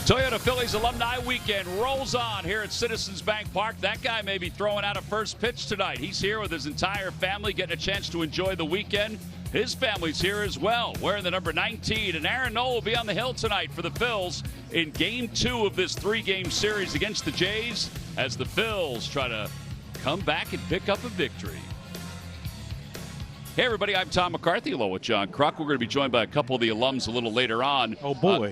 Toyota Phillies Alumni Weekend rolls on here at Citizens Bank Park. That guy may be throwing out a first pitch tonight. He's here with his entire family, getting a chance to enjoy the weekend. His family's here as well, wearing the number 19. And Aaron Nola will be on the hill tonight for the Phils in Game 2 of this 3-game series against the Jays as the Phils try to come back and pick up a victory. Hey, everybody, I'm Tom McCarthy, along with John Kruk. We're going to be joined by a couple of the alums a little later on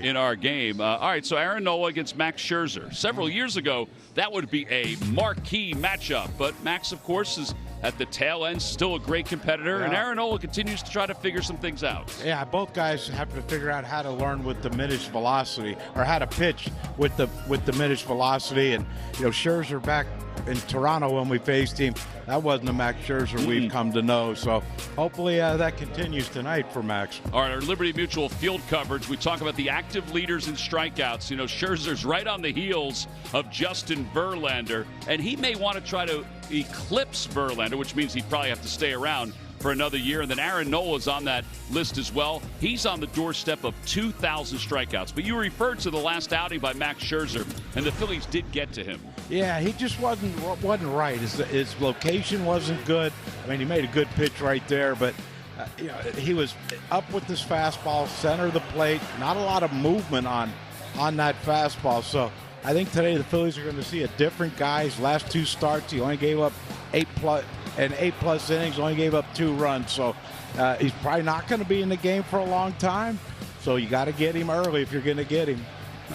in our game. All right, so Aaron Nola against Max Scherzer. Several years ago, that would be a marquee matchup. But Max, of course, is at the tail end, still a great competitor. Yeah. And Aaron Nola continues to try to figure some things out. Yeah, both guys have to figure out how to learn with diminished velocity, or how to pitch with diminished velocity. And, you know, Scherzer back in Toronto when we faced him, that wasn't the Max Scherzer we've come to know. So hopefully that continues tonight for Max. All right, our Liberty Mutual field coverage, we talk about the active leaders in strikeouts. You know, Scherzer's right on the heels of Justin Verlander, and he may want to try to eclipse Verlander, which means he'd probably have to stay around for another year. And then Aaron Nola's on that list as well. He's on the doorstep of 2,000 strikeouts. But you referred to the last outing by Max Scherzer, and the Phillies did get to him. Yeah, he just wasn't right. His location wasn't good. I mean, he made a good pitch right there, but you know, he was up with this fastball, center of the plate, not a lot of movement on that fastball. So I think today the Phillies are going to see a different guy. His last 2 starts, he only gave up 8+ innings, only gave up 2 runs. So he's probably not going to be in the game for a long time. So you got to get him early if you're going to get him.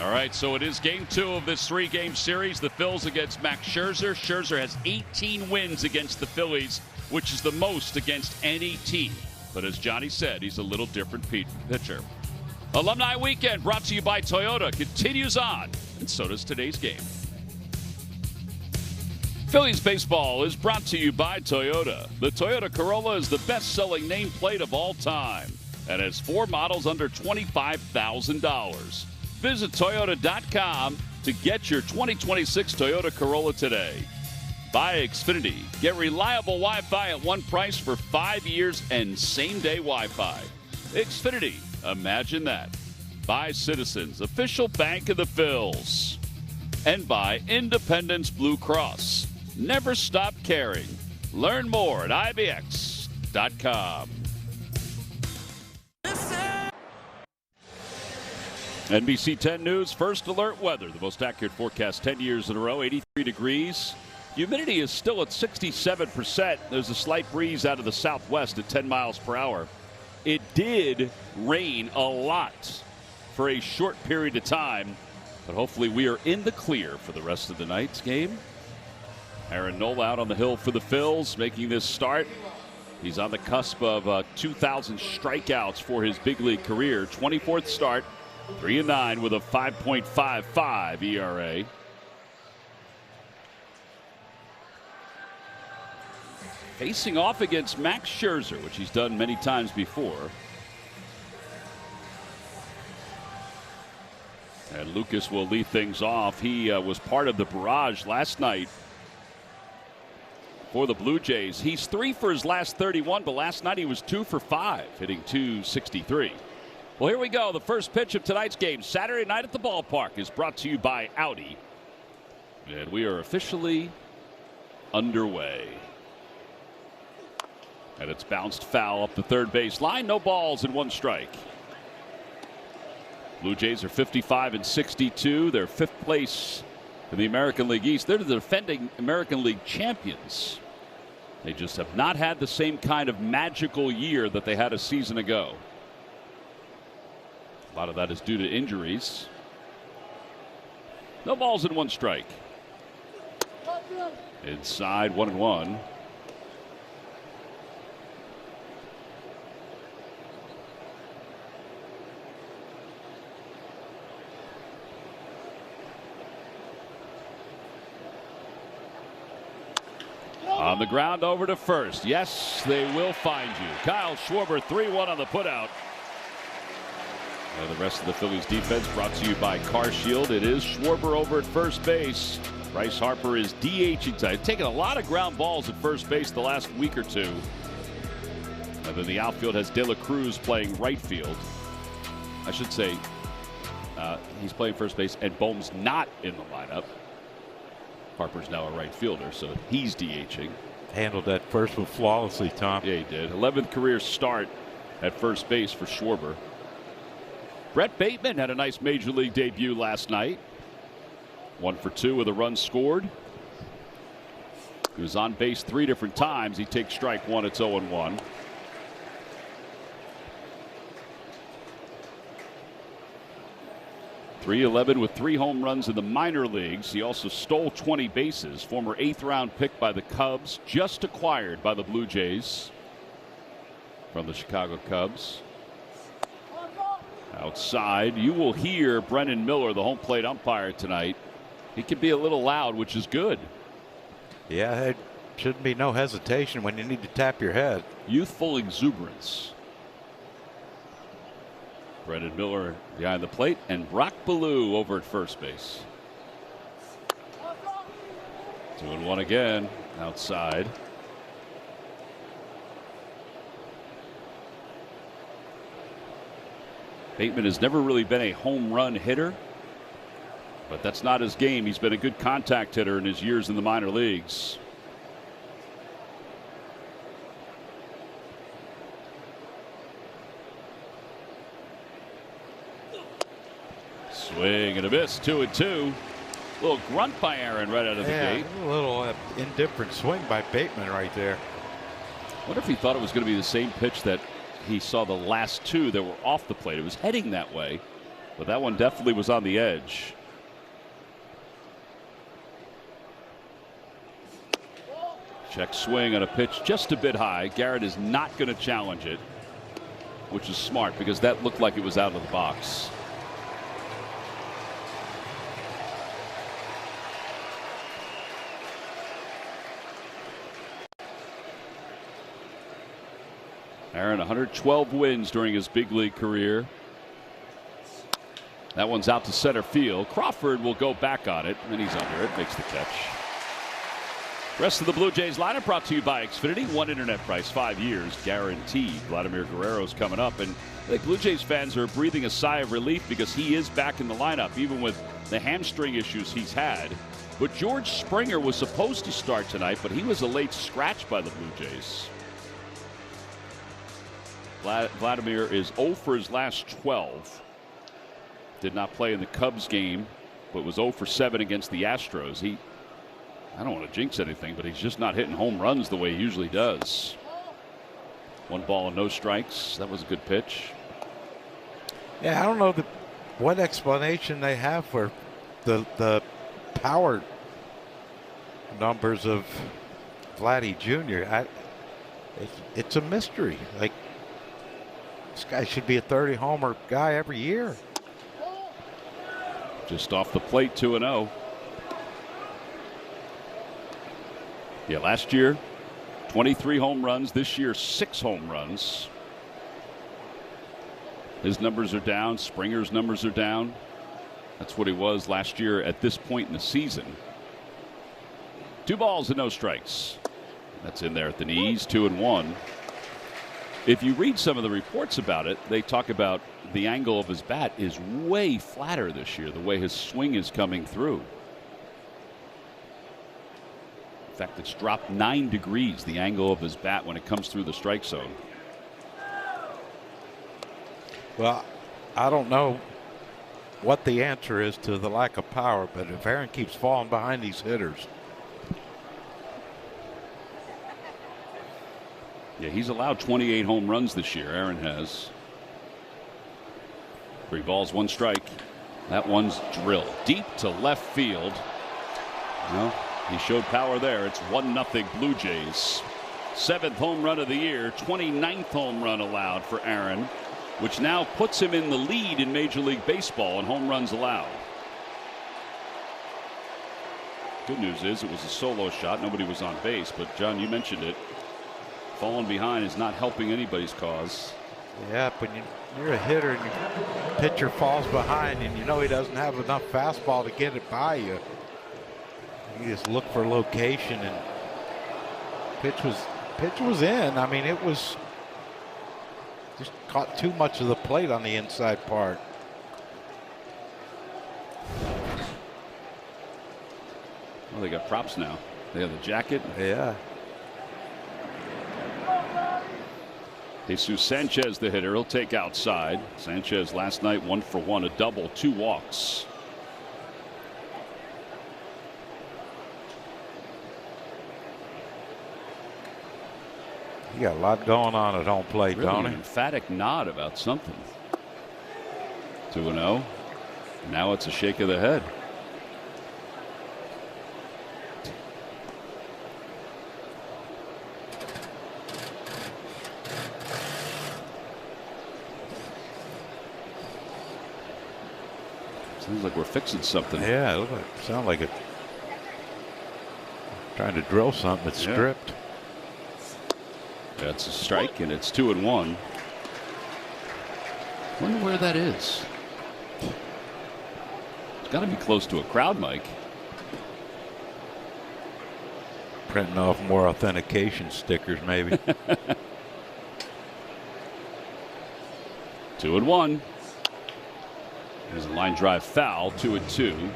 All right, so it is Game 2 of this 3-game series. The Phils against Max Scherzer. Scherzer has 18 wins against the Phillies, which is the most against any team. But as Johnny said, he's a little different pitcher. Alumni Weekend brought to you by Toyota continues on, and so does today's game. Phillies baseball is brought to you by Toyota. The Toyota Corolla is the best-selling nameplate of all time and has 4 models under $25,000. Visit Toyota.com to get your 2026 Toyota Corolla today. By Xfinity. Get reliable Wi-Fi at one price for 5 years and same-day Wi-Fi. Xfinity. Imagine that. By Citizens, official bank of the Phils. And by Independence Blue Cross. Never stop caring. Learn more at IBX.com. NBC 10 News, First Alert Weather. The most accurate forecast 10 years in a row, 83 degrees. Humidity is still at 67%. There's a slight breeze out of the southwest at 10 miles per hour. It did rain a lot for a short period of time, but hopefully we are in the clear for the rest of the night's game. Aaron Nola out on the hill for the Phils, making this start. He's on the cusp of 2,000 strikeouts for his big league career. 24th start, 3-9 with a 5.55 ERA. Facing off against Max Scherzer, which he's done many times before. And Lucas will lead things off. He was part of the barrage last night for the Blue Jays. He's 3 for his last 31, but last night he was 2 for 5, hitting .263. Well, here we go. The first pitch of tonight's game, Saturday night at the ballpark, is brought to you by Audi. And we are officially underway. And it's bounced foul up the third base line. No balls and 1 strike. Blue Jays are 55-62. They're 5th place in the American League East. They're the defending American League champions. They just have not had the same kind of magical year that they had a season ago. A lot of that is due to injuries. No balls and 1 strike. Inside, 1-1. On the ground over to first. Yes, they will find you. Kyle Schwarber, 3-1 on the putout. And the rest of the Phillies defense brought to you by Car Shield. It is Schwarber over at first base. Bryce Harper is DHing tonight. Taking a lot of ground balls at first base the last week or two. And then the outfield has De La Cruz playing right field. I should say He's playing first base, and Bohm's not in the lineup. Harper's now a right fielder, so he's DHing. Handled that first one flawlessly, Tom. Yeah, he did. 11th career start at first base for Schwarber. Brett Bateman had a nice major league debut last night. 1 for 2 with a run scored. He was on base 3 different times. He takes strike 1. It's 0-1. .311 with 3 home runs in the minor leagues. He also stole 20 bases. Former 8th round pick by the Cubs, just acquired by the Blue Jays from the Chicago Cubs. Outside, you will hear Brennan Miller, the home plate umpire tonight. He can be a little loud, which is good. Yeah, there shouldn't be no hesitation when you need to tap your head. Youthful exuberance. Brennan Miller behind the plate, and Brock Ballou over at first base. 2-1 again, outside. Bateman has never really been a home run hitter, but that's not his game. He's been a good contact hitter in his years in the minor leagues. Swing and a miss, 2-2. Little grunt by Aaron right out of the gate. A little indifferent swing by Bateman right there. What if he thought it was going to be the same pitch that he saw the last 2 that were off the plate? It was heading that way, but that one definitely was on the edge. Check swing on a pitch just a bit high. Garrett is not going to challenge it, which is smart because that looked like it was out of the box. Aaron, 112 wins during his big league career. That one's out to center field. Crawford will go back on it, and he's under it, makes the catch. Rest of the Blue Jays lineup brought to you by Xfinity. One internet price, 5 years guaranteed. Vladimir Guerrero's coming up, and I think Blue Jays fans are breathing a sigh of relief because he is back in the lineup, even with the hamstring issues he's had. But George Springer was supposed to start tonight, but he was a late scratch by the Blue Jays. Vladimir is 0 for his last 12. Did not play in the Cubs game, but was 0 for 7 against the Astros. I don't want to jinx anything, but he's just not hitting home runs the way he usually does. 1 ball and no strikes. That was a good pitch. Yeah, I don't know what explanation they have for the power numbers of Vladdy Jr. It's a mystery. Like, this guy should be a 30-homer guy every year. Just off the plate, 2-0. Yeah, last year, 23 home runs. This year, 6 home runs. His numbers are down. Springer's numbers are down. That's what he was last year at this point in the season. 2 balls and no strikes. That's in there at the knees, 2-1. If you read some of the reports about it, they talk about the angle of his bat is way flatter this year, the way his swing is coming through. In fact, it's dropped 9 degrees, the angle of his bat when it comes through the strike zone. Well, I don't know what the answer is to the lack of power, but if Aaron keeps falling behind these hitters. Yeah, he's allowed 28 home runs this year. Aaron has. 3 balls, 1 strike. That one's drilled deep to left field. Well, he showed power there. It's 1-0 Blue Jays. 7th home run of the year, 29th home run allowed for Aaron, which now puts him in the lead in Major League Baseball in home runs allowed. Good news is it was a solo shot. Nobody was on base, but John, you mentioned it. Falling behind is not helping anybody's cause. Yeah, but you're a hitter and your pitcher falls behind and you know he doesn't have enough fastball to get it by you. You just look for location, and pitch was in. I mean, it was just caught too much of the plate on the inside part. Oh, they got props now. They have the jacket. Yeah. Jesus Sanchez, the hitter, he'll take outside. Sanchez last night 1 for 1, a double, 2 walks. You got a lot going on at home plate, really Tony. An emphatic nod about something. 2-0. Now it's a shake of the head. Sounds like we're fixing something. Yeah, it sounds like it. Trying to drill something. It's stripped. That's a strike, and it's 2-1. Wonder where that is. It's got to be close to a crowd mic. Printing off more authentication stickers, maybe. 2-1. There's a line drive foul, 2-2.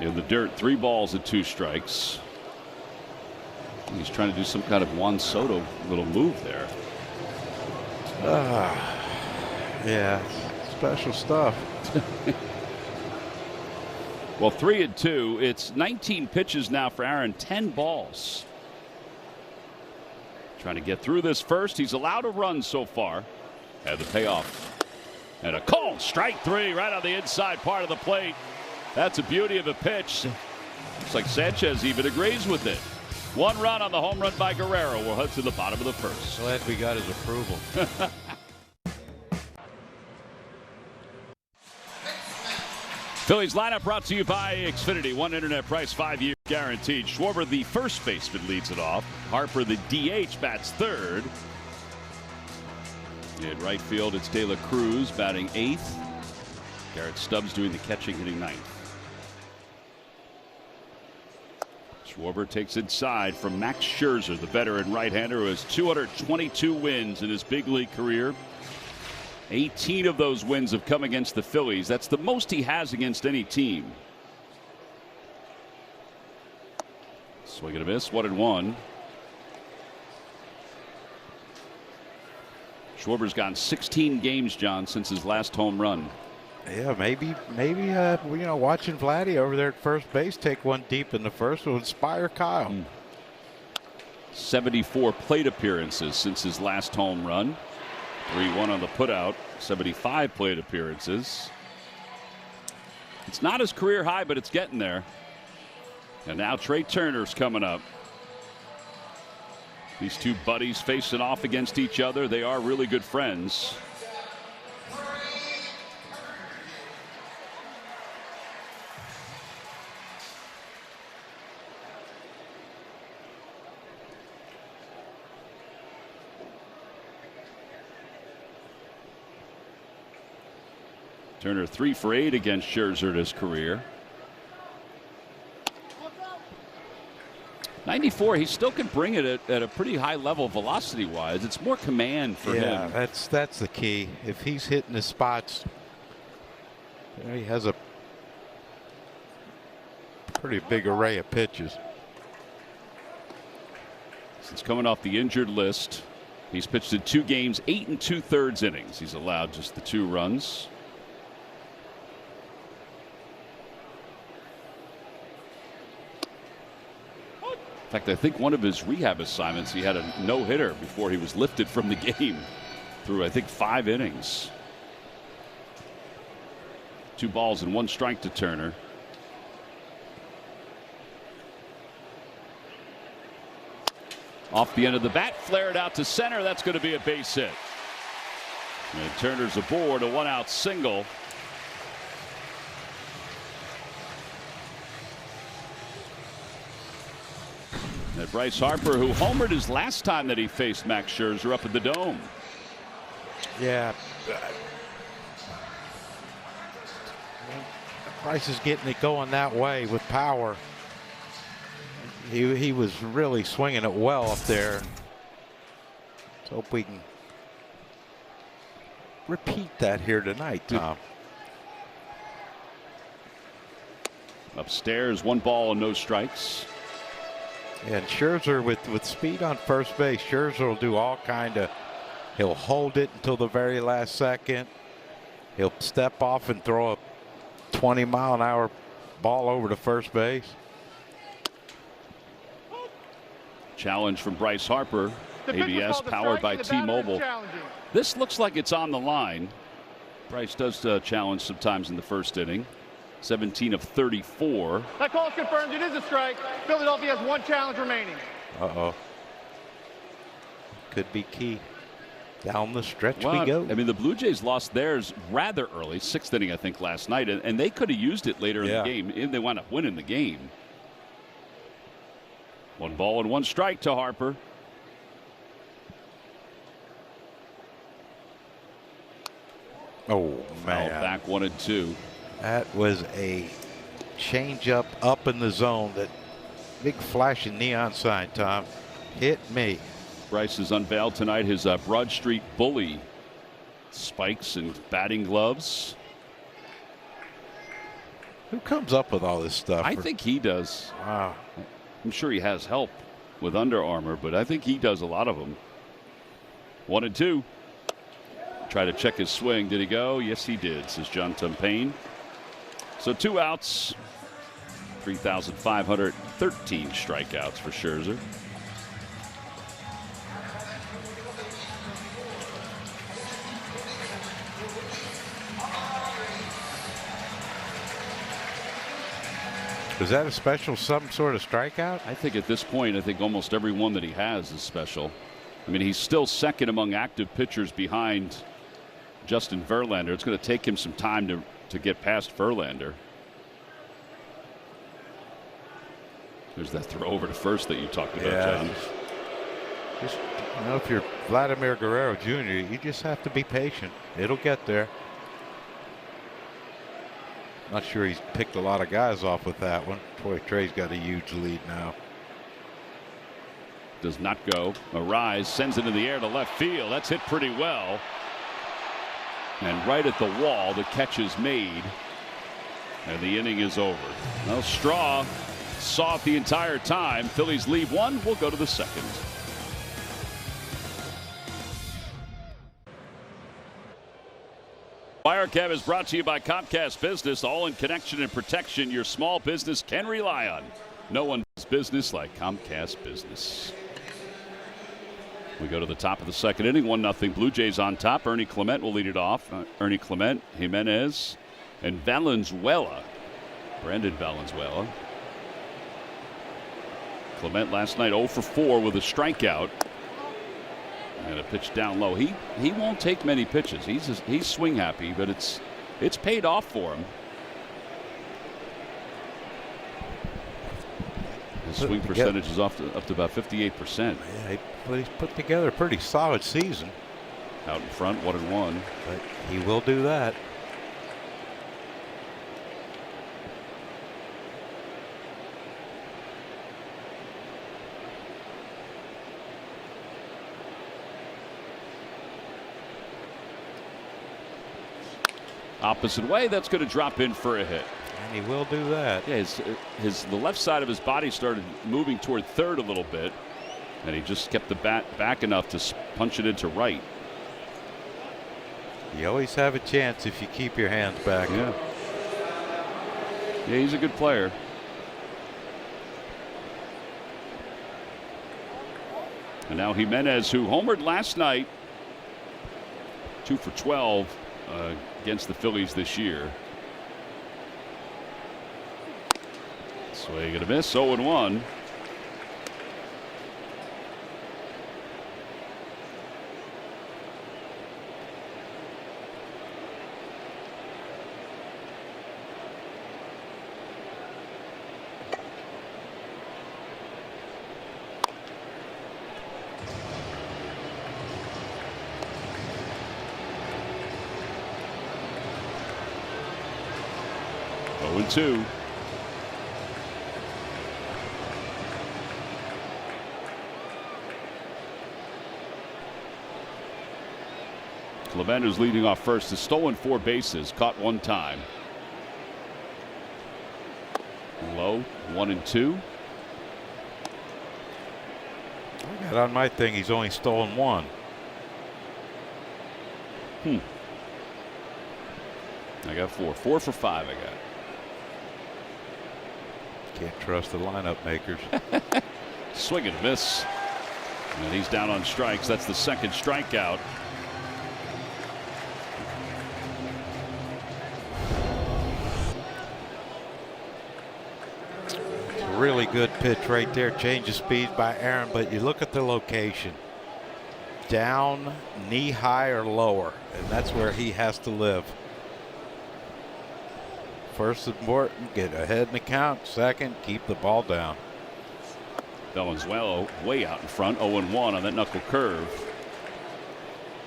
In the dirt, 3 balls and 2 strikes. He's trying to do some kind of Juan Soto little move there. Yeah, special stuff. Well, 3-2. It's 19 pitches now for Aaron, 10 balls. Trying to get through this first. He's allowed a run so far. Had the payoff. And a called strike 3 right on the inside part of the plate. That's a beauty of a pitch. Looks like Sanchez even agrees with it. 1 run on the home run by Guerrero. We'll head to the bottom of the first. Glad we got his approval. Phillies lineup brought to you by Xfinity. One internet price, 5 years guaranteed. Schwarber, the first baseman, leads it off. Harper, the DH, bats third. In right field, it's De La Cruz batting 8th. Garrett Stubbs doing the catching, hitting 9th. Schwarber takes inside from Max Scherzer, the veteran right-hander who has 222 wins in his big league career. 18 of those wins have come against the Phillies. That's the most he has against any team. Swing and a miss, 1-1. Schwarber's gone 16 games, John, since his last home run. Yeah, maybe, watching Vladdy over there at first base take one deep in the first will inspire Kyle. 74 plate appearances since his last home run. 3-1 on the putout. 75 plate appearances. It's not his career high, but it's getting there. And now Trey Turner's coming up. These two buddies facing off against each other. They are really good friends. Turner 3 for 8 against Scherzer in his career. 94, he still can bring it at a pretty high level velocity wise. It's more command for him. Yeah, that's the key. If he's hitting his spots, he has a pretty big array of pitches. Since coming off the injured list, he's pitched in 2 games, 8 2/3 innings. He's allowed just the 2 runs. In fact, I think one of his rehab assignments, he had a no-hitter before he was lifted from the game through, I think, 5 innings. 2 balls and 1 strike to Turner. Off the end of the bat, flared out to center. That's going to be a base hit. And Turner's aboard, a 1-out single. And Bryce Harper, who homered his last time that he faced Max Scherzer up at the Dome. Yeah. Price is getting it going that way with power. He was really swinging it well up there. Let's hope we can repeat that here tonight, Tom. Upstairs, 1 ball and no strikes. And Scherzer with speed on first base. Scherzer will do all kind of. He'll hold it until the very last second. He'll step off and throw a 20-mile-an-hour ball over to first base. Challenge from Bryce Harper. ABS powered by T-Mobile. This looks like it's on the line. Bryce does challenge sometimes in the first inning. 17 of 34. That call is confirmed. It is a strike. Philadelphia has 1 challenge remaining. Could be key. Down the stretch we go. I mean, the Blue Jays lost theirs rather early, 6th inning, I think, last night, and they could have used it later in the game if they wound up winning the game. 1 ball and 1 strike to Harper. Oh, man. Foul back 1-2. That was a changeup up in the zone. That big flashing neon sign, Tom, hit me. Bryce has unveiled tonight his Broad Street Bully spikes and batting gloves. Who comes up with all this stuff? I think he does. Wow. I'm sure he has help with Under Armour, but I think he does a lot of them. 1-2. Try to check his swing. Did he go? Yes, he did, says John Tumpane. So 2 outs. 3,513 strikeouts for Scherzer. Is that a special, some sort of strikeout? I think at this point, I think almost every one that he has is special. I mean, he's still second among active pitchers behind Justin Verlander. It's going to take him some time to get past Verlander. There's that throw over to first that you talked about, John. Just, if you're Vladimir Guerrero Jr., you just have to be patient. It'll get there. Not sure he's picked a lot of guys off with that one. Boy, Trey's got a huge lead now. Does not go. A rise, sends it in the air to left field. That's hit pretty well. And right at the wall, the catch is made. And the inning is over. Well, Straw saw it the entire time. Phillies leave 1. We'll go to the 2nd. Wirecap is brought to you by Comcast Business, all in connection and protection your small business can rely on. No one does business like Comcast Business. We go to the top of the 2nd inning, 1-0 Blue Jays on top. Ernie Clement will lead it off. Ernie Clement, Jimenez, and Valenzuela. Brandon Valenzuela. Clement last night 0 for 4 with a strikeout. And a pitch down low. He won't take many pitches. He's swing happy, but it's paid off for him. His swing percentage is up to about 58%. Yeah, he's put together a pretty solid season. Out in front, 1-1. But he will do that. Opposite way, that's going to drop in for a hit. And he will do that. Yeah, the left side of his body started moving toward third a little bit, and he just kept the bat back enough to punch it into right. You always have a chance if you keep your hands back. Yeah. Yeah, he's a good player. And now Jimenez, who homered last night, 2 for 12 against the Phillies this year. Swing and a miss, 0-1. 0-2. Clement, who's leading off first, has stolen 4 bases, caught 1 time. Low, 1-2. I got on my thing, he's only stolen 1. I got 4. 4 for 5 I got. Can't trust the lineup makers. Swing and miss. And he's down on strikes. That's the 2nd strikeout. Really good pitch right there. Change of speed by Aaron, but you look at the location. Down, knee high or lower, and that's where he has to live. First important, get ahead in the count. 2nd, keep the ball down. Valenzuela way out in front, 0-1 on that knuckle curve.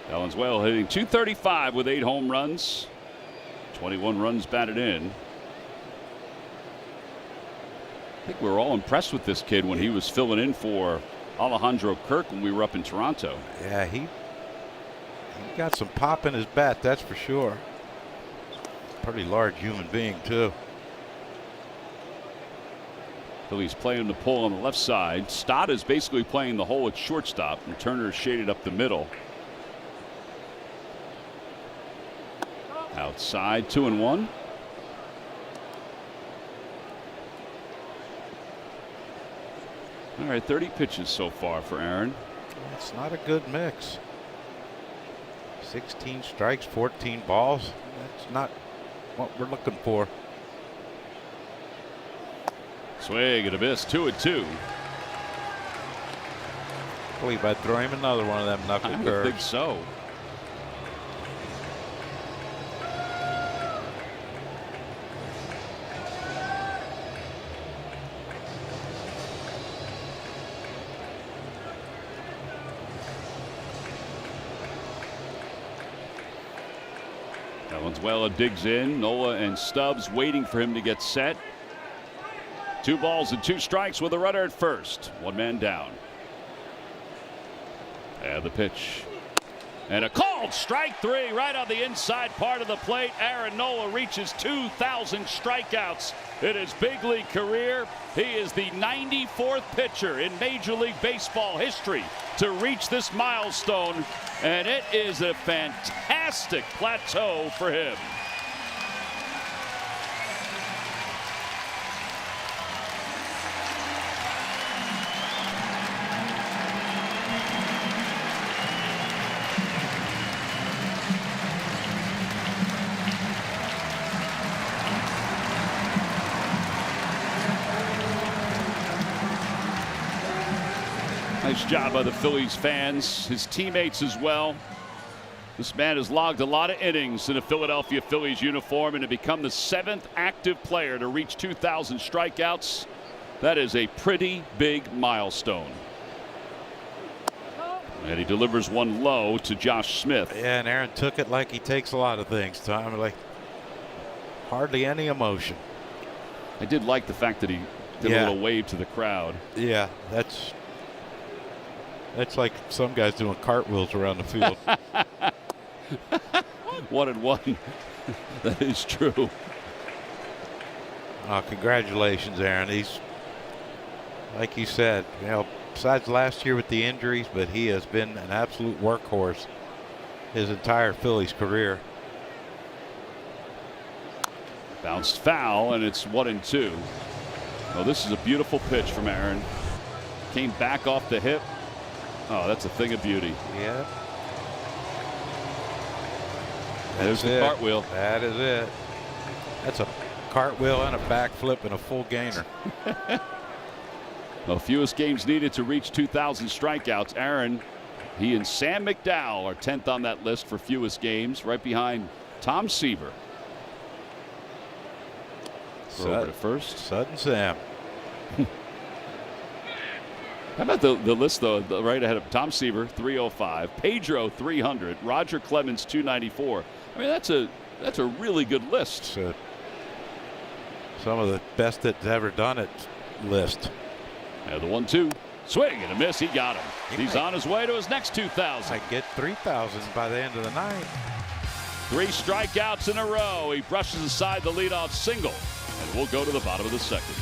Valenzuela hitting .235 with 8 home runs, 21 runs batted in. I think we were all impressed with this kid when he was filling in for Alejandro Kirk when we were up in Toronto. Yeah, he got some pop in his bat, that's for sure. Pretty large human being too. Phillies playing the pull on the left side. Stott is basically playing the hole at shortstop, and Turner is shaded up the middle. Outside, 2-1. All right, 30 pitches so far for Aaron. It's not a good mix. 16 strikes, 14 balls. That's not what we're looking for. Swing and a miss, 2-2. I believe I'd throw him another one of them knuckle curves. I think so. Valenzuela digs in. Nola and Stubbs waiting for him to get set. 2 balls and 2 strikes with a runner at first. 1 man down. And the pitch. And a called strike 3 right on the inside part of the plate. Aaron Nola reaches 2,000 strikeouts in his big league career. He is the 94th pitcher in Major League Baseball history to reach this milestone, and it is a fantastic plateau for him. Nice job by the Phillies fans, his teammates as well. This man has logged a lot of innings in a Philadelphia Phillies uniform and to become the 7th active player to reach 2,000 strikeouts. That is a pretty big milestone. And he delivers one low to Josh Smith. Yeah, and Aaron took it like he takes a lot of things, Tom. Like hardly any emotion. I did like the fact that he did a little wave to the crowd. Yeah, that's like some guys doing cartwheels around the field. 1-1. That is true. Congratulations, Aaron. He's, like you said, besides last year with the injuries, but he has been an absolute workhorse his entire Phillies career. Bounced foul, and it's 1-2. Oh, this is a beautiful pitch from Aaron. Came back off the hip. Oh, that's a thing of beauty. Yeah. There's the cartwheel. That is it. That's a cartwheel and a backflip and a full gainer. The fewest games needed to reach 2,000 strikeouts. Aaron, he and Sam McDowell are 10th on that list for fewest games, right behind Tom Seaver. Over to first. Sudden Sam. How about the list, though, right ahead of Tom Seaver, 305, Pedro, 300, Roger Clemens, 294. I mean, that's a really good list. some of the best that's ever done it list. And the 1-2. Swing and a miss. He got him. He's on his way to his next 2,000. I get 3,000 by the end of the night. 3 strikeouts in a row. He brushes aside the leadoff single. And we'll go to the bottom of the second.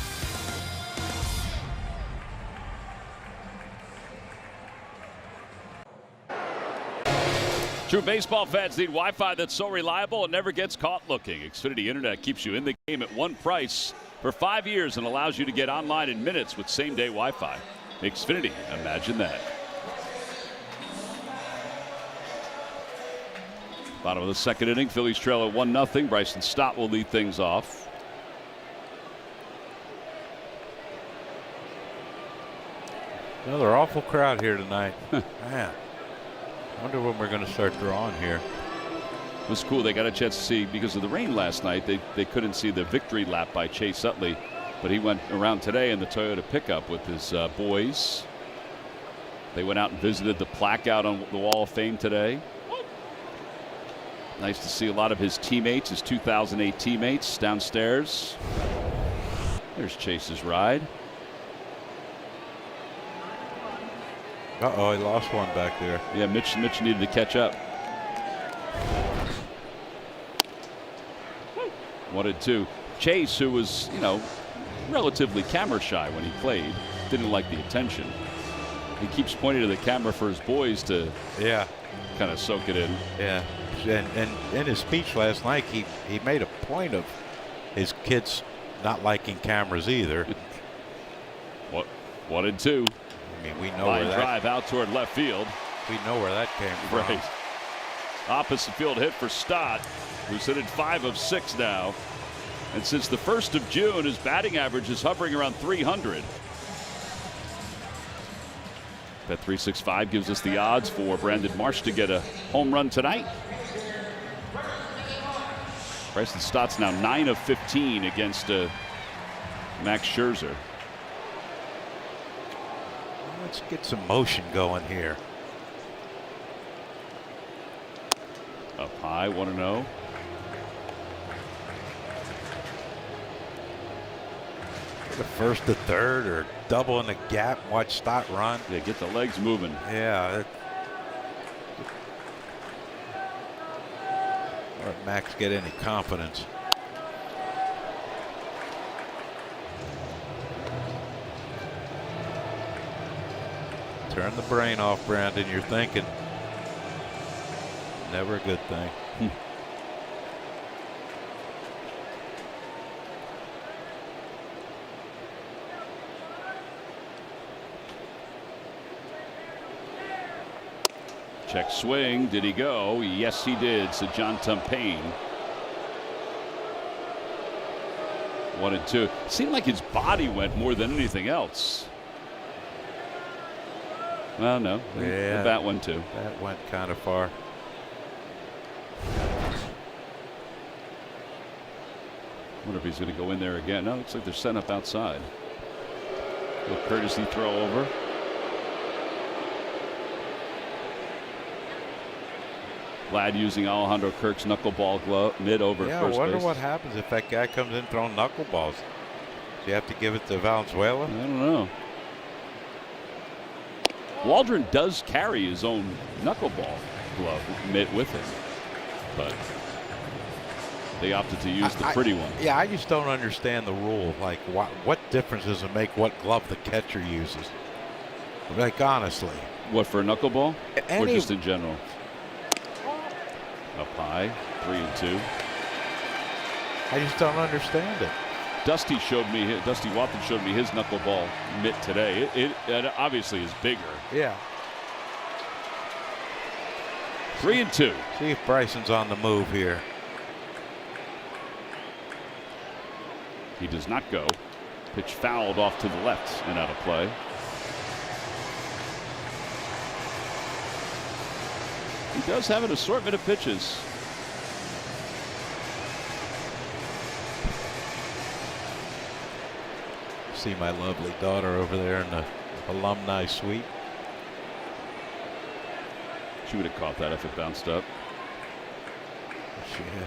True baseball fans need Wi-Fi that's so reliable and never gets caught looking. Xfinity Internet keeps you in the game at one price for 5 years and allows you to get online in minutes with same-day Wi-Fi. Xfinity, imagine that. Bottom of the second inning, Phillies trail at 1-0. Bryson Stott will lead things off. Another awful crowd here tonight. Man, I wonder when we're going to start drawing here. It was cool. They got a chance to see, because of the rain last night, they couldn't see the victory lap by Chase Utley. But he went around today in the Toyota pickup with his boys. They went out and visited the plaque out on the Wall of Fame today. Nice to see a lot of his teammates, his 2008 teammates downstairs. There's Chase's ride. Uh-oh, he lost one back there. Yeah, Mitch needed to catch up. 1-2. Chase, who was, relatively camera shy when he played, didn't like the attention. He keeps pointing to the camera for his boys to kind of soak it in. Yeah, and in his speech last night, he made a point of his kids not liking cameras either. 1-2. I mean, we know Line where that drive out toward left field. We know where that came from. Right. Opposite field hit for Stott, who's hit 5 of 6 now. And since the 1st of June, his batting average is hovering around 300. Bet365 gives us the odds for Brandon Marsh to get a home run tonight. Bryson Stott's now 9 of 15 against Max Scherzer. Let's get some motion going here. Up high, 1-0. The first to third or double in the gap. Watch Stott run. Yeah, get the legs moving. Yeah. Let Max get any confidence. Turn the brain off, Brandon. You're thinking. Never a good thing. Check swing. Did he go? Yes, he did. So John Tumpain. 1-2. Seemed like his body went more than anything else. Well, no. Yeah, the bat went too. That went kind of far. Wonder if he's going to go in there again. No, looks like they're setting up outside. A little courtesy throw over. Vlad using Alejandro Kirk's knuckleball glove mid over Yeah, first I wonder base. what happens if that guy comes in throwing knuckleballs. Do you have to give it to Valenzuela? I don't know. Waldron does carry his own knuckleball glove mid with him, but they opted to use the pretty one. Yeah, I just don't understand the rule. Like, what difference does it make what glove the catcher uses? Like, honestly. What, for a knuckleball? Or Any, just in general? Up high, 3-2. I just don't understand it. Dusty Watson showed me his knuckleball mitt today. It obviously is bigger. Yeah. 3-2. See if Bryson's on the move here. He does not go. Pitch fouled off to the left and out of play. He does have an assortment of pitches. See my lovely daughter over there in the alumni suite. She would have caught that if it bounced up. Yeah.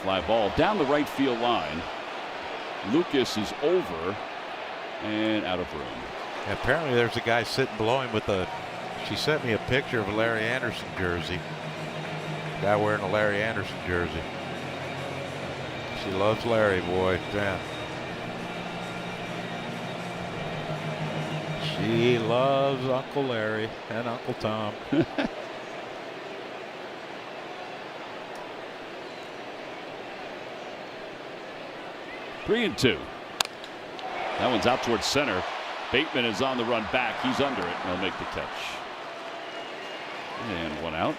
Fly ball down the right field line. Lucas is over and out of room. Apparently there's a guy sitting below him with a, she sent me a picture of a Larry Anderson jersey. Guy wearing a Larry Anderson jersey. She loves Larry, boy. Damn. She loves Uncle Larry and Uncle Tom. 3-2. That one's out towards center. Bateman is on the run back. He's under it, and he'll make the catch. And one out.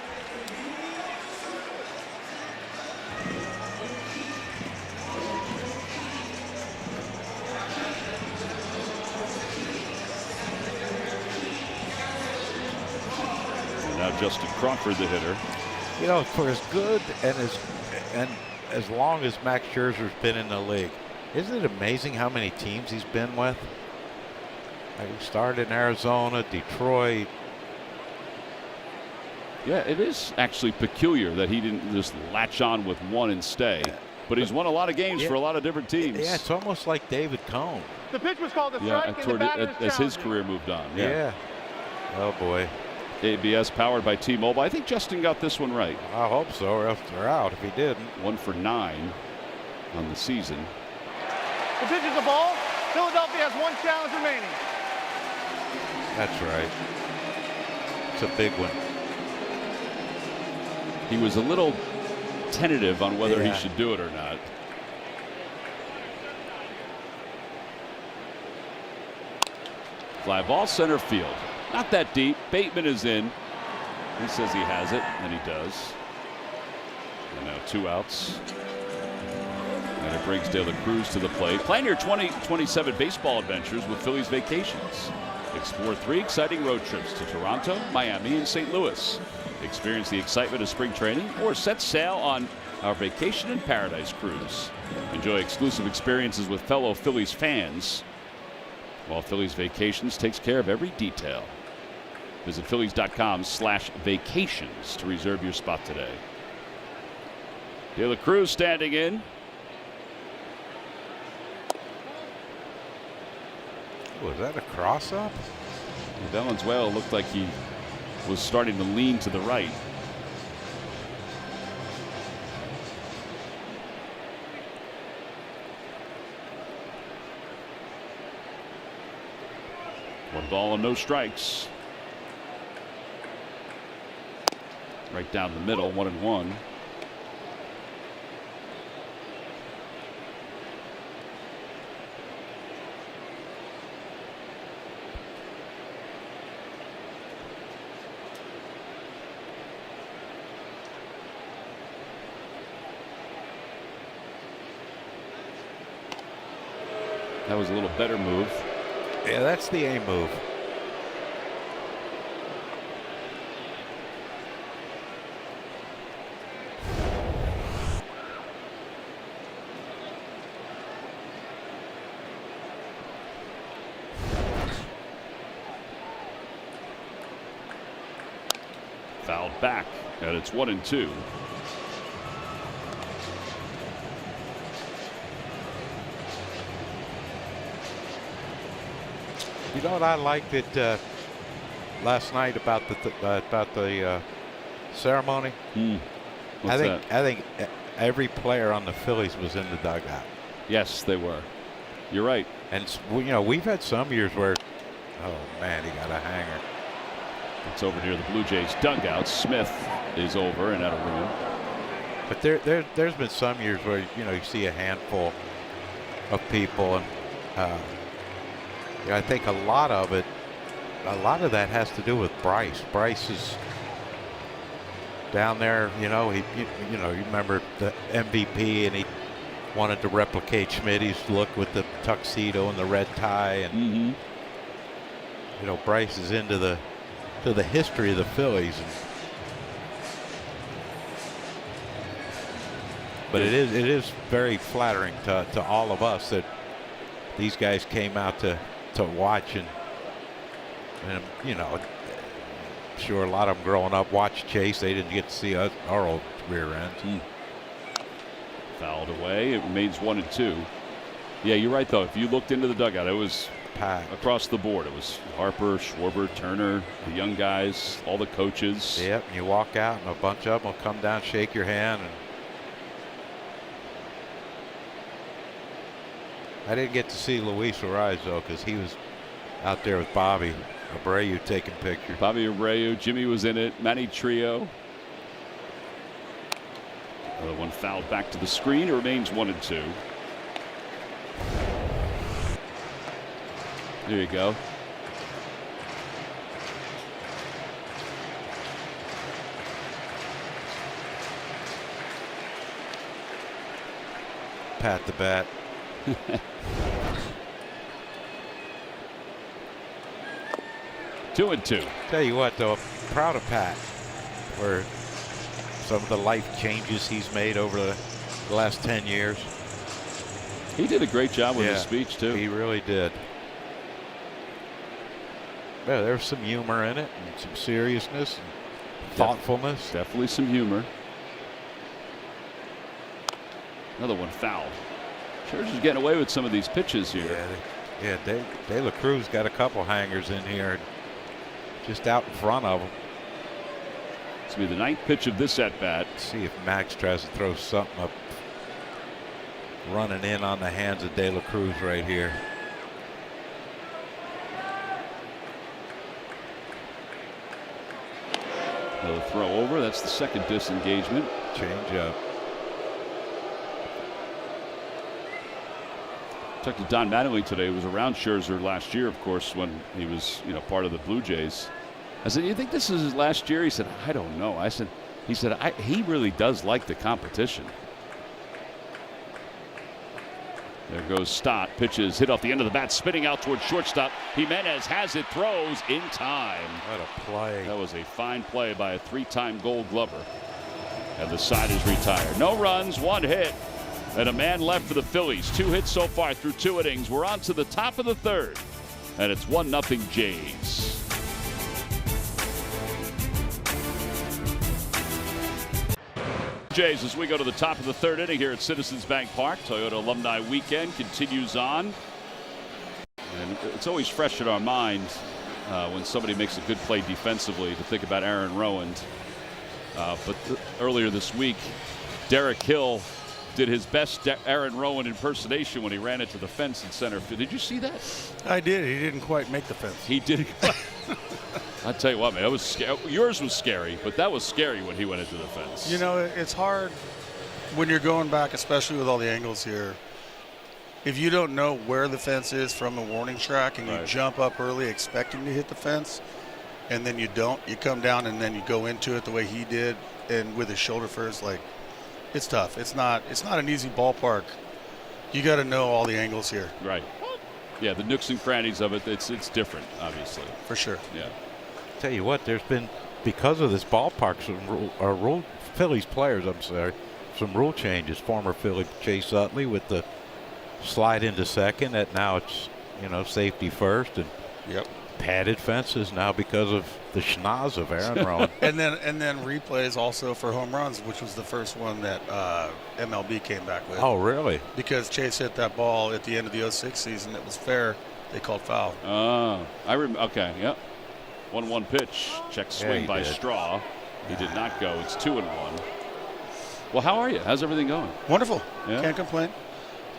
And now Justin Crawford, the hitter. You know, for as good and as long as Max Scherzer's been in the league, isn't it amazing how many teams he's been with? He started in Arizona, Detroit. Yeah, it is actually peculiar that he didn't just latch on with one and stay. But he's won a lot of games for a lot of different teams. Yeah, it's almost like David Cohn. The pitch was called a strike, and the batter as his career moved on. Yeah. Oh, boy. ABS powered by T-Mobile. I think Justin got this one right. I hope so, or else they're out if he didn't. 1 for 9 on the season. The pitch is a ball. Philadelphia has one challenge remaining. That's right. It's a big one. He was a little tentative on whether he should do it or not. Fly ball center field. Not that deep. Bateman is in. He says he has it, and he does. And now 2 outs. And it brings De La Cruz to the plate. Plan your 2027 baseball adventures with Phillies Vacations. Explore 3 exciting road trips to Toronto, Miami, and St. Louis. Experience the excitement of spring training or set sail on our Vacation in Paradise cruise. Enjoy exclusive experiences with fellow Phillies fans, while Phillies Vacations takes care of every detail. Visit Phillies.com/vacations to reserve your spot today. De La Cruz standing in. Was that a cross-up? Valenzuela looked like he was starting to lean to the right. One ball and no strikes. Right down the middle, 1-1. That was a little better move. Yeah, that's the A move. Fouled back, and it's 1-2. You know what I liked it last night about the ceremony? I think every player on the Phillies was in the dugout. Yes, they were. You're right. And you know, we've had some years where, oh man, he got a hanger. It's over near the Blue Jays dugout. Smith is over and out of room. But there's been some years where, you know, you see a handful of people, and I think a lot of that has to do with Bryce. Bryce is down there, you know. You remember the MVP, and he wanted to replicate Schmidt's look with the tuxedo and the red tie, and you know, Bryce is into the history of the Phillies. But it is very flattering to all of us that these guys came out to watch, and you know, I'm sure a lot of them growing up watched Chase. They didn't get to see our old rear ends. Fouled away. It remains 1-2. Yeah, you're right, though. If you looked into the dugout, it was Packed. across the board. It was Harper, Schwarber, Turner, the young guys, all the coaches. Yep, and you walk out, and a bunch of them will come down, shake your hand. And I didn't get to see Luis Arraez, though, because he was out there with Bobby Abreu taking pictures. Bobby Abreu, Jimmy was in it, Manny Trio. Another one fouled back to the screen. It remains 1-2. There you go. Pat the bat. Two and two. Tell you what, though, I'm proud of Pat for some of the life changes he's made over the last 10 years. He did a great job with his speech, too. He really did. Yeah, there's some humor in it and some seriousness and thoughtfulness. Definitely some humor. Another one fouled. Scherzer's getting away with some of these pitches here. De La Cruz got a couple hangers in here, just out in front of him. This will be the 9th pitch of this at bat. See if Max tries to throw something up, running in on the hands of De La Cruz right here. Another throw over. That's the second disengagement. Change up. Talked to Don Mattingly today, who was around Scherzer last year, of course, when he was, part of the Blue Jays. I said, "You think this is his last year?" He said, "I don't know." He said, he really does like the competition. There goes Stott. Pitches hit off the end of the bat, spinning out towards shortstop. Jimenez has it, throws in time. What a play. That was a fine play by a 3-time Gold Glover. And the side is retired. No runs, 1 hit. And a man left for the Phillies. 2 hits so far through 2 innings. We're on to the top of the 3rd. And it's 1-0 Jays. Jays as we go to the top of the 3rd inning here at Citizens Bank Park. Toyota Alumni Weekend continues on. And it's always fresh in our mind when somebody makes a good play defensively to think about Aaron Rowand. But earlier this week, Derek Hill did his best Aaron Rowand impersonation when he ran it to the fence in center field. Did you see that? I did. He didn't quite make the fence. He did. I'll tell you what, man, that was scary. Yours was scary, but that was scary when he went into the fence. It's hard when you're going back, especially with all the angles here. If you don't know where the fence is from the warning track and you jump up early expecting to hit the fence, and then you don't, you come down and then you go into it the way he did and with his shoulder first, it's tough. It's not an easy ballpark. You got to know all the angles here. Right. Yeah, the nooks and crannies of it, it's different, obviously. For sure. Yeah. Tell you what, there's been, because of this ballpark, some Phillies players, some rule changes. Former Philly Chase Utley with the slide into second. That now it's, safety first, and padded fences now because of the schnoz of Aaron Rowand. and then replays also for home runs, which was the first one that MLB came back with. Oh, really? Because Chase hit that ball at the end of the 06 season. It was fair. They called foul. Okay, yep. 1-1 pitch. Check swing by Straw. He did not go. It's 2-1. Well, how are you? How's everything going? Wonderful. Yeah. Can't complain.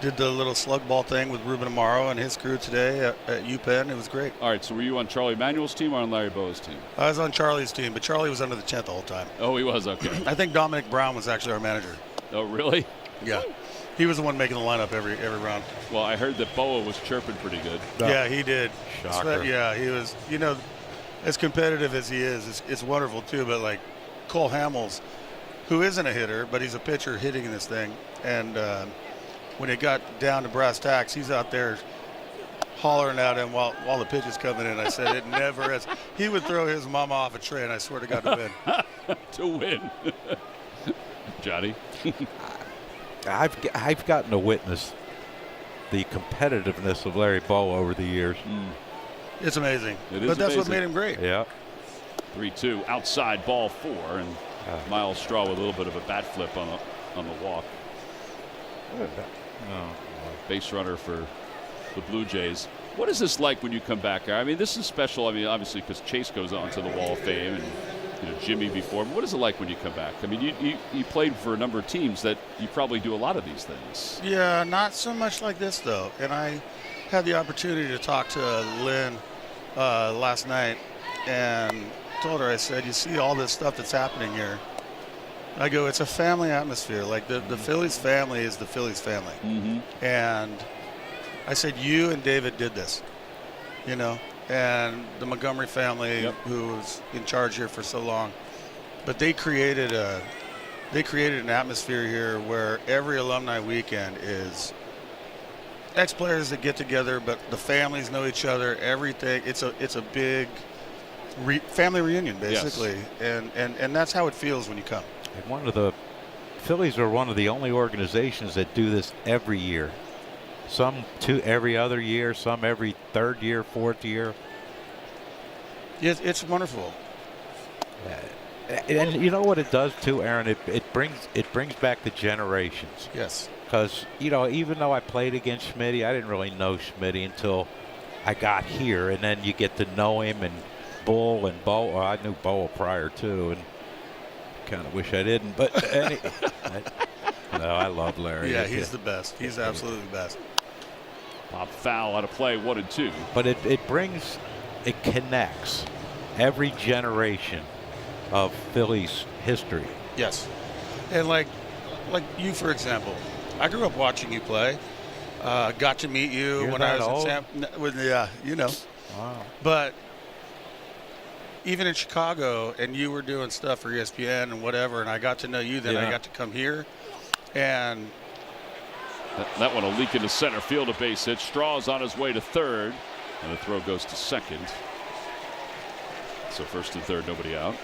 Did the little slug ball thing with Ruben Amaro and his crew today at UPenn. It was great. All right, so were you on Charlie Manuel's team or on Larry Bowa's team? I was on Charlie's team, but Charlie was under the tent the whole time. Oh, he was? Okay. I think Dominic Brown was actually our manager. Oh, really? Yeah. He was the one making the lineup every round. Well, I heard that Bowa was chirping pretty good. Yeah, he did. Shocker. Yeah, he was, as competitive as he is, it's wonderful too. But Cole Hamels, who isn't a hitter, but he's a pitcher hitting in this thing. And when it got down to brass tacks, he's out there hollering at him while the pitch is coming in. I said it never has. He would throw his mama off a train, I swear to God, to win. To win. Johnny? I've gotten to witness the competitiveness of Larry Bowa over the years. It's amazing. It is but that's amazing. what made him great. Yeah. 3-2 outside, ball 4, and Miles Straw with a little bit of a bat flip on the walk. base runner for the Blue Jays. What is this like when you come back? I mean, this is special. I mean, obviously because Chase goes on to the Wall of Fame and Jimmy before. But what is it like when you come back? I mean, you played for a number of teams that you probably do a lot of these things. Yeah, not so much like this though. And I had the opportunity to talk to Lynn last night and told her, I said, you see all this stuff that's happening here. I go, it's a family atmosphere. Like the Phillies family is the Phillies family. Mm-hmm. And I said, you and David did this, and the Montgomery family, who was in charge here for so long. But they created an atmosphere here where every alumni weekend is ex-players that get together, but the families know each other, everything. It's a big family reunion, basically. Yes. And that's how it feels when you come. And the Phillies are one of the only organizations that do this every year. Some every other year, some every third year, fourth year. It's wonderful. And you know what it does too, Aaron? It brings back the generations. Yes. Because even though I played against Schmitty, I didn't really know Schmitty until I got here, and then you get to know him and Bull and Bo. Well, I knew Bo prior too, and kind of wish I didn't. But no, I love Larry. Yeah, he's the best. He's absolutely the best. Pop foul out of play, 1-2. But it connects every generation of Phillies history. Yes. And like you, for example, I grew up watching you play. Got to meet you when I was in Wow. But even in Chicago, and you were doing stuff for ESPN and whatever, and I got to know you, then I got to come here. And that one will leak into center field, a base hit. Straw's on his way to third, and the throw goes to second. So first and third, nobody out.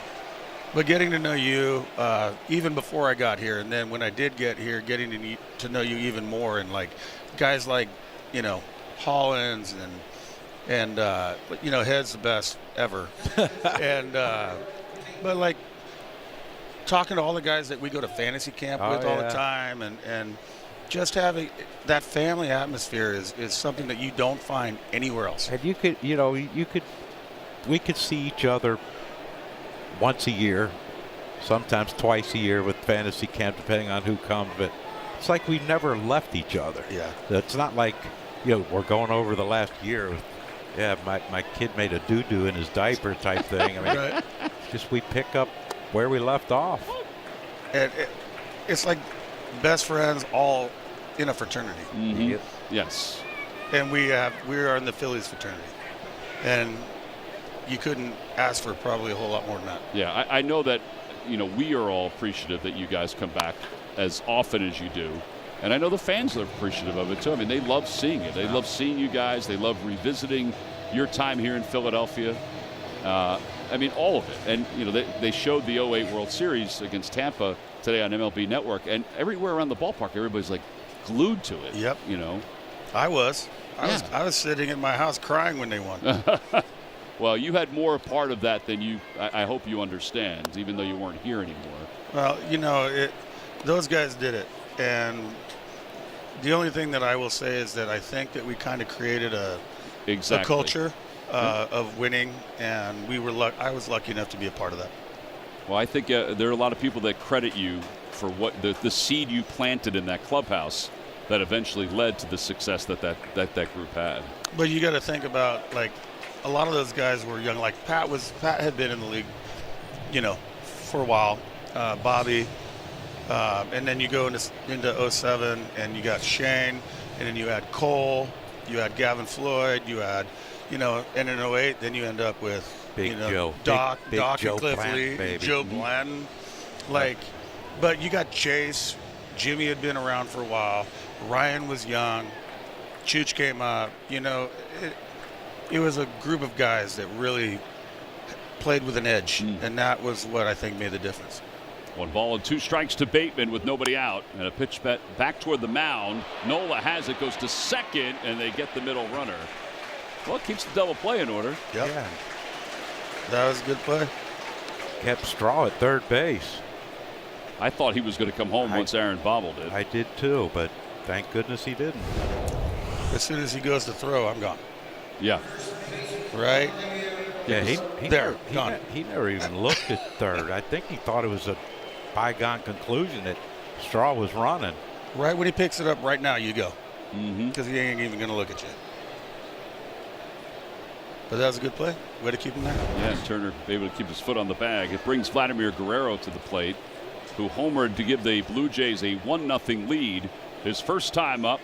But getting to know you, even before I got here, and then when I did get here, getting to know you even more, and like guys like Hollins and Head's the best ever, and but like talking to all the guys that we go to fantasy camp with all the time, and just having that family atmosphere is something that you don't find anywhere else. And we could see each other once a year, sometimes twice a year with fantasy camp, depending on who comes. But it's like we never left each other. Yeah. It's not like, we're going over the last year. Yeah, my kid made a doo-doo in his diaper type thing. I mean, right. Just we pick up where we left off. And it's like best friends all in a fraternity. Mm-hmm. Yep. Yes. And we are in the Phillies fraternity. And you couldn't ask for probably a whole lot more than that. Yeah, I know that, we are all appreciative that you guys come back as often as you do. And I know the fans are appreciative of it, too. I mean, they love seeing it. They love seeing you guys. They love revisiting your time here in Philadelphia. I mean, all of it. And, they showed the 08 World Series against Tampa today on MLB Network. And everywhere around the ballpark, everybody's, like, glued to it. Yep. I was sitting in my house crying when they won. Well, you had more part of that than I hope you understand, even though you weren't here anymore. Well, those guys did it. And the only thing that I will say is that I think that we kind of created a culture of winning, and I was lucky enough to be a part of that. Well, I think there are a lot of people that credit you for what the seed you planted in that clubhouse that eventually led to the success that group had. But you got to think about, like, a lot of those guys were young. Like Pat had been in the league, for a while. Bobby, and then you go into 07, and you got Shane, and then you had Cole, you had Gavin Floyd, you had, and in 08, then you end up with Joe, Doc Joe and Cliff Blanton, Lee, baby. Joe Blanton, but you got Chase. Jimmy had been around for a while. Ryan was young. Chooch came up. It was a group of guys that really played with an edge, and that was what I think made the difference. 1 ball and 2 strikes to Bateman with nobody out, and a pitch back toward the mound. Nola has it, goes to second, and they get the middle runner. Well, it keeps the double play in order. Yep. Yeah. That was a good play. Kept Straw at third base. I thought he was going to come home once Aaron bobbled it. I did too, but Thank goodness he didn't. As soon as he goes to throw, I'm gone. Yeah. Right? Yeah, he never even looked at third. I think he thought it was a bygone conclusion that Straw was running. Right when he picks it up right now, you go. Mm-hmm. Because he ain't even going to look at you. But that was a good play. Way to keep him there. Yeah, and Turner able to keep his foot on the bag. It brings Vladimir Guerrero to the plate, who homered to give the Blue Jays a 1-0 lead. His first time up.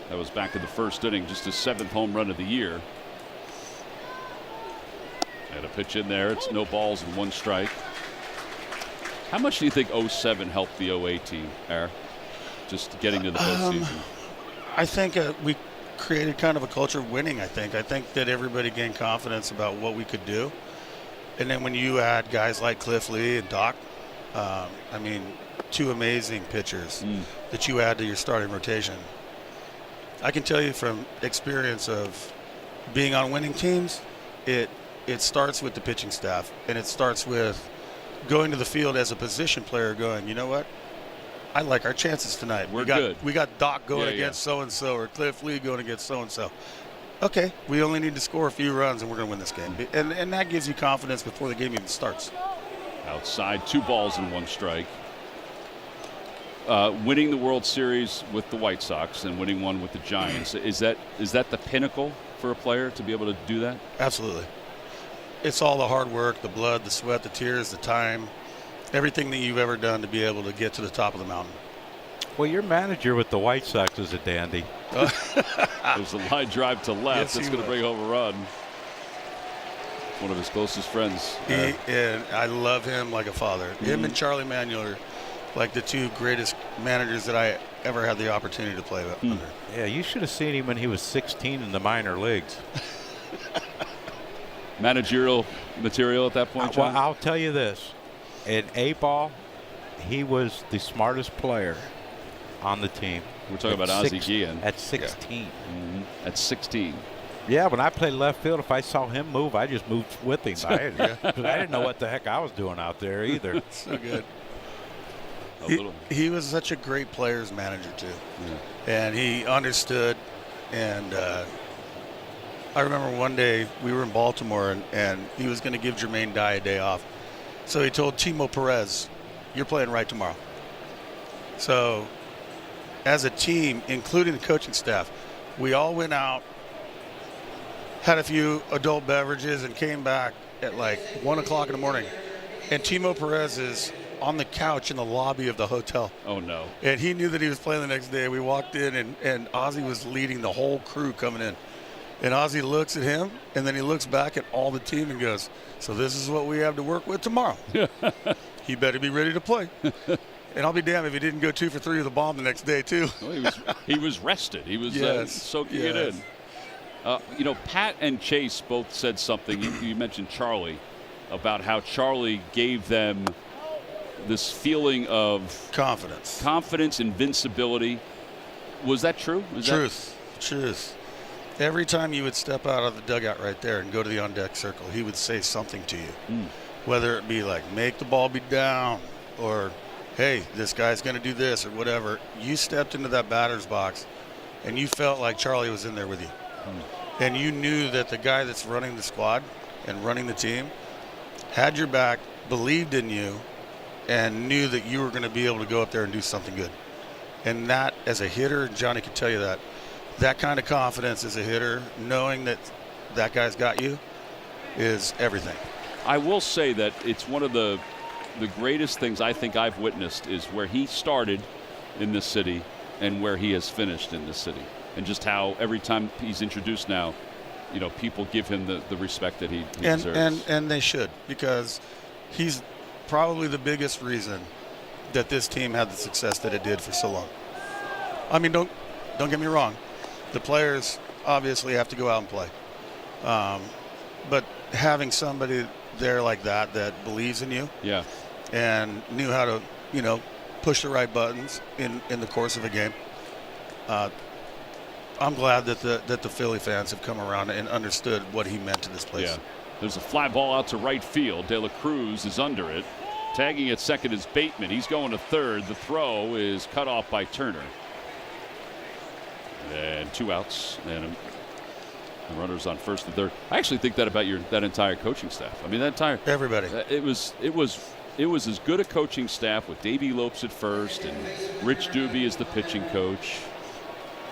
That was back in the first inning, just his 7th home run of the year. And a pitch in there. It's no balls and 1 strike. How much do you think 07 helped the 08 team, Aaron? Just getting to the postseason. I think we created kind of a culture of winning, I think. I think that everybody gained confidence about what we could do. And then when you add guys like Cliff Lee and Doc, 2 amazing pitchers that you add to your starting rotation. I can tell you from experience of being on winning teams, it starts with the pitching staff, and it starts with going to the field as a position player going, you know what? I like our chances tonight. We're good. We got Doc going against so-and-so or Cliff Lee going against so-and-so. Okay, we only need to score a few runs and we're going to win this game. And that gives you confidence before the game even starts. Outside, 2 balls and 1 strike. Winning the World Series with the White Sox and winning one with the Giants. Is that the pinnacle for a player to be able to do that? Absolutely. It's all the hard work, the blood, the sweat, the tears, the time, everything that you've ever done to be able to get to the top of the mountain. Well, your manager with the White Sox is a dandy. There's a line drive to left. That's going to bring home a run. One of his closest friends. And I love him like a father. Him and Charlie Manuel are like the 2 greatest managers that I ever had the opportunity to play with. Under. Yeah, you should have seen him when he was 16 in the minor leagues. Managerial material at that point, John? Well, I'll tell you this. In A-ball, he was the smartest player on the team. We're talking about Ozzie Guillen. At 16. Yeah. At 16. Yeah, when I played left field, if I saw him move, I just moved with him. I didn't know what the heck I was doing out there either. So good. He was such a great player's manager, too. Yeah. And he understood. And I remember one day we were in Baltimore, and he was going to give Jermaine Dye a day off. So he told Timo Perez, you're playing right tomorrow. So as a team, including the coaching staff, we all went out, had a few adult beverages, and came back at like 1 o'clock in the morning. And Timo Perez is on the couch in the lobby of the hotel. Oh, no. And he knew that he was playing the next day. We walked in, and Ozzie was leading the whole crew coming in. And Ozzie looks at him, and then he looks back at all the team and goes, so this is what we have to work with tomorrow. He better be ready to play. And I'll be damned if he didn't go 2 for 3 with a bomb the next day, too. Well, he was rested. He was soaking it in. Pat and Chase both said something. You mentioned Charlie, about how Charlie gave them this feeling of confidence, invincibility. Was that true? Truth. Every time you would step out of the dugout right there and go to the on-deck circle, he would say something to you. Whether it be like, make the ball be down, or, hey, this guy's going to do this, or whatever. You stepped into that batter's box, and you felt like Charlie was in there with you. And you knew that the guy that's running the squad and running the team had your back, believed in you, and knew that you were going to be able to go up there and do something good. And that, as a hitter, Johnny can tell you that kind of confidence as a hitter, knowing that that guy's got you, is everything. I will say that it's one of the greatest things I think I've witnessed is where he started in this city and where he has finished in this city. And just how every time he's introduced now, people give him the respect that he deserves. And they should, because he's probably the biggest reason that this team had the success that it did for so long. I mean, don't get me wrong. The players obviously have to go out and play. But having somebody there like that believes in you, and knew how to, push the right buttons in the course of a game. I'm glad that the Philly fans have come around and understood what he meant to this place. Yeah. There's a fly ball out to right field. De La Cruz is under it. Tagging at second is Bateman. He's going to third. The throw is cut off by Turner. And 2 outs and runners on first and third. I actually think that about that entire coaching staff. I mean, that entire everybody. It was as good a coaching staff with Davey Lopes at first and Rich Doobie as the pitching coach.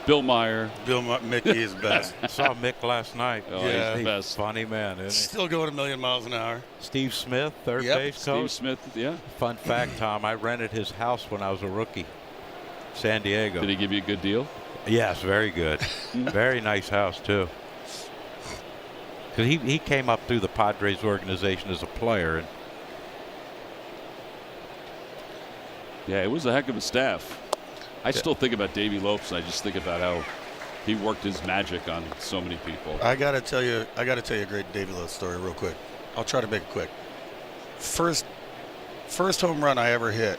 Bill Meyer. Mickey is best. Saw Mick last night. Oh, yeah, he's the best. Funny man, isn't he? Still going a million miles an hour. Steve Smith, third base coach. Steve Smith, yeah. Fun fact, Tom, I rented his house when I was a rookie. San Diego. Did he give you a good deal? Yes, very good. Very nice house, too. Because he came up through the Padres organization as a player. And yeah, it was a heck of a staff. I still think about Davey Lopes, and I just think about how he worked his magic on so many people. I gotta tell you a great Davey Lopes story real quick. I'll try to make it quick. First home run I ever hit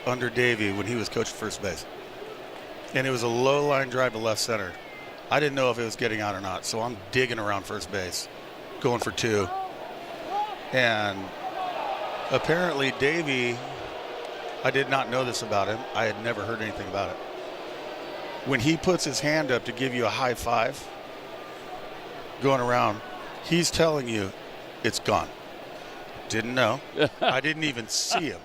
under Davey when he was coaching first base. And it was a low line drive to left center. I didn't know if it was getting out or not, so I'm digging around first base, going for 2. And apparently Davey, I did not know this about him. I had never heard anything about it. When he puts his hand up to give you a high five going around, he's telling you it's gone. Didn't know. I didn't even see him.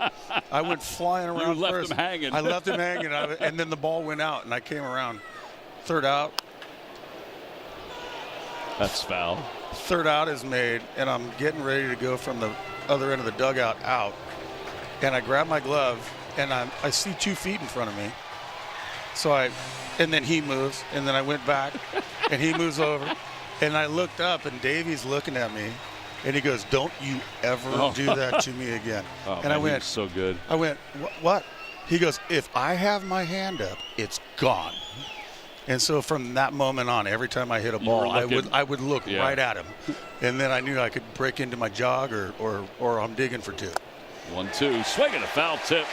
I went flying around. You left first. him hanging. I left him hanging, and then the ball went out, and I came around. Third out. That's foul. Third out is made, and I'm getting ready to go from the other end of the dugout out. And I grab my glove, and I see 2 feet in front of me. And then he moves, and then I went back, and he moves over. And I looked up, and Davey's looking at me, and he goes, "Don't you ever do that to me again." Oh, and man, I went, he was so good. I went, "What?" He goes, "If I have my hand up, it's gone." And so from that moment on, every time I hit a ball, I would look right at him. And then I knew I could break into my jog or I'm digging for 2. 1-2, swinging a foul tip.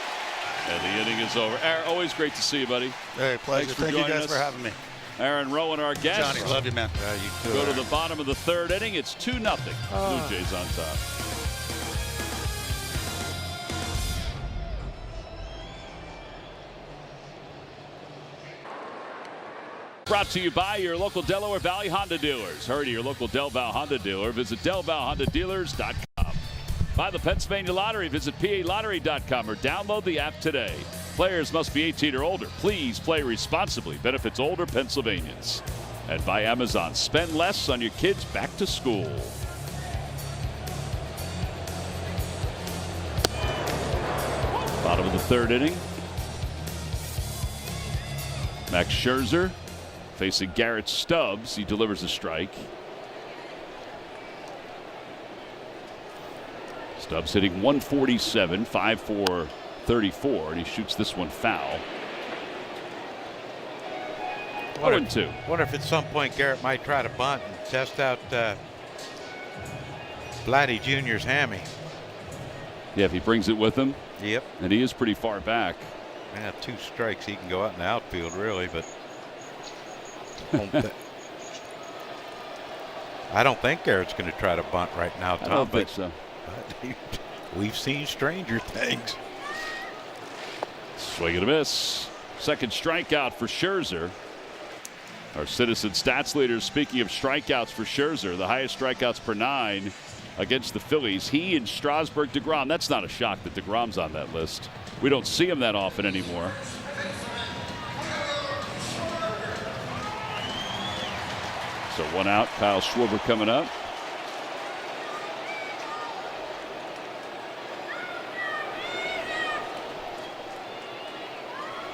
And the inning is over. Aaron, always great to see you, buddy. Hey, pleasure. Thank you guys for having me. Aaron Rowan, our guest. Johnny, love you, man. Yeah, you too. Go to the bottom of the 3rd inning. It's 2-0. Blue Jays on top. Brought to you by your local Delaware Valley Honda dealers. Hurry to your local Del Val Honda dealer. Visit DelValHondaDealers.com. By the Pennsylvania Lottery. Visit PALottery.com or download the app today. Players must be 18 or older. Please play responsibly. Benefits older Pennsylvanians. And by Amazon. Spend less on your kids back to school. Bottom of the 3rd inning. Max Scherzer facing Garrett Stubbs. He delivers a strike. Stubbs hitting 147, 5-4, 34, and he shoots this one foul. 1-2. Wonder if at some point Garrett might try to bunt and test out Vladdy Jr.'s hammy. Yeah, if he brings it with him. Yep. And he is pretty far back. Yeah, 2 strikes. He can go out in the outfield, really, but I don't think Garrett's going to try to bunt right now, Tom. I don't think so. We've seen stranger things. Swing and a miss. 2nd strikeout for Scherzer. Our Citizen Stats leader, speaking of strikeouts for Scherzer, the highest strikeouts per 9 against the Phillies. He and Strasburg, DeGrom. That's not a shock that DeGrom's on that list. We don't see him that often anymore. So 1 out. Kyle Schwarber coming up.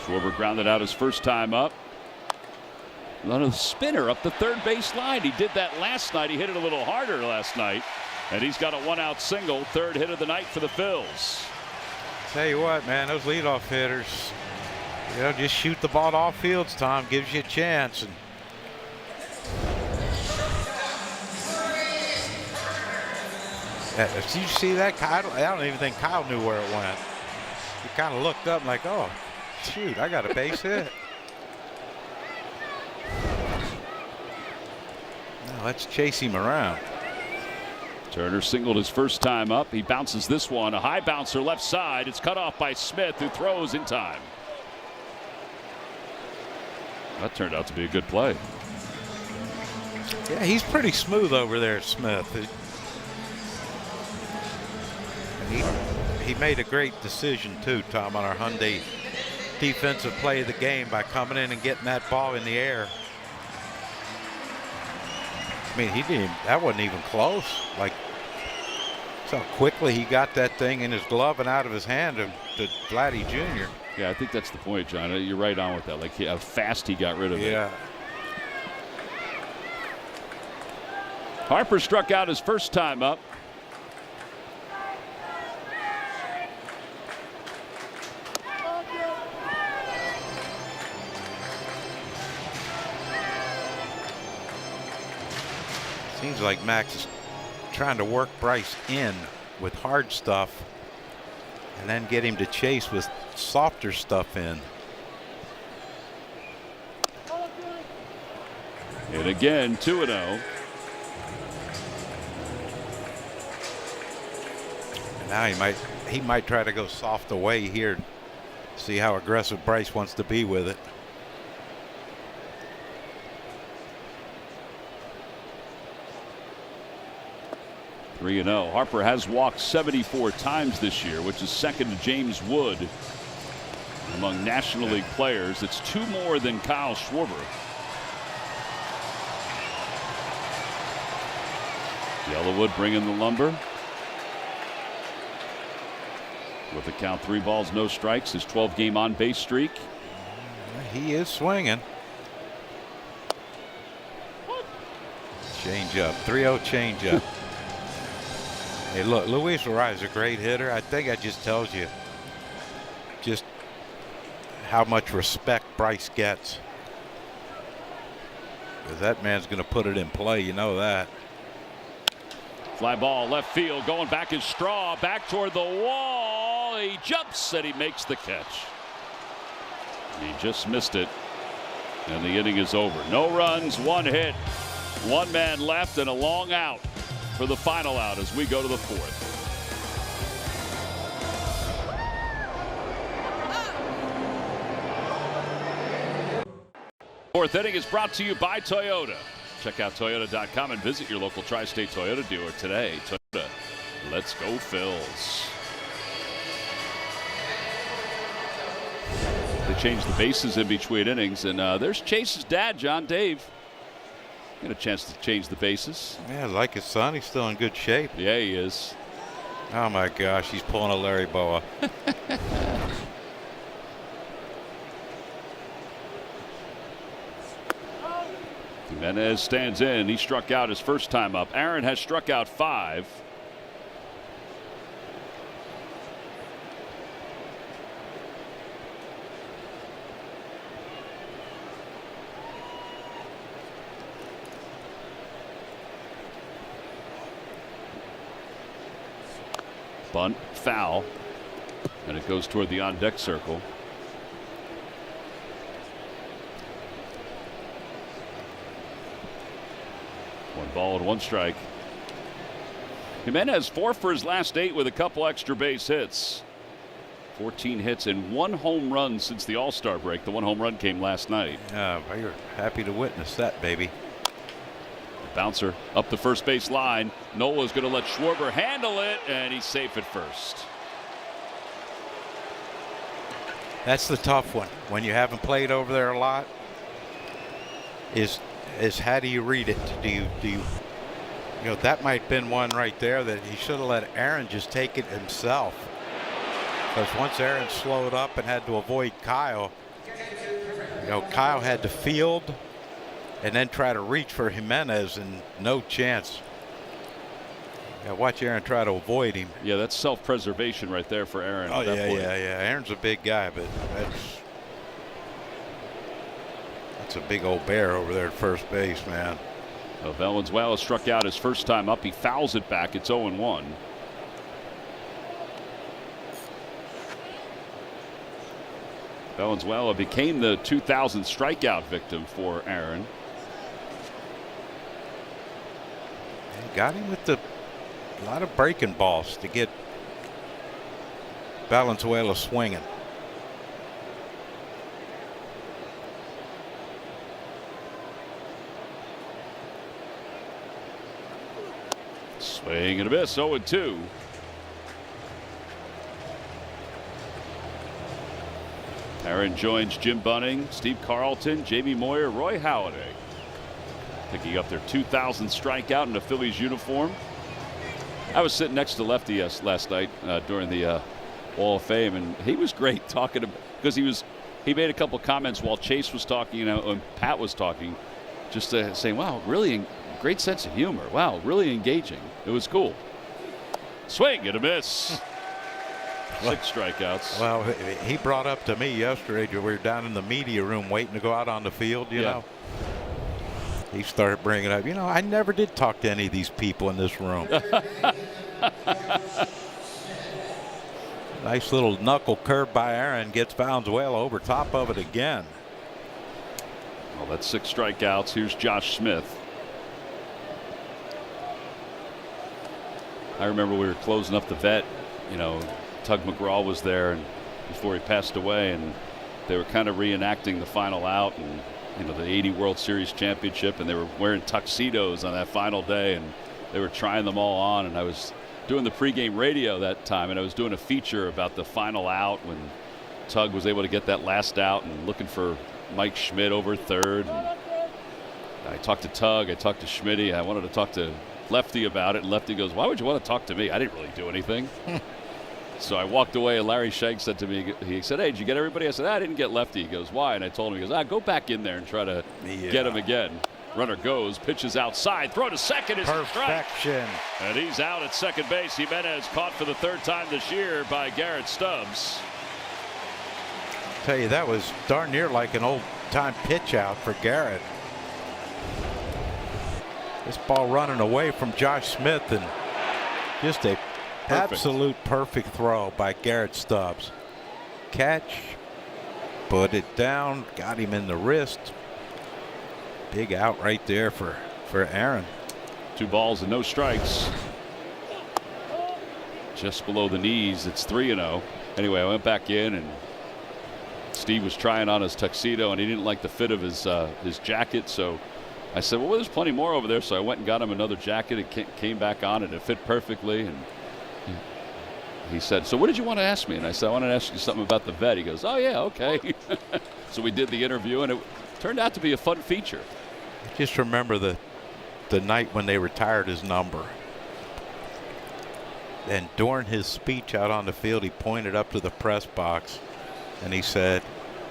Schwarber grounded out his first time up. Another spinner up the 3rd base line. He did that last night. He hit it a little harder last night. And he's got a 1-out single. 3rd hit of the night for the Phils. Tell you what, man, those leadoff hitters, just shoot the ball off fields, Tom. Gives you a chance. And did you see that? I don't even think Kyle knew where it went. He kind of looked up like, oh, shoot, I got a base hit. Now let's chase him around. Turner singled his first time up. He bounces this one. A high bouncer left side. It's cut off by Smith, who throws in time. That turned out to be a good play. Yeah, he's pretty smooth over there, Smith. And he made a great decision too, Tom, on our Hyundai defensive play of the game by coming in and getting that ball in the air. I mean, that wasn't even close. Like, so quickly he got that thing in his glove and out of his hand to Vladdy Jr. Yeah, I think that's the point, John. You're right on with that. Like how fast he got rid of it. Yeah. Harper struck out his first time up. Seems like Max is trying to work Bryce in with hard stuff and then get him to chase with softer stuff in. And again, 2-0. Now he might try to go soft away here. See how aggressive Bryce wants to be with it. Harper has walked 74 times this year, which is second to James Wood among National League players. It's 2 more than Kyle Schwarber. Yellowwood bringing the lumber. With the count 3 balls, no strikes, his 12-game on-base streak. He is swinging. Change up, 3-0 change up. Hey, look, Luis Arraez is a great hitter. I think that just tells you just how much respect Bryce gets. Because that man's going to put it in play, you know that. Fly ball left field, going back is Straw, back toward the wall. He jumps and he makes the catch. He just missed it, and the inning is over. No runs, 1 hit, 1 man left, and a long out for the final out as we go to the 4th. Fourth inning is brought to you by Toyota. Check out Toyota.com and visit your local Tri-State Toyota dealer today. Toyota, let's go Phils. They changed the bases in between innings, and there's Chase's dad, John Dave. Get a chance to change the bases. Yeah, like his son, he's still in good shape. Yeah, he is. Oh my gosh, he's pulling a Larry Boa. Jimenez stands in. He struck out his first time up. Aaron has struck out 5. Bunt, foul, and it goes toward the on-deck circle. One ball and 1 strike. Jimenez 4 for his last 8 with a couple extra base hits. 14 hits and 1 home run since the All-Star break. The 1 home run came last night. You're happy to witness that, baby. Bouncer up the first base line. Nola's going to let Schwarber handle it, and he's safe at first. That's the tough one when you haven't played over there a lot. Is how do you read it? Do you know, that might have been one right there that he should have let Aaron just take it himself. Because once Aaron slowed up and had to avoid Kyle, you know, Kyle had to field and then try to reach for Jimenez, and no chance. Yeah, watch Aaron try to avoid him. Yeah, that's self-preservation right there for Aaron. Oh, yeah. Aaron's a big guy, but that's a big old bear over there at first base, man. Well, Valenzuela struck out his first time up. He fouls it back. It's 0-1. Valenzuela became the 2000 strikeout victim for Aaron. Got him with a lot of breaking balls to get Valenzuela swinging. Swing and a miss, 0-2. Aaron joins Jim Bunning, Steve Carlton, Jamie Moyer, Roy Halladay. Picking up their 2,000th strikeout in a Phillies uniform. I was sitting next to Lefty last night during the Wall of Fame, and he was great talking about, because he made a couple comments while Chase was talking, and Pat was talking, just saying, wow, really great sense of humor. Wow, really engaging. It was cool. Swing and a miss. 6 strikeouts. Well, he brought up to me yesterday, we were down in the media room waiting to go out on the field, you know. He started bringing up, I never did talk to any of these people in this room. Nice little knuckle curve by Aaron, gets Valenzuela over top of it again. Well, that's 6 strikeouts. Here's Josh Smith. I remember we were closing up the vet, Tug McGraw was there, and before he passed away, and they were kind of reenacting the final out and the 80 World Series championship, and they were wearing tuxedos on that final day, and they were trying them all on, and I was doing the pregame radio that time, and I was doing a feature about the final out when Tug was able to get that last out and looking for Mike Schmidt over third. And I talked to Tug, I talked to Schmidt, I wanted to talk to Lefty about it, and Lefty goes, why would you want to talk to me? I didn't really do anything. So I walked away, and Larry Shank said to me, he said, hey, did you get everybody? I said, I didn't get Lefty. He goes, why? And I told him, he goes, go back in there and try to get him again. Runner goes, pitches outside, throw to second is a strike. Perfection. And he's out at second base. Jimenez caught for the 3rd time this year by Garrett Stubbs. Tell you, that was darn near like an old-time pitch out for Garrett. This ball running away from Josh Smith, and just a absolute perfect throw by Garrett Stubbs. Catch, put it down, got him in the wrist. Big out right there for Aaron. 2 balls and no strikes. Just below the knees, it's 3-0. Anyway, I went back in, and Steve was trying on his tuxedo, and he didn't like the fit of his jacket, so I said, well, there's plenty more over there. So I went and got him another jacket. It came back on, and it fit perfectly. And he said, so what did you want to ask me? And I said, I want to ask you something about the vet. He goes, oh, yeah, okay. So we did the interview, and it turned out to be a fun feature. I just remember the night when they retired his number. And during his speech out on the field, he pointed up to the press box, and he said,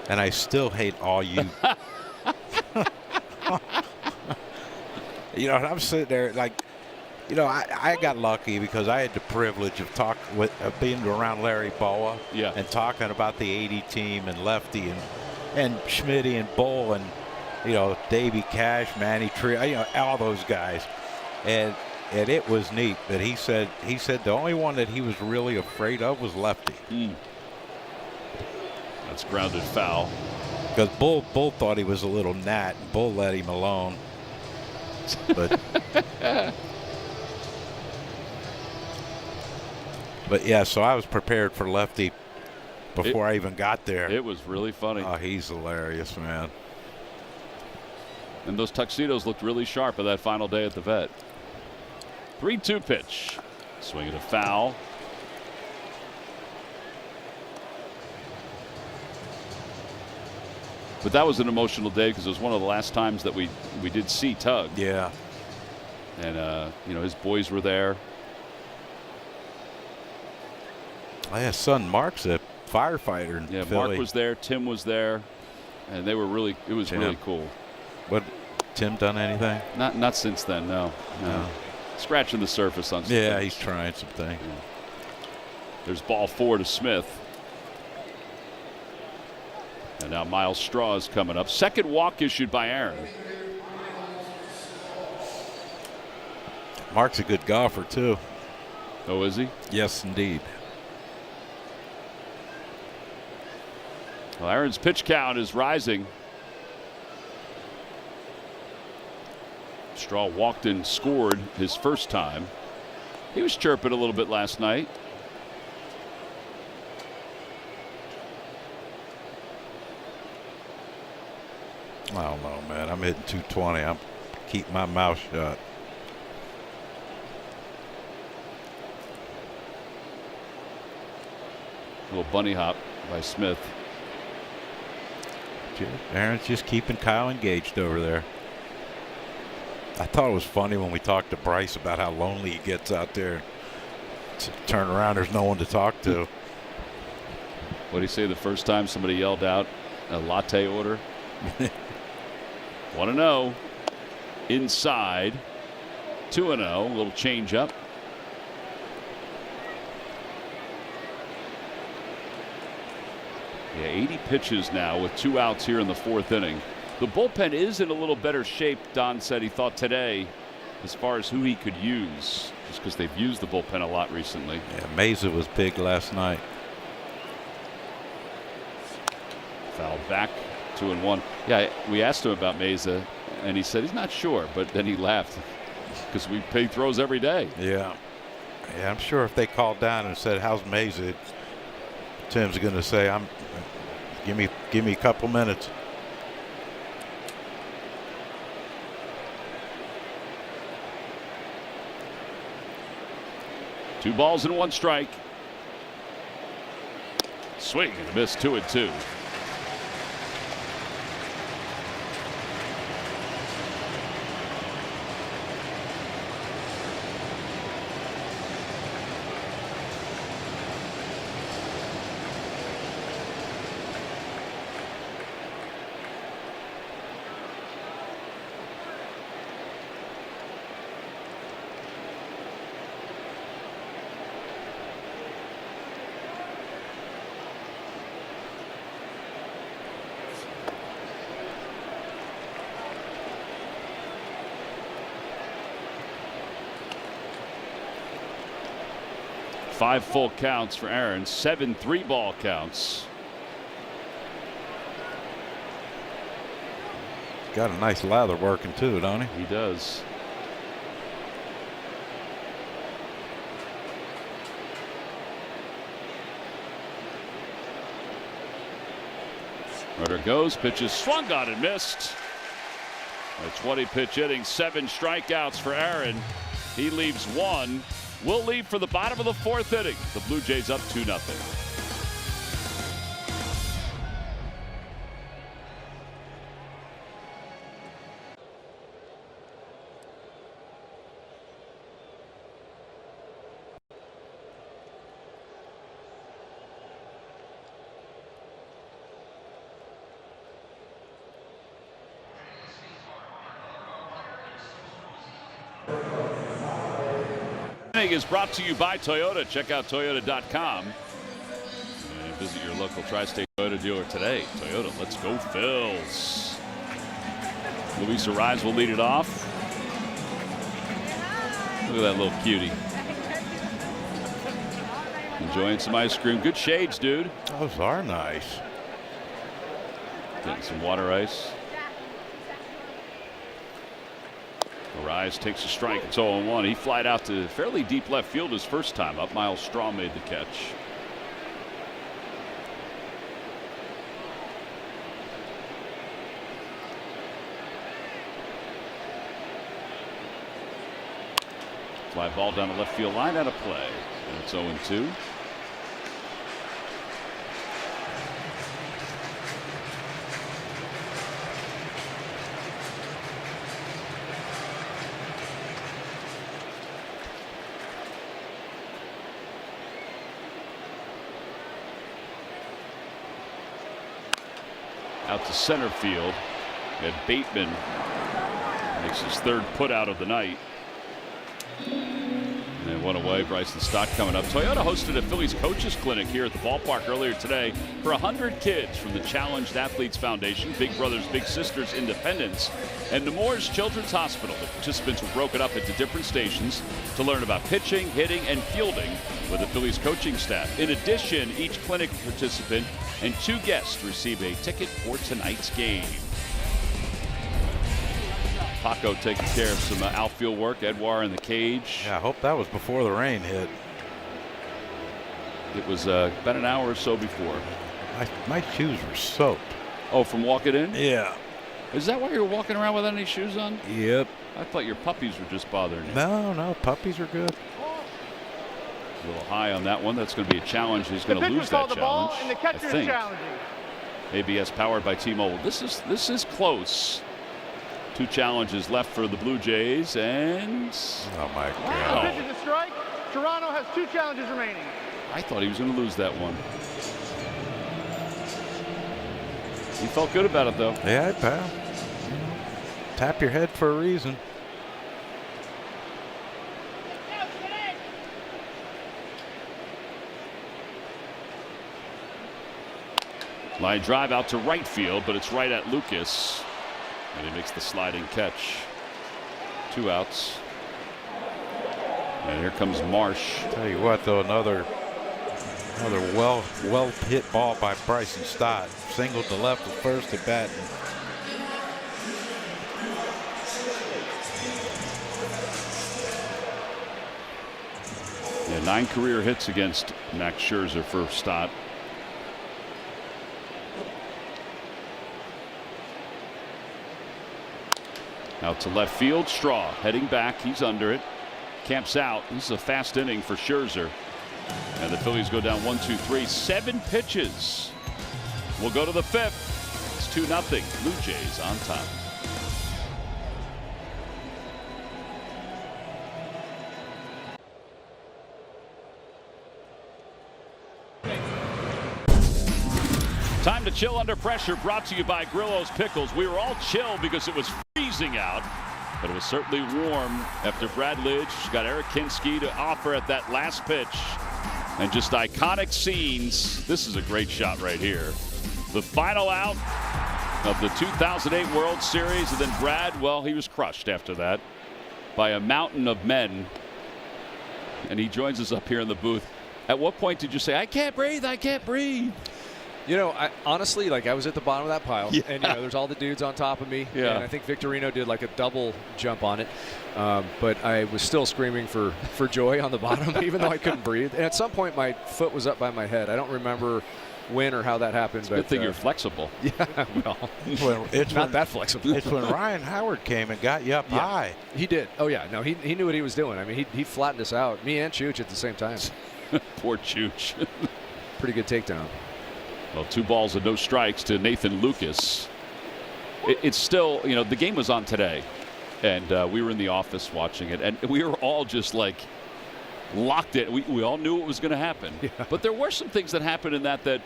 and I still hate all you. And I'm sitting there like, I got lucky because I had the privilege of being around Larry Boa and talking about the 80 team and Lefty and Schmidt and Bull and Davey Cash, Manny Tree, all those guys, and it was neat. But he said the only one that he was really afraid of was Lefty. That's grounded foul. Because Bull thought he was a little gnat, and Bull let him alone. But yeah, so I was prepared for Lefty before I even got there. It was really funny. Oh, he's hilarious, man. And those tuxedos looked really sharp of that final day at the vet. 3-2 pitch. Swing and a foul. But that was an emotional day because it was one of the last times that we did see Tug. Yeah. And, his boys were there. Oh, yeah, son Mark's a firefighter in Philly. Mark was there. Tim was there. And they were really, it was really cool. What, Tim done anything? Not since then, no. Scratching the surface on some things. He's trying something. Yeah. There's ball 4 to Smith. And now Miles Straw is coming up. Second walk issued by Aaron. Mark's a good golfer, too. Oh, is he? Yes, indeed. Well, Aaron's pitch count is rising. Straw walked and scored his first time. He was chirping a little bit last night. I don't know, man. I'm hitting 220. I'm keeping my mouth shut. A little bunny hop by Smith. Aaron's just keeping Kyle engaged over there. I thought it was funny when we talked to Bryce about how lonely he gets out there. To turn around, there's no one to talk to. What did he say the first time somebody yelled out a latte order? 1-0. Inside. 2-0. A little change up. Yeah, 80 pitches now with 2 outs here in the 4th inning. The bullpen is in a little better shape, Don said he thought today, as far as who he could use, just because they've used the bullpen a lot recently. Yeah, Mesa was big last night. Fouled back, 2-1. Yeah, we asked him about Mesa, and he said he's not sure, but then he laughed because we pay throws every day. Yeah. Yeah, I'm sure if they called down and said, "How's Mesa?" Tim's going to say, give me a couple minutes. Two balls and 1 strike. Swing and a miss, 2-2. Five full counts for Aaron, 7 3-ball counts. Got a nice lather working too, don't he? He does. Runner goes, pitches swung on and missed. A 20-pitch inning, 7 strikeouts for Aaron. He leaves 1. We'll leave for the bottom of the 4th inning. The Blue Jays up 2-0. Is brought to you by Toyota. Check out Toyota.com and visit your local Tri-State Toyota dealer today. Toyota, let's go Phils. Luis Ariz will lead it off. Look at that little cutie. Enjoying some ice cream. Good shades, dude. Those are nice. Getting some water ice. Ariz takes a strike. It's 0-1. He flied out to fairly deep left field his first time up. Miles Straw made the catch. Fly ball down the left field line, out of play. And it's 0-2. Out to center field. And Bateman makes his 3rd put out of the night. And 1 away. Bryson Stott coming up. Toyota hosted a Phillies coaches clinic here at the ballpark earlier today for 100 kids from the Challenged Athletes Foundation, Big Brothers Big Sisters Independence, and Nemours Children's Hospital. The participants were broken up into different stations to learn about pitching, hitting, and fielding with the Phillies coaching staff. In addition, each clinic participant and 2 guests receive a ticket for tonight's game. Paco taking care of some outfield work. Edouard in the cage. Yeah, I hope that was before the rain hit. It was about an hour or so before. My shoes were soaked. Oh, from walking in? Yeah. Is that why you're walking around without any shoes on? Yep. I thought your puppies were just bothering you. No, puppies are good. A little high on that one. That's going to be a challenge. He's going to lose that the challenge. ball, and the catcher I is think. challenging. ABS powered by T-Mobile. This is close. 2 challenges left for the Blue Jays, and Oh my The God! pitch is a strike. Toronto has 2 challenges remaining. I thought he was going to lose that one. He felt good about it, though. Yeah, pal. Tap your head for a reason. Line drive out to right field, but it's right at Lucas. And he makes the sliding catch. 2 outs. And here comes Marsh. Tell you what, though, another well hit ball by Bryson Stott. Single to left with first at bat. Yeah, 9 career hits against Max Scherzer for Stott. Out to left field. Straw heading back. He's under it. Camps out. This is a fast inning for Scherzer. And the Phillies go down 1-2-3. 7 pitches. We'll go to the 5th. It's 2-0. Blue Jays on top. Time to chill under pressure, brought to you by Grillo's Pickles. We were all chill because it was freezing out, but it was certainly warm after Brad Lidge got Eric Kinski to offer at that last pitch. And just iconic scenes. This is a great shot right here. The final out of the 2008 World Series, and then Brad, well, he was crushed after that by a mountain of men. And he joins us up here in the booth. At what point did you say, I can't breathe, I can't breathe? You know, I honestly, like, I was at the bottom of that pile, and you know, there's all the dudes on top of me, and I think Victorino did like a double jump on it, but I was still screaming for joy on the bottom, even though I couldn't breathe. And at some point, my foot was up by my head. I don't remember when or how that happened. But good thing you're flexible. Yeah, well, it's not that flexible. It's when Ryan Howard came and got you up high. He did. Oh yeah, no, he knew what he was doing. I mean, he flattened us out, me and Chooch at the same time. Poor Chooch. Pretty good takedown. Well, 2 balls and no strikes to Nathan Lucas. It's still, you know, the game was on today, and we were in the office watching it, and we were all just like locked in. We all knew it was going to happen. Yeah. But there were some things that happened in that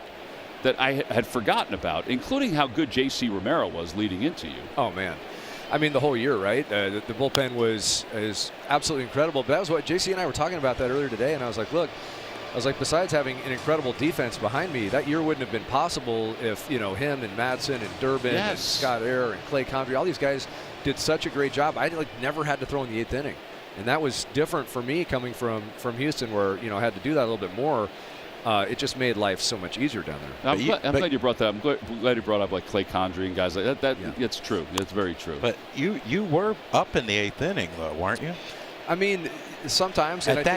I had forgotten about, including how good J.C. Romero was leading into you. Oh, man. I mean, the whole year, right? The bullpen is absolutely incredible. But that was what J.C. and I were talking about that earlier today, and I was like, look, besides having an incredible defense behind me, that year wouldn't have been possible if, you know, him and Madsen and Durbin and Scott Air and Clay Condrey, all these guys did such a great job. I never had to throw in the 8th inning. And that was different for me coming from Houston, where, you know, I had to do that a little bit more. It just made life so much easier down there. I'm glad you brought that. I'm glad you brought up like Clay Condrey and guys like that. It's true. It's very true. But you were up in the 8th inning, though, weren't you? I mean, sometimes game 5. At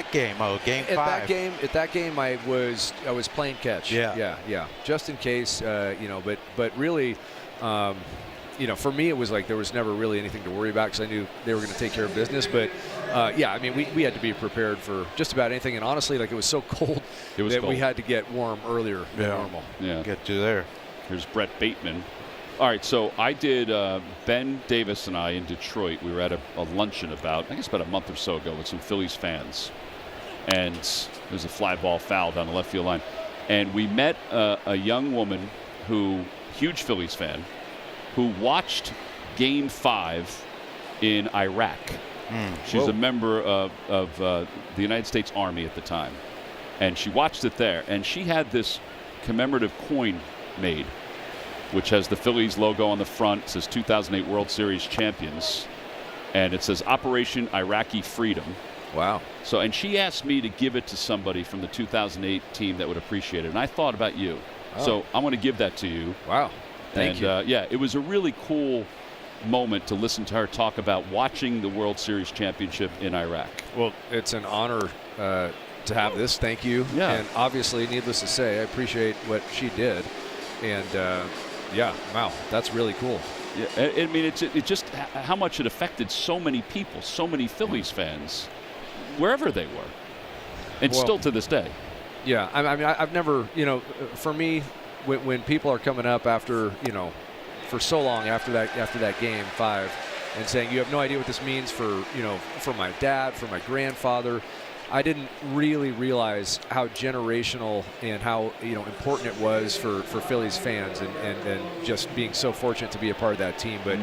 that game, I was playing catch. Yeah. Just in case, you know. But really, you know, for me, it was like there was never really anything to worry about because I knew they were going to take care of business. But yeah, I mean, we had to be prepared for just about anything. And honestly, like, it was so cold we had to get warm earlier than normal. Yeah, get you there. Here's Brett Bateman. All right, so I did Ben Davis and I in Detroit. We were at a luncheon about a month or so ago with some Phillies fans. And there's a fly ball foul down the left field line. And we met a young woman huge Phillies fan, who watched Game 5 in Iraq. She's a member of the United States Army at the time. And she watched it there. And she had this commemorative coin made, which has the Phillies logo on the front. It says 2008 World Series champions. And it says Operation Iraqi Freedom. Wow. So, and she asked me to give it to somebody from the 2008 team that would appreciate it. And I thought about you. Oh. So I'm going to give that to you. Wow. Thank you. Yeah, it was a really cool moment to listen to her talk about watching the World Series championship in Iraq. Well, it's an honor to have this. Thank you. Yeah. And obviously, needless to say, I appreciate what she did. And yeah, wow, that's really cool. Yeah, I mean, it's just how much it affected so many people, so many Phillies fans, wherever they were. and still to this day. Yeah, I mean, I've never, for me, when people are coming up after, for so long after that game 5, and saying you have no idea what this means for my dad, for my grandfather, I didn't really realize how generational and how important it was for Phillies fans, and just being so fortunate to be a part of that team. But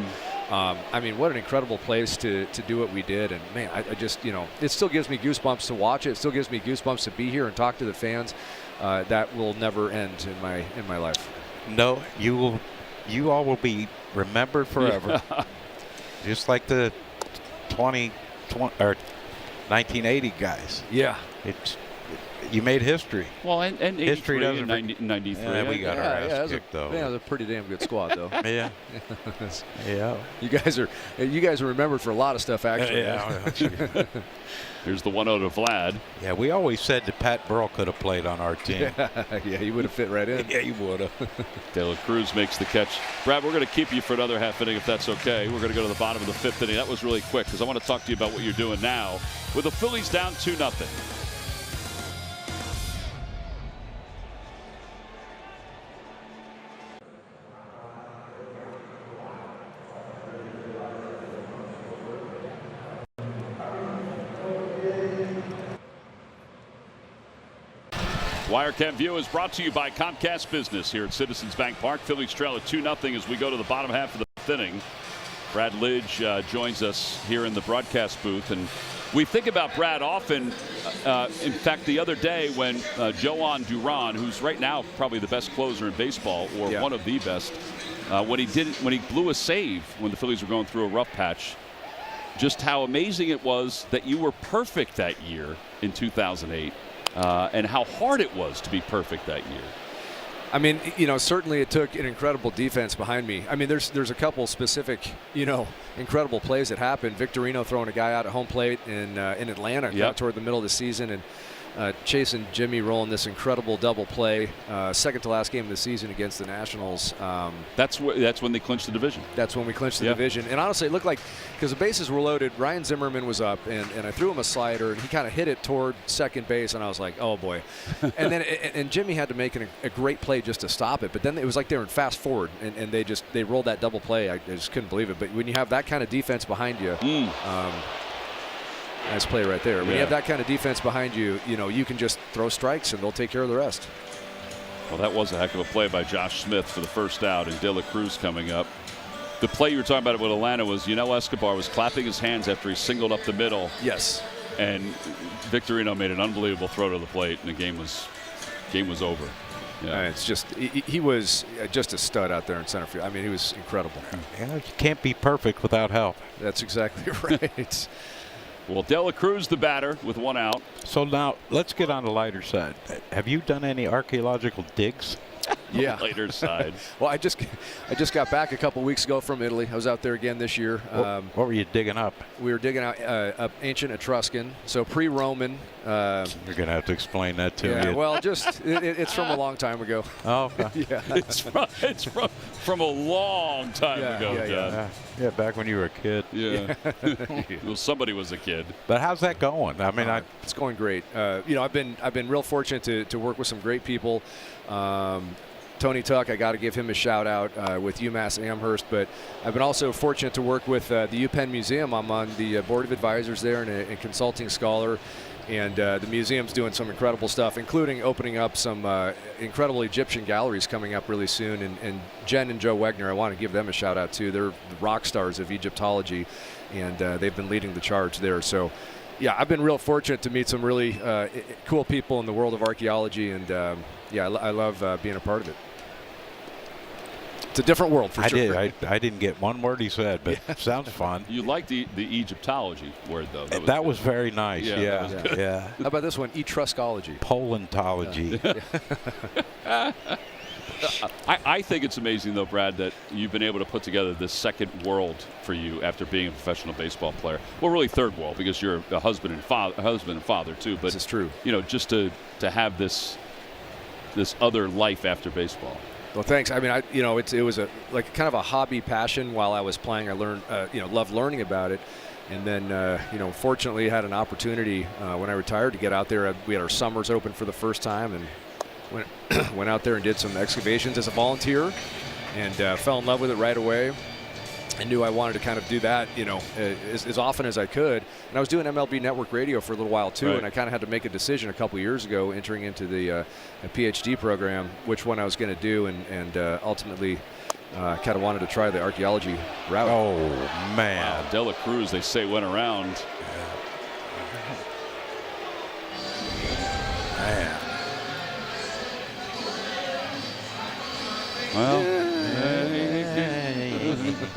I mean, what an incredible place to do what we did. And man, I just, it still gives me goosebumps to watch it. It still gives me goosebumps to be here and talk to the fans. That will never end in my life. No, you all will be remembered forever. Yeah. Just like the 1980 guys. Yeah. You made history. Well, and history 83 doesn't and 93. Yeah, we got our ass kicked, though. Yeah, it was a pretty damn good squad, though. Yeah. Yeah. You guys are remembered for a lot of stuff, actually. Yeah. Here's the 1-0 to Vlad. Yeah, we always said that Pat Burrell could have played on our team. Yeah, he would have fit right in. Yeah, he would have. De La Cruz makes the catch. Brad, we're going to keep you for another half inning if that's okay. We're going to go to the bottom of the 5th inning. That was really quick because I want to talk to you about what you're doing now with the Phillies down 2-0. Wirecam View is brought to you by Comcast Business here at Citizens Bank Park. Phillies trail at 2-0 as we go to the bottom half of the 5th inning. Brad Lidge joins us here in the broadcast booth, and we think about Brad often. In fact, the other day when Joan Duran, who's right now probably the best closer in baseball, or one of the best, when he blew a save when the Phillies were going through a rough patch, just how amazing it was that you were perfect that year in 2008. And how hard it was to be perfect that year. I mean, certainly it took an incredible defense behind me. I mean, there's a couple specific, incredible plays that happened. Victorino throwing a guy out at home plate in Atlanta toward the middle of the season, and Chase and Jimmy rolling this incredible double play, second to last game of the season against the Nationals. That's when they clinched the division. That's when we clinched the division. And honestly, it looked like, because the bases were loaded, Ryan Zimmerman was up, and I threw him a slider, and he kind of hit it toward second base, and I was like, oh boy. And then and Jimmy had to make a great play just to stop it. But then it was like they were in fast forward, and they rolled that double play. I just couldn't believe it. But when you have that kind of defense behind you, nice play right there. When you have that kind of defense behind you, you can just throw strikes and they'll take care of the rest. Well, that was a heck of a play by Josh Smith for the first out, and De La Cruz coming up. The play you were talking about with Atlanta was, Escobar was clapping his hands after he singled up the middle. Yes. And Victorino made an unbelievable throw to the plate, and the game was over. Yeah. It's just he was just a stud out there in center field. I mean, he was incredible. Yeah, you can't be perfect without help. That's exactly right. Well, De La Cruz, the batter, with 1 out. So now let's get on the lighter side. Have you done any archaeological digs? Yeah. Lighter side. Well, I just got back a couple weeks ago from Italy. I was out there again this year. What were you digging up? We were digging out ancient Etruscan, so pre-Roman. You're going to have to explain that to me. Yeah, well, just it's from a long time ago. Oh, okay. Yeah. It's from a long time ago, John. Yeah, back when you were a kid. Yeah. Well, somebody was a kid. But how's that going? I mean, it's going great. I've been real fortunate to work with some great people. Tony Tuck, I got to give him a shout out with UMass Amherst, but I've been also fortunate to work with the UPenn Museum. I'm on the board of advisors there and a consulting scholar, and the museum's doing some incredible stuff, including opening up some incredible Egyptian galleries coming up really soon. And Jen and Joe Wegner, I want to give them a shout out too. They're the rock stars of Egyptology, and they've been leading the charge there. So yeah, I've been real fortunate to meet some really cool people in the world of archaeology, and I love being a part of it. It's a different world for sure. I didn't get one word he said, but sounds fun. You like the Egyptology word, though. That was very nice. Yeah. How about this one? Etruscology. Polentology. I think it's amazing, though, Brad, that you've been able to put together this second world for you after being a professional baseball player. Well, really third world, because you're a husband and father too. But this is true. Just to have this other life after baseball. Well, thanks. I mean, it was kind of a hobby passion while I was playing. I learned, loved learning about it, And then, fortunately had an opportunity when I retired to get out there. We had our summers open for the first time, and went out there and did some excavations as a volunteer, and fell in love with it right away. I knew I wanted to kind of do that, as often as I could. And I was doing MLB Network Radio for a little while too, and I kind of had to make a decision a couple years ago, entering into the a PhD program, which one I was going to do, and ultimately kind of wanted to try the archaeology route. Oh, man. Wow, De La Cruz, they say, went around. Man. Well,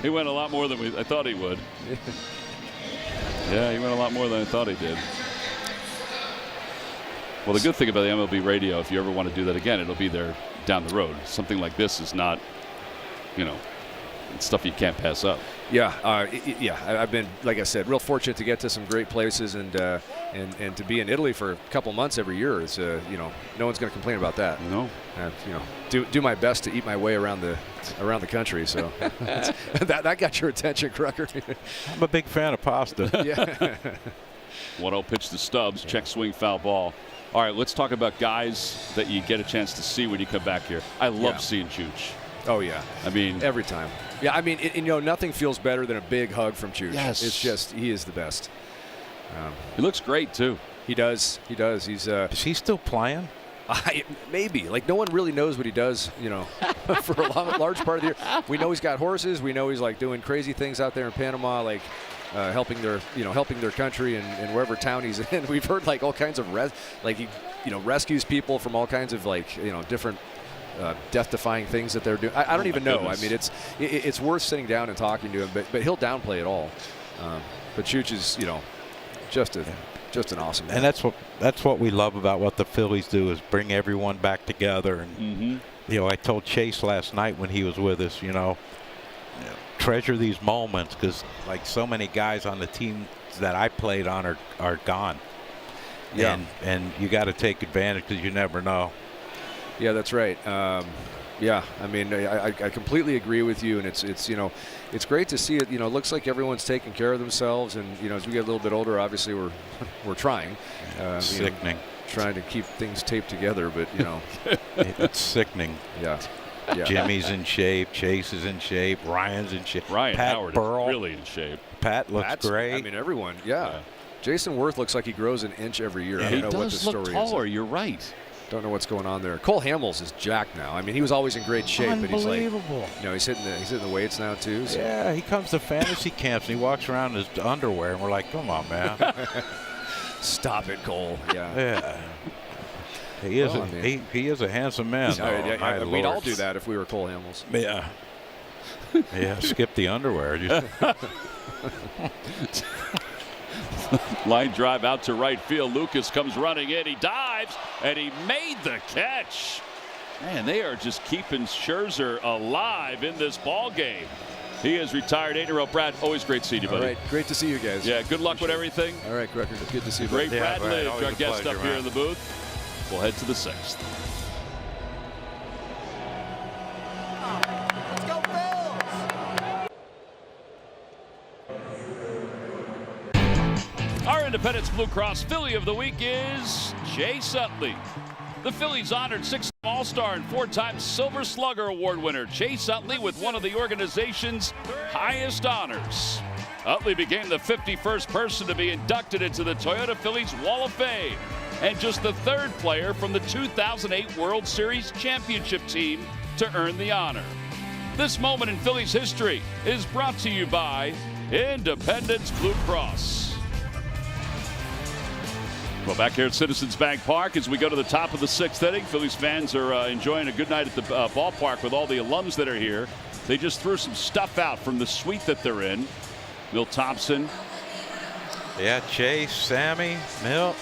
he went a lot more than I thought he would. Yeah, he went a lot more than I thought he did. Well, the good thing about the MLB radio, if you ever want to do that again, it'll be there down the road. Something like this is not, it's stuff you can't pass up. Yeah, I've been, like I said, real fortunate to get to some great places, and to be in Italy for a couple months every year. Is no one's going to complain about that. No. Do my best to eat my way around the country. So that got your attention, Crucker. I'm a big fan of pasta. Yeah. 1-0 pitch to Stubbs. Check swing, foul ball. All right, let's talk about guys that you get a chance to see when you come back here. I love seeing Chooch. Oh, yeah. I mean, every time. Yeah, I mean, nothing feels better than a big hug from Chooch. Yes. It's just, he is the best. He looks great, too. He does. He's Is he still playing? Maybe. Like, no one really knows what he does, for a large part of the year. We know he's got horses. We know he's, like, doing crazy things out there in Panama, like helping their country and wherever town he's in. We've heard, like, all kinds of he rescues people from all kinds of, like, different death-defying things that they're doing. I don't even know. I mean, it's worth sitting down and talking to him, but he'll downplay it all. But Chooch is, just an awesome guy. And that's what we love about what the Phillies do, is bring everyone back together. And I told Chase last night when he was with us, treasure these moments, because like so many guys on the team that I played on are gone. Yeah. And you got to take advantage, because you never know. Yeah, that's right. Yeah, I mean, I completely agree with you, and it's great to see it. It looks like everyone's taking care of themselves, and as we get a little bit older, obviously we're trying. Sickening. Trying to keep things taped together, but it's sickening. Yeah. Jimmy's in shape. Chase is in shape. Ryan's in shape. Ryan Pat Howard Burrell, is really in shape. Pat looks great. I mean, everyone. Yeah. Jason Worth looks like he grows an inch every year. Yeah, I don't he know does what the look story taller. is. You're right. Don't know what's going on there. Cole Hamels is jacked now. I mean, he was always in great shape, but he's like, he's hitting the weights now too. So. Yeah, he comes to fantasy camps and he walks around in his underwear, and we're like, come on, man. Stop it, Cole. Yeah. Yeah. He is a handsome man. We'd all do that if we were Cole Hamels. Yeah. Yeah. Skip the underwear. Line drive out to right field. Lucas comes running in. He dives, and he made the catch. Man, they are just keeping Scherzer alive in this ball game. He is retired 8 in a row. Brad, always great seeing you, buddy. All right, great to see you guys. Yeah, good luck with everything. All right, Grecker, good to see you. Great Brad Lidge, always our a guest pleasure, up here man. in the booth. We'll head to the 6th. Our Independence Blue Cross Philly of the week is Chase Utley. The Phillies honored 6-time All-Star and 4-time Silver Slugger Award winner Chase Utley with one of the organization's highest honors. Utley became the 51st person to be inducted into the Toyota Phillies Wall of Fame, and just the 3rd player from the 2008 World Series championship team to earn the honor. This moment in Phillies history is brought to you by Independence Blue Cross. Well, back here at Citizens Bank Park as we go to the top of the 6th inning. Phillies fans are enjoying a good night at the ballpark with all the alums that are here. They just threw some stuff out from the suite that they're in. Milt Thompson. Yeah, Chase, Sammy, Milt.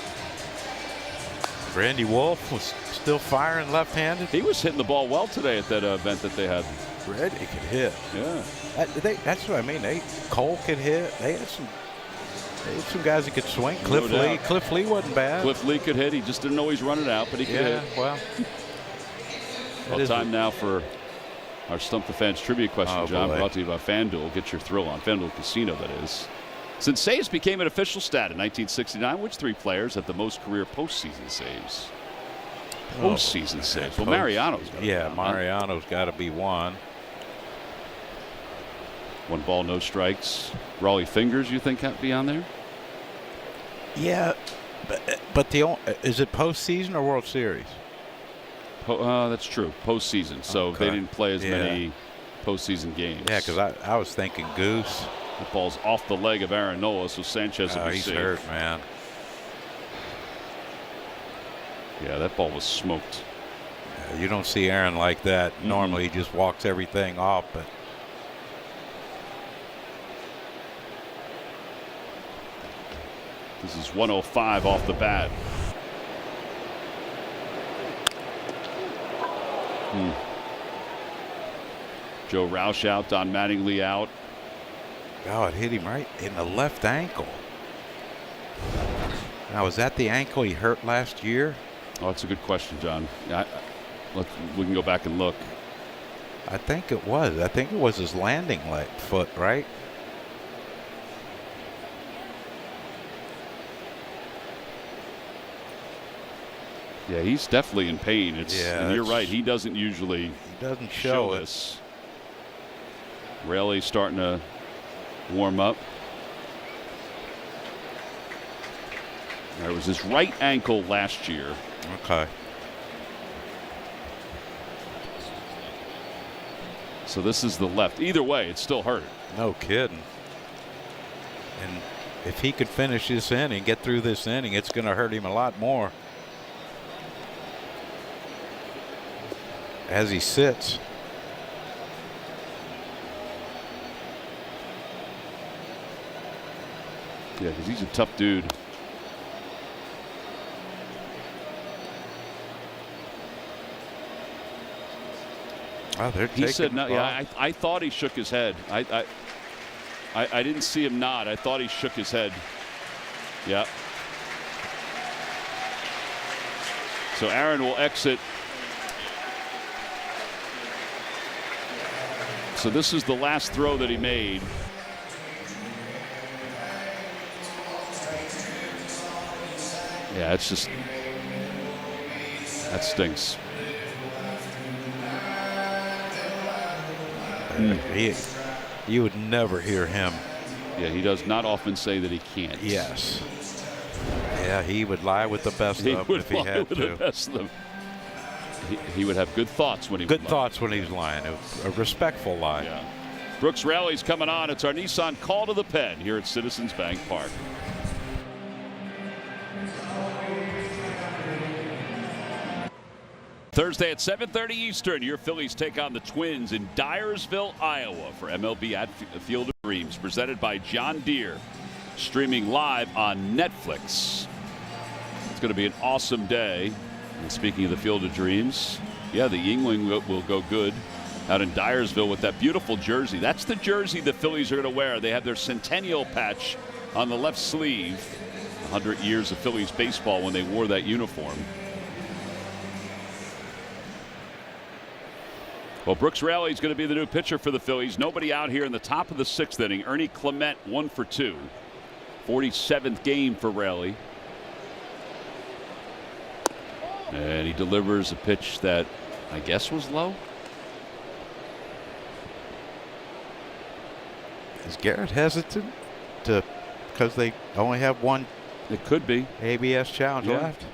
Randy Wolf was still firing left-handed. He was hitting the ball well today at that event that they had. Randy could hit. Yeah. That's what I mean. Cole could hit. They had some guys that could swing. Cliff Lee. Cliff Lee wasn't bad. Cliff Lee could hit. He just didn't always run it out, but he could hit. Well. Time now for our Stump the Fans trivia question, John. Boy. Brought to you by FanDuel. Get your thrill on FanDuel Casino, that is. Since saves became an official stat in 1969, which 3 players have the most career postseason saves? Postseason saves. Well, Mariano's got Yeah, Mariano's got to be one. 1 ball, no strikes. Raleigh Fingers, you think, have to be on there? Yeah, but is it postseason or World Series? That's true. Postseason. So Okay. they didn't play as many postseason games. Yeah, because I was thinking Goose. The ball's off the leg of Aaron Nola, so Sanchez will be He's safe. hurt, man. Yeah, that ball was smoked. Yeah, you don't see Aaron like that. Normally, he just walks everything off, but. This is 105 off the bat. Joe Roush out, Don Mattingly out. Oh, it hit him right in the left ankle. Now, was that the ankle he hurt last year? Oh, that's a good question, John. We can go back and look. I think it was. I think it was his landing foot, right? Yeah, he's definitely in pain. And you're right. He doesn't usually. He doesn't show this. Raley starting to warm up. It was his right ankle last year. Okay. So this is the left. Either way, it's still hurt. No kidding. And if he could finish this inning, get through this inning, it's going to hurt him a lot more. As he sits. Yeah, because he's a tough dude. Oh, he said no. Yeah, I thought he shook his head. I didn't see him nod. I thought he shook his head. Yeah. So Aaron will exit. So this is the last throw that he made. Yeah, it's just, that stinks. You would never hear him. Yeah, he does not often say that he can't. Yes. Yeah, he would lie with the best of them if he had to. The best of them. He would have good thoughts when he was lying. Good thoughts when he was lying. A respectful lie. Yeah. Brooks Raley's coming on. It's our Nissan Call to the Pen here at Citizens Bank Park. Thursday at 7:30 Eastern, your Phillies take on the Twins in Dyersville, Iowa for MLB at Field of Dreams, presented by John Deere, streaming live on Netflix. It's going to be an awesome day. And speaking of the Field of Dreams, yeah, the Yingling will go good out in Dyersville with that beautiful jersey. That's the jersey the Phillies are going to wear. They have their centennial patch on the left sleeve. 100 years of Phillies baseball when they wore that uniform. Well, Brooks Raley is going to be the new pitcher for the Phillies. Nobody out here in the top of the 6th inning. Ernie Clement 1 for 2. 47th game for Raley. And he delivers a pitch that I guess was low. Is Garrett hesitant because they only have one? It could be. ABS challenge left.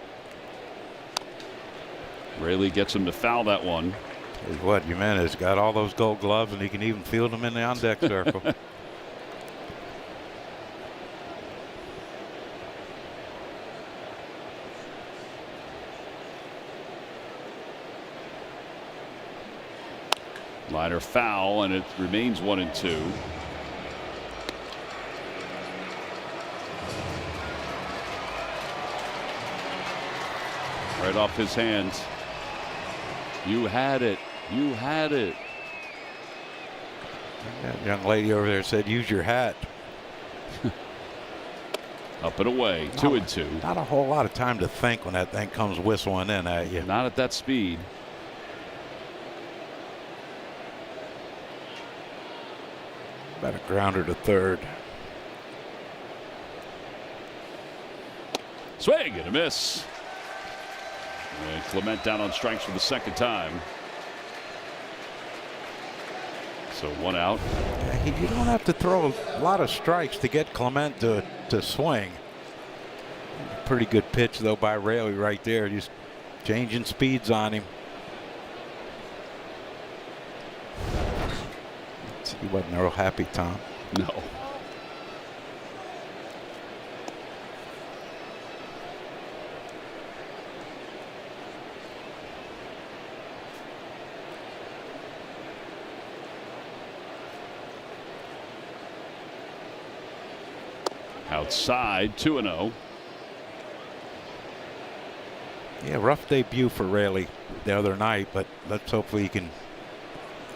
Raley gets him to foul that one. What, Jimenez got all those gold gloves and he can even field them in the on-deck circle. Liner foul, and it remains 1-2. Right off his hands. You had it. You had it. That young lady over there said, use your hat. Up and away. 2-2. Not a whole lot of time to think when that thing comes whistling in at you. Not at that speed. About a grounder to third. Swing and a miss. And Clement down on strikes for the second time. So 1 out. You don't have to throw a lot of strikes to get Clement to swing. Pretty good pitch though by Raley right there, just changing speeds on him. He wasn't real happy, Tom. No. Outside, 2-0. Yeah, rough debut for Raley the other night, but let's hopefully he can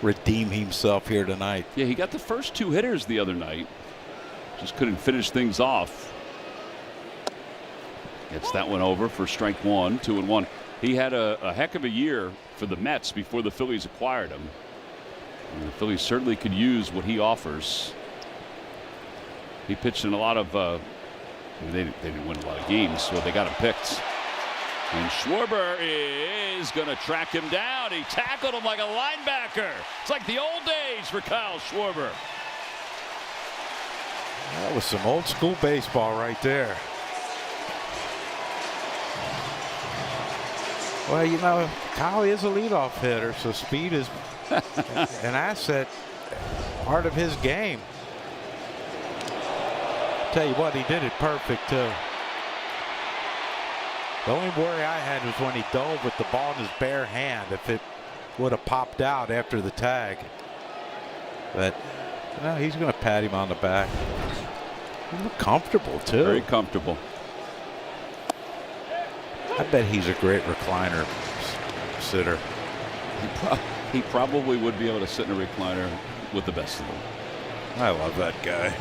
redeem himself here tonight. Yeah, he got the first 2 hitters the other night. Just couldn't finish things off. Gets that one over for strike 1, 2-1. He had a heck of a year for the Mets before the Phillies acquired him. And the Phillies certainly could use what he offers. He pitched in a lot of they didn't win a lot of games, so they got him picked. And Schwarber is going to track him down. He tackled him like a linebacker. It's like the old days for Kyle Schwarber. That was some old school baseball right there. Well, you know, Kyle is a leadoff hitter, so speed is an asset, part of his game. Tell you what, he did it perfect too. The only worry I had was when he dove with the ball in his bare hand, if it would have popped out after the tag. But no, he's going to pat him on the back. He looked comfortable too. Very comfortable. I bet he's a great recliner sitter. He probably would be able to sit in a recliner with the best of them. I love that guy.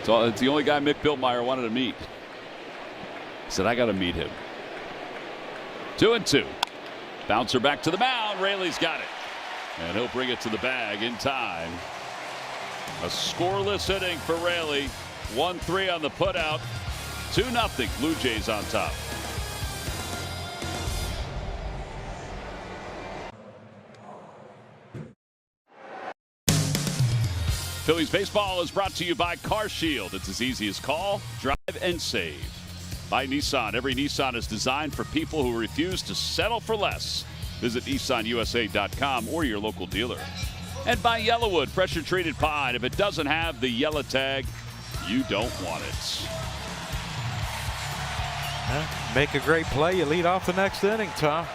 So it's the only guy Mick Biltmeier wanted to meet. He said, I got to meet him. 2-2. Bouncer back to the mound. Raley's got it. And he'll bring it to the bag in time. A scoreless inning for Raley. 1-3 on the putout. 2-0. Blue Jays on top. Phillies baseball is brought to you by Car Shield. It's as easy as call, drive, and save. By Nissan. Every Nissan is designed for people who refuse to settle for less. Visit NissanUSA.com or your local dealer. And by Yellowwood, pressure-treated pine. If it doesn't have the yellow tag, you don't want it. Make a great play. You lead off the next inning, Tom.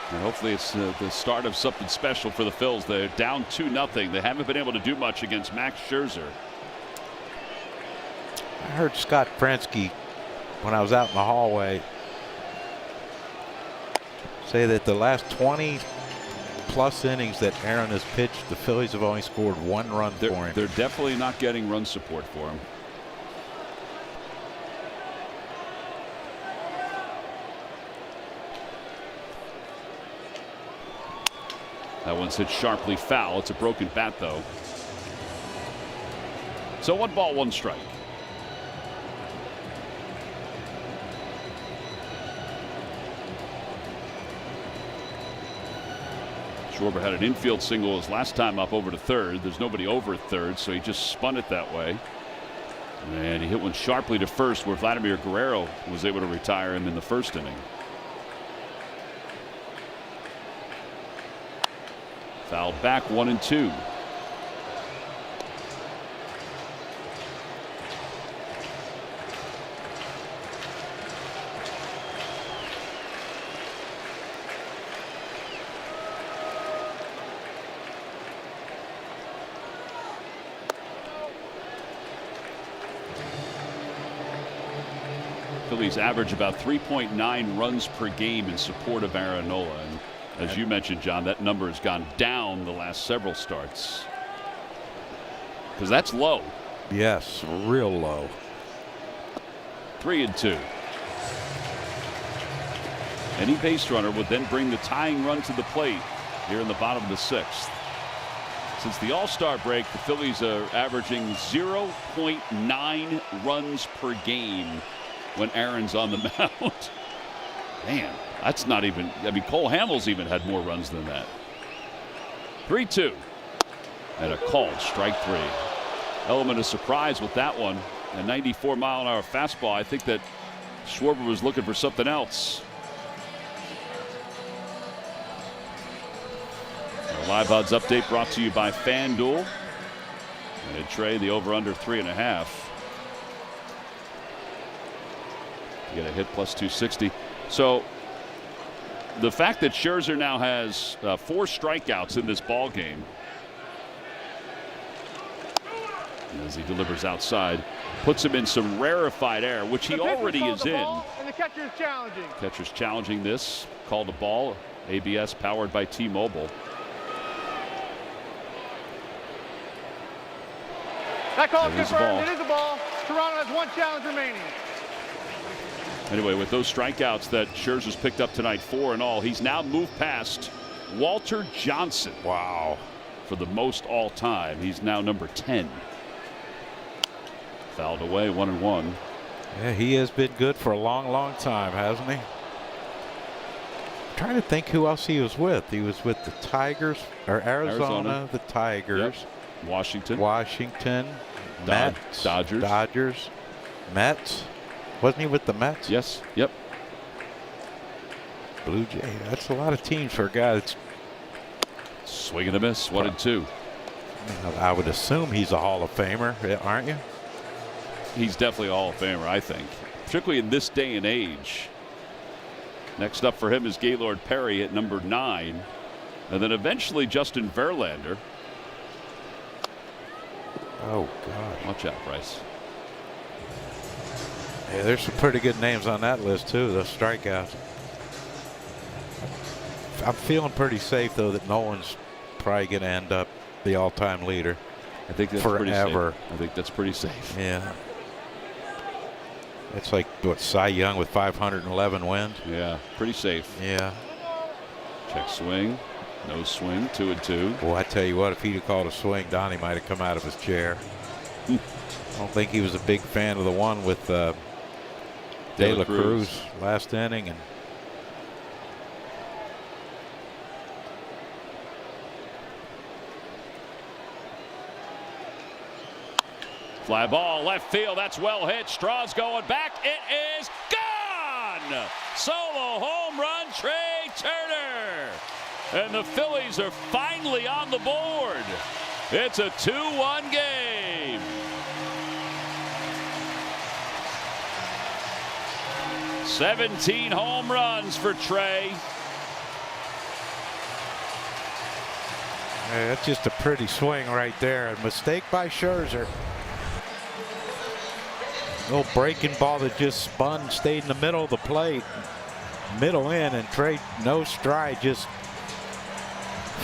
And hopefully it's the start of something special for the Phils. They're down 2-0. They haven't been able to do much against Max Scherzer. I heard Scott Fransky, when I was out in the hallway, say that the last 20-plus innings that Aaron has pitched, the Phillies have only scored 1 run for him. They're definitely not getting run support for him. That one's hit sharply foul. It's a broken bat, though. So 1 ball, 1 strike. Schwarber had an infield single his last time up over to third. There's nobody over at third, so he just spun it that way. And he hit one sharply to first, where Vladimir Guerrero was able to retire him in the first inning. Fouled back, 1-2. Phillies average about 3.9 runs per game in support of Aaron Nola. And as you mentioned, John, that number has gone down the last several starts. Because that's low. Yes, real low. 3-2. Any base runner would then bring the tying run to the plate here in the bottom of the 6th. Since the All-Star break, the Phillies are averaging 0.9 runs per game when Aaron's on the mound. Man, that's not even, I mean, Cole Hamels even had more runs than that. 3-2. And a called strike 3. Element of surprise with that one. A 94-mile-an-hour fastball. I think that Schwarber was looking for something else. Our live odds update brought to you by FanDuel. And Trey, the over-under 3.5. You get a hit plus 260. So the fact that Scherzer now has 4 strikeouts in this ball game, as he delivers outside, puts him in some rarefied air, which he already is in. And the catcher's challenging. Catcher's challenging this. Called a ball. ABS powered by T-Mobile. That call is confirmed. It is a ball. Toronto has 1 challenge remaining. Anyway, with those strikeouts that Scherzer's picked up tonight, 4 in all, he's now moved past Walter Johnson. Wow. For the most all time. He's now number 10. Fouled away, 1-1. Yeah, he has been good for a long, long time, hasn't he? I'm trying to think who else he was with. He was with the Tigers, or Arizona. The Tigers. Yep. Washington. Mets. Dodgers. Mets. Wasn't he with the Mets? Yes. Yep. Blue Jay. That's a lot of teams for a guy that's swing and a miss. 1-2. I would assume he's a Hall of Famer, aren't you? He's definitely a Hall of Famer, I think, particularly in this day and age. Next up for him is Gaylord Perry at number 9, and then eventually Justin Verlander. Oh God! Watch out, Bryce. Hey, there's some pretty good names on that list too. Those strikeouts. I'm feeling pretty safe though that Nolan's probably going to end up the all-time leader. I think that's forever. Pretty safe. I think that's pretty safe. Yeah. It's like what, Cy Young with 511 wins. Yeah, pretty safe. Yeah. Check swing, no swing, 2-2. Well, I tell you what, if he'd have called a swing, Donnie might have come out of his chair. I don't think he was a big fan of the one with De La Cruz last inning. And fly ball, left field. That's well hit. Straw's going back. It is gone. Solo home run, Trey Turner. And the Phillies are finally on the board. It's a 2-1 game. "17 home runs for Trey. Hey, that's just a pretty swing right there. A mistake by Scherzer. Little breaking ball that just spun, stayed in the middle of the plate, middle in, and Trey, no stride, just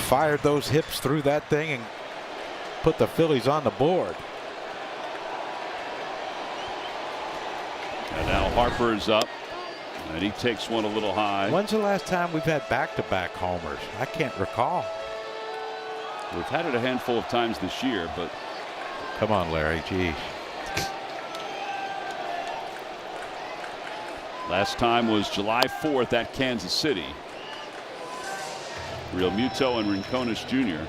fired those hips through that thing and put the Phillies on the board. And now Harper's up, and he takes one a little high. When's the last time we've had back-to-back homers? I can't recall. We've had it a handful of times this year, but come on, Larry. Geez. Last time was July 4th at Kansas City. Real Muto and Rincones Jr.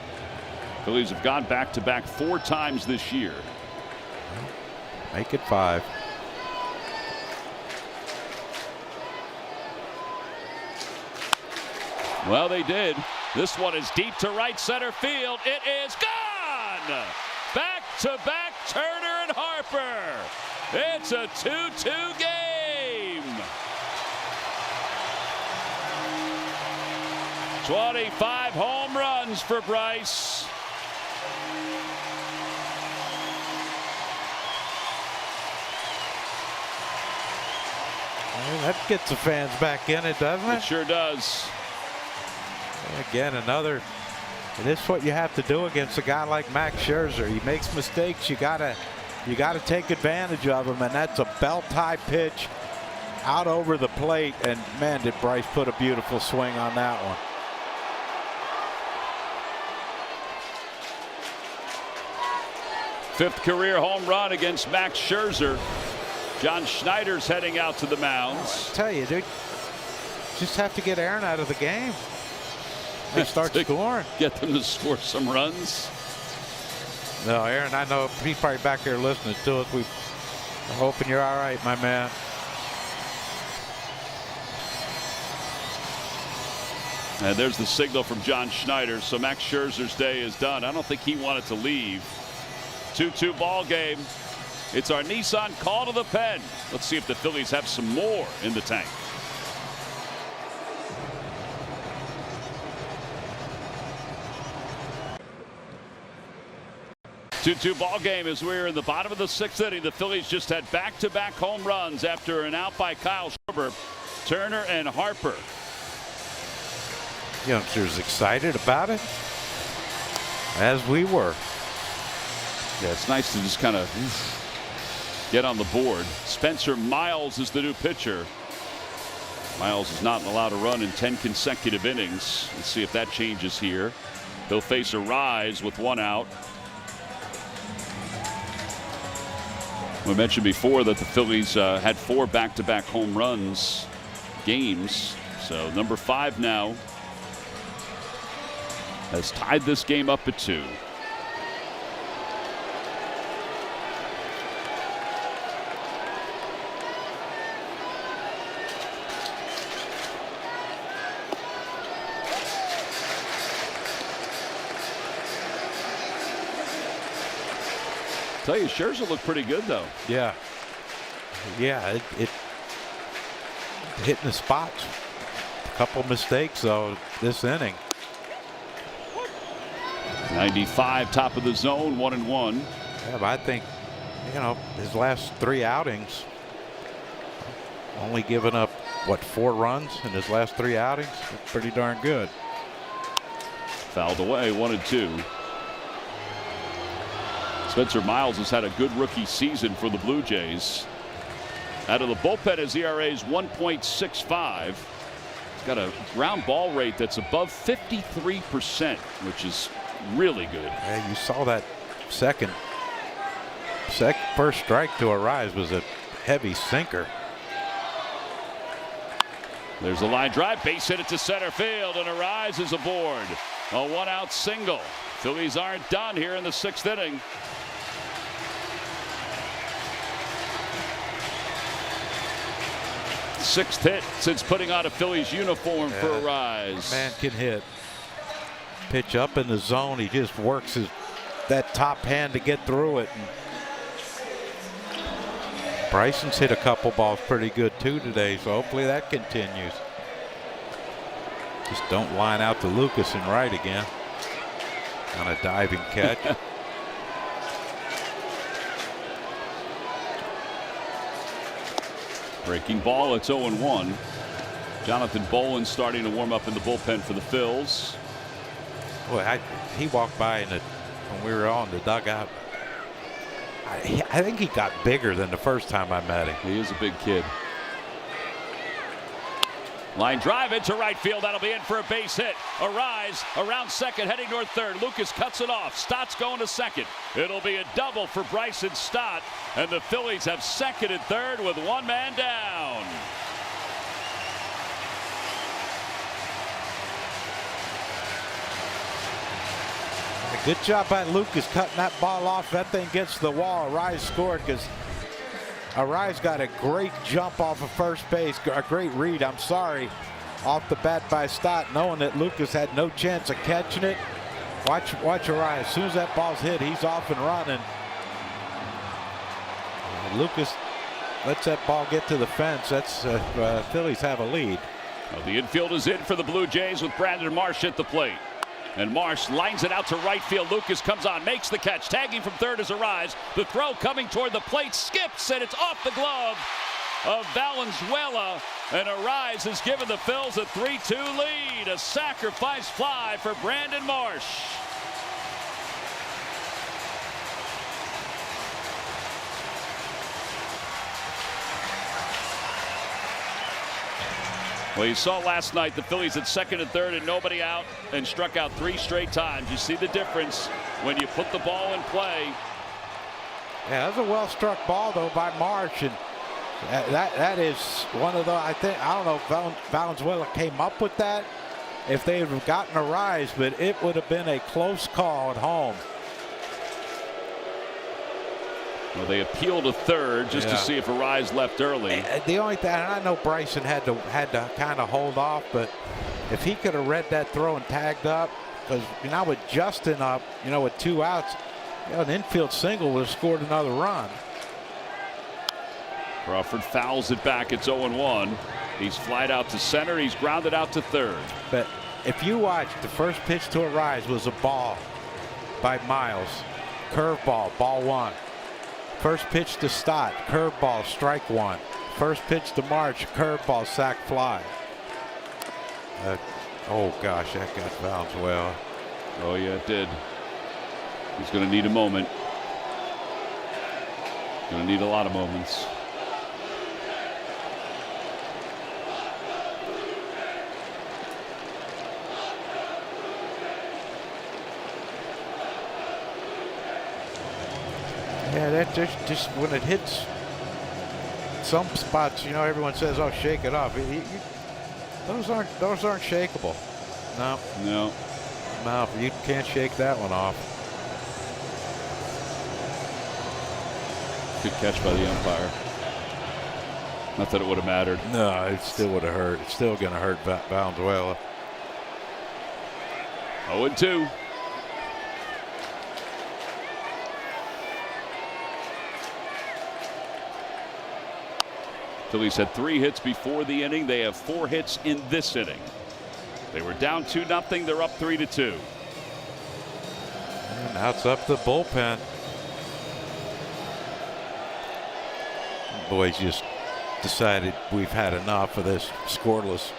Phillies have gone back-to-back 4 times this year. Make it 5. Well, they did. This one is deep to right center field. It is gone. Back-to-back Turner and Harper. It's a 2-2 game. 25 home runs for Bryce. Well, that gets the fans back in it, doesn't it? It sure does. Again, another. This is what you have to do against a guy like Max Scherzer. He makes mistakes. You gotta take advantage of him, and that's a belt-high pitch out over the plate. And man, did Bryce put a beautiful swing on that one. Fifth career home run against Max Scherzer. John Schneider's heading out to the mounds. I tell you, dude, just have to get Aaron out of the game. They start scoring. Get them to score some runs. No, Aaron, I know he's probably back there listening to us. We're hoping you're all right, my man. And there's the signal from John Schneider. So Max Scherzer's day is done. I don't think he wanted to leave. 2-2 ball game. It's our Nissan call to the pen. Let's see if the Phillies have some more in the tank. 2-2 ball game as we're in the bottom of the 6th inning. The Phillies just had back-to-back home runs after an out by Kyle Schwarber, Turner, and Harper. Youngsters excited about it, as we were. Yeah, it's nice to just kind of get on the board. Spencer Miles is the new pitcher. Miles is not allowed to run in 10 consecutive innings. Let's see if that changes here. He'll face Arise with 1 out. We mentioned before that the Phillies had 4 back-to-back home runs games. So number 5 now has tied this game up at 2. Tell you, Scherzer looked pretty good though. Yeah, it hitting the spots. A couple mistakes though this inning. 95, top of the zone, 1-1. Yeah, but I think, you know, his last 3 outings, only given up what 4 runs in his last 3 outings. That's pretty darn good. Fouled away, 1-2. Spencer Miles has had a good rookie season for the Blue Jays. Out of the bullpen, his ERA is 1.65. He's got a ground ball rate that's above 53%, which is really good. Yeah, you saw that first strike to Arise was a heavy sinker. There's a line drive, base hit it to center field, and Arise is aboard. A 1-out single. Phillies aren't done here in the 6th inning. Sixth hit since putting on a Phillies uniform for Arise. Man can hit. Pitch up in the zone. He just works that top hand to get through it. And Bryson's hit a couple balls pretty good too today, so hopefully that continues. Just don't line out to Lucas and right again on a diving catch. Breaking ball, it's 0-1. Jonathan Bolin starting to warm up in the bullpen for the Phils. Boy, he walked by when we were on the dugout. I think he got bigger than the first time I met him. He is a big kid. Line drive into right field. That'll be in for a base hit. Arise around second, heading toward third. Lucas cuts it off. Stott's going to second. It'll be a double for Bryson Stott, and the Phillies have second and third with 1 man down. Good job by Lucas cutting that ball off. That thing gets to the wall. Arise scored because Arise got a great jump off of first base. A great read, I'm sorry, off the bat by Stott, knowing that Lucas had no chance of catching it. Watch Arise. As soon as that ball's hit, he's off and running. Lucas lets that ball get to the fence. That's Phillies have a lead. Well, the infield is in for the Blue Jays with Brandon Marsh at the plate. And Marsh lines it out to right field. Lucas comes on, makes the catch. Tagging from third is Arise. The throw coming toward the plate, skips, and it's off the glove of Valenzuela. And Arise has given the Phils a 3-2 lead. A sacrifice fly for Brandon Marsh. Well, you saw last night the Phillies at second and third and nobody out and struck out 3 straight times. You see the difference when you put the ball in play. Yeah, that was a well struck ball though by Marsh, and That is one of the, I don't know if Valenzuela came up with that, if they had gotten a rise, but it would have been a close call at home. Well, they appealed to third just to see if Arise left early. The only thing, and I know Bryson had to kind of hold off, but if he could have read that throw and tagged up, because now with Justin up, with 2 outs, an infield single would have scored another run. Crawford fouls it back. It's 0-1. He's flied out to center. He's grounded out to third. But if you watch, the first pitch to Arise was a ball by Miles. Curveball, ball 1. First pitch to Stott, curveball, strike 1. First pitch to March, curveball, sac fly. Oh gosh, that got Valenzuela. Oh yeah, it did. He's going to need a moment. Going to need a lot of moments. Yeah, that just when it hits some spots, everyone says, "Oh, shake it off." Those aren't shakeable. No, you can't shake that one off. Good catch by the umpire. Not that it would have mattered. No, it still would have hurt. It's still going to hurt Valenzuela. 0-2. Phillies had 3 hits before the inning. They have 4 hits in this inning. They were down 2-0. They're up 3-2. And now it's up the bullpen. Boys just decided we've had enough of this scoreless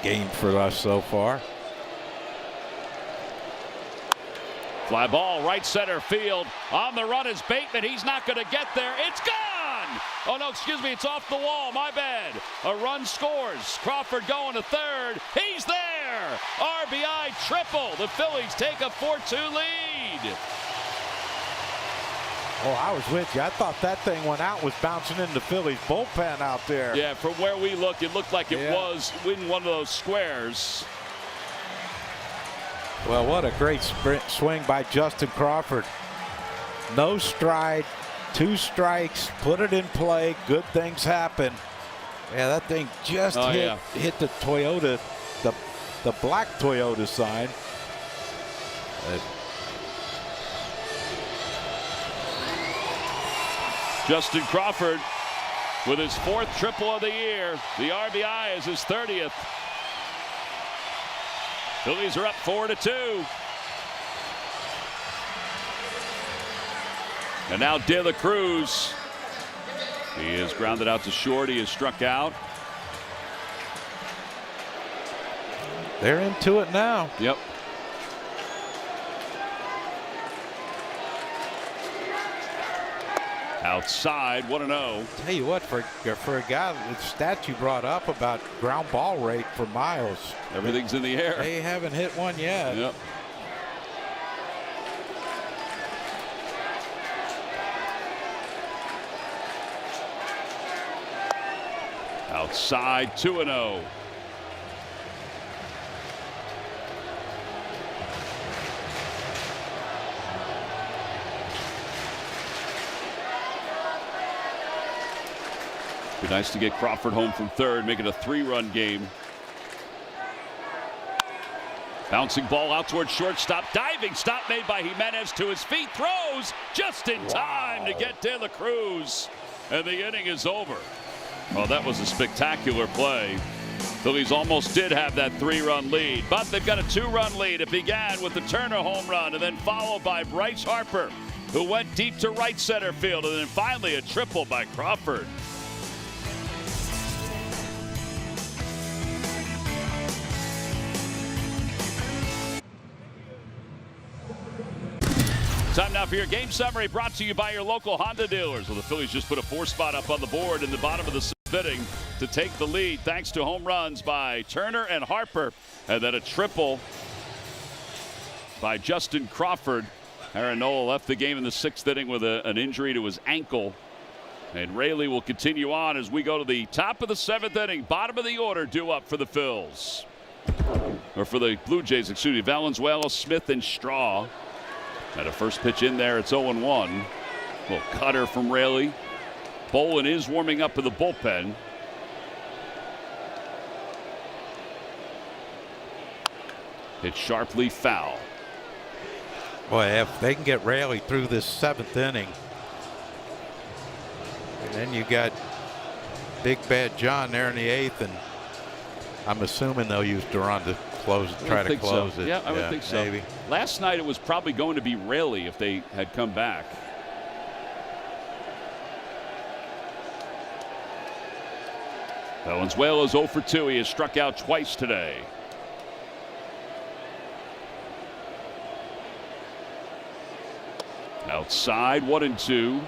game for us so far. Fly ball, right center field. On the run is Bateman. He's not going to get there. It's gone! Oh, no, excuse me. It's off the wall. My bad. A run scores. Crawford going to third. He's there! RBI triple. The Phillies take a 4-2 lead. Oh, I was with you. I thought that thing went out, was bouncing into Phillies bullpen out there. Yeah, from where we looked, it looked like it was in one of those squares. Well, what a great swing by Justin Crawford. No stride, 2 strikes, put it in play. Good things happen. Yeah, that thing just hit the Toyota, the black Toyota sign. Justin Crawford with his 4th triple of the year. The RBI is his 30th. Phillies are up 4-2. And now De La Cruz. He is grounded out to short. He is struck out. They're into it now. Yep. Outside, 1-0. Tell you what, for a guy, the stat you brought up about ground ball rate for Miles, everything's in the air. They haven't hit one yet. Yep. Outside, 2-0. Be nice to get Crawford home from third, make it a 3-run game. Bouncing ball out towards shortstop. Diving stop made by Jimenez to his feet. Throws just in time to get De La Cruz. And the inning is over. Well, that was a spectacular play. Phillies almost did have that 3-run lead, but they've got a 2-run lead. It began with the Turner home run and then followed by Bryce Harper, who went deep to right center field, and then finally a triple by Crawford. Time now for your game summary, brought to you by your local Honda dealers. Well, the Phillies just put a 4-spot up on the board in the bottom of the 6th inning to take the lead, thanks to home runs by Turner and Harper, and then a triple by Justin Crawford. Aaron Nola left the game in the 6th inning with an injury to his ankle. And Raley will continue on as we go to the top of the 7th inning. Bottom of the order due up for the Phils. Or for the Blue Jays, excuse me. Valenzuela, Smith, and Straw. At a first pitch in there, it's 0-1. Little cutter from Raley. Bolin is warming up in the bullpen. Hit sharply foul. Boy, if they can get Raley through this 7th inning, and then you got Big Bad John there in the 8th, and I'm assuming they'll use Duran to try to close it. Yeah, I would think so. Maybe. Last night it was probably going to be Raley if they had come back. Valenzuela is 0 for 2. He has struck out twice today. Outside, 1-2.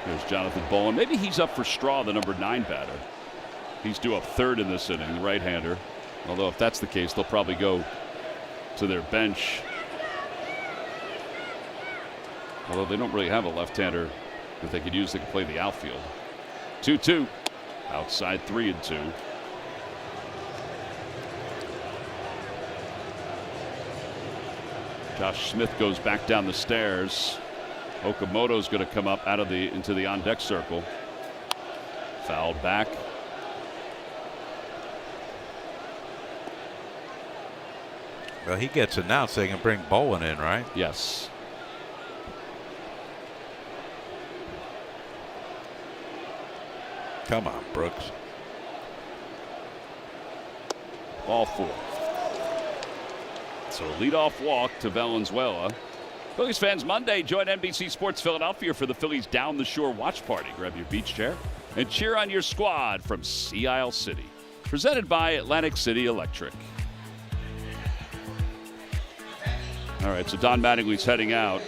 Here's Jonathan Bolin. Maybe he's up for Straw, the number 9 batter. He's due up 3rd in this inning, the right-hander. Although if that's the case, they'll probably go to their bench. Although they don't really have a left-hander that they could use that could play the outfield. 2-2. Outside, 3-2. Josh Smith goes back down the stairs. Okamoto's going to come up out of into the on deck circle. Fouled back. Well, he gets announced. They can bring Bolin in, right? Yes. Come on, Brooks. Ball 4. So leadoff walk to Valenzuela. Phillies fans, Monday, join NBC Sports Philadelphia for the Phillies Down the Shore watch party. Grab your beach chair and cheer on your squad from Sea Isle City. Presented by Atlantic City Electric. All right, so Don Mattingly's heading out.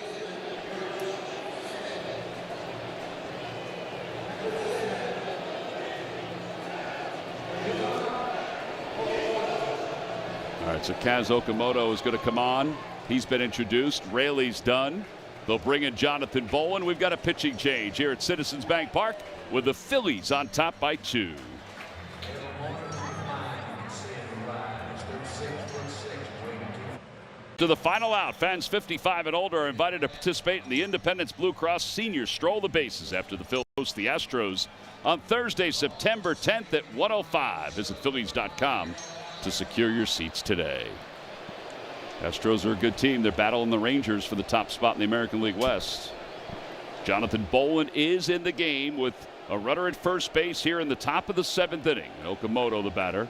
All right, so Kaz Okamoto is going to come on. He's been introduced. Raley's done. They'll bring in Jonathan Bolin. We've got a pitching change here at Citizens Bank Park with the Phillies on top by 2. To the final out, fans 55 and older are invited to participate in the Independence Blue Cross Senior Stroll the Bases after the Phillies host the Astros on Thursday, September 10th at 1:05. Visit Phillies.com to secure your seats today. Astros are a good team. They're battling the Rangers for the top spot in the American League West. Jonathan Bolin is in the game with a runner at first base here in the top of the 7th inning. Okamoto, the batter,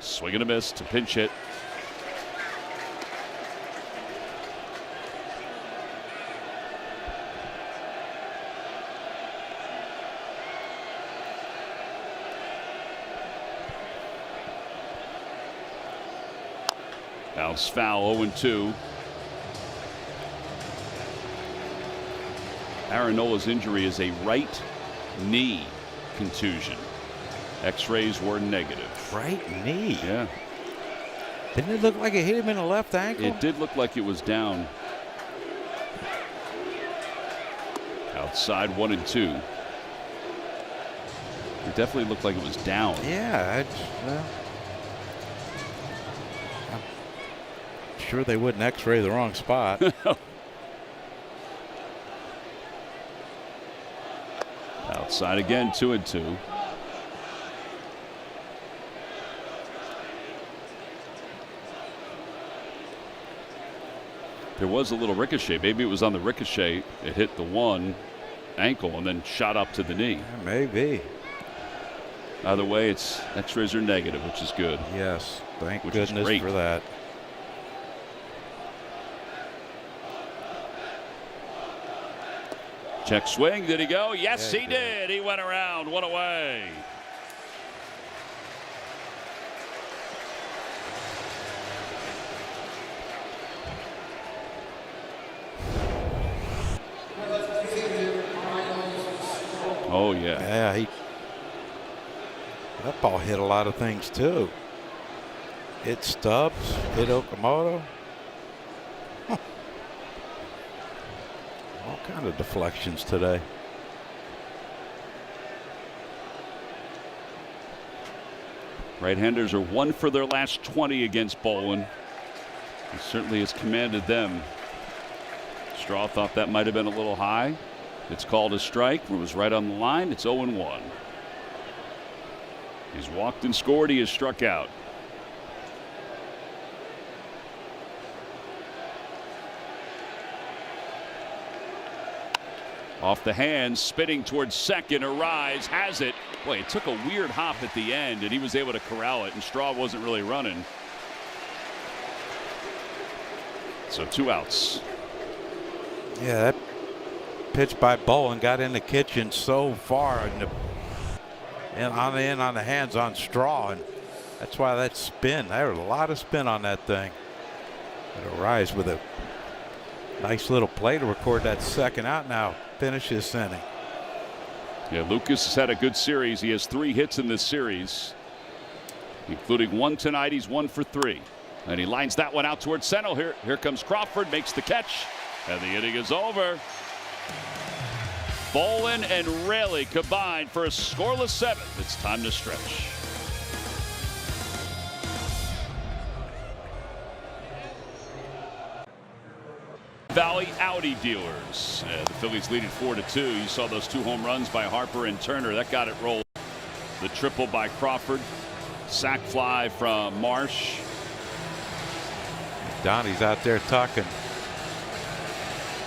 swing and a miss to pinch hit. Bounce foul, 0-2. Aaron Nola's injury is a right knee contusion. X-rays were negative. Right knee? Yeah. Didn't it look like it hit him in the left ankle? It did look like it was down. Outside, 1-2. It definitely looked like it was down. Yeah, I'm sure they wouldn't X-ray the wrong spot. Outside again, 2-2. There was a little ricochet. Maybe it was on the ricochet. It hit the one ankle and then shot up to the knee. Yeah, maybe. Either way, it's X-rays are negative, which is good. Yes, thank goodness for that. Check swing. Did he go? Yes, yeah, he did. He went around, one away. Oh, yeah. Yeah, that ball hit a lot of things, too. Hit Stubbs, hit Okamoto. All kind of deflections today. Right-handers are 1 for their last 20 against Bolin. He certainly has commanded them. Straw thought that might have been a little high. It's called a strike. It was right on the line. It's 0-1. He's walked and scored. He has struck out. Off the hands, spinning towards second. Arise has it. Boy, it took a weird hop at the end, and he was able to corral it, and Straw wasn't really running. So 2 outs. Yeah, that pitch by Bolin got in the kitchen so far and on the hands on Straw, and that's why that spin. There was a lot of spin on that thing. But Arise with a nice little play to record that second out now. Finish this inning. Yeah, Lucas has had a good series. He has 3 hits in this series, including 1 tonight. He's 1 for 3. And he lines that one out towards center. Here comes Crawford, makes the catch, and the inning is over. Bolin and Raley combined for a scoreless 7th. It's time to stretch. Valley Audi dealers. The Phillies lead it 4-2. You saw those 2 home runs by Harper and Turner. That got it rolled. The triple by Crawford. Sac fly from Marsh. Donnie's out there talking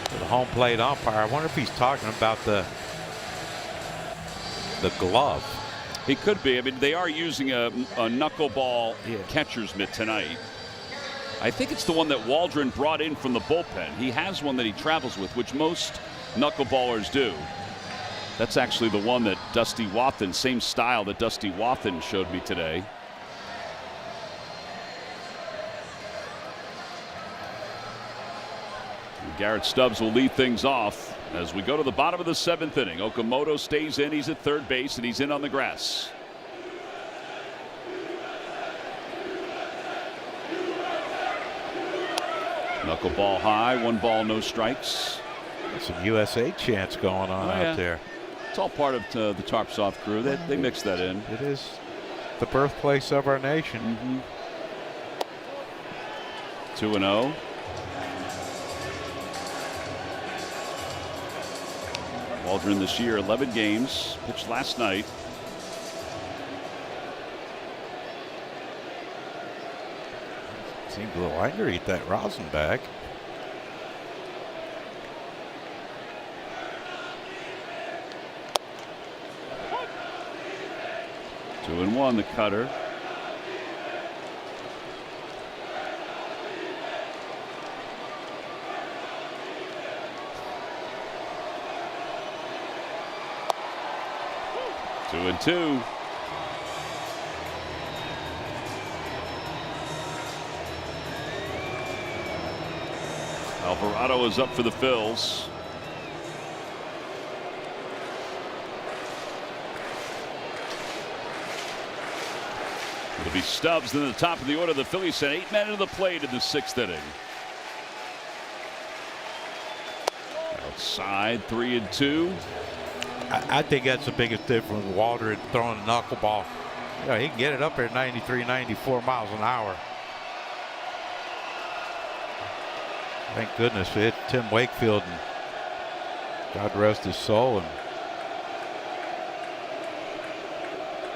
to the home plate umpire. I wonder if he's talking about the glove. He could be. I mean, they are using a knuckleball catcher's mitt tonight. I think it's the one that Waldron brought in from the bullpen. He has one that he travels with, which most knuckleballers do. That's actually the one that Dusty Wathan, same style that Dusty Wathan showed me today. And Garrett Stubbs will lead things off as we go to the bottom of the 7th inning. Okamoto stays in. He's at third base, and he's in on the grass. Knuckleball high, 1 ball, no strikes. There's some USA chants going on out there. It's all part of the Tarp Soft crew. They mix that in. It is the birthplace of our nation. 2-0. Waldron this year, 11 games, pitched last night. Seemed a little angry at that rosin bag. Two and one, the cutter. Two and two. Alvarado is up for the Phils. It'll be Stubbs in the top of the order. The Phillies sent 8 men to the plate in the 6th inning. Outside, 3-2. I think that's the biggest difference with Waldron throwing a knuckleball. You know, he can get it up there at 93, 94 miles an hour. Thank goodness it hit Tim Wakefield, and God rest his soul, and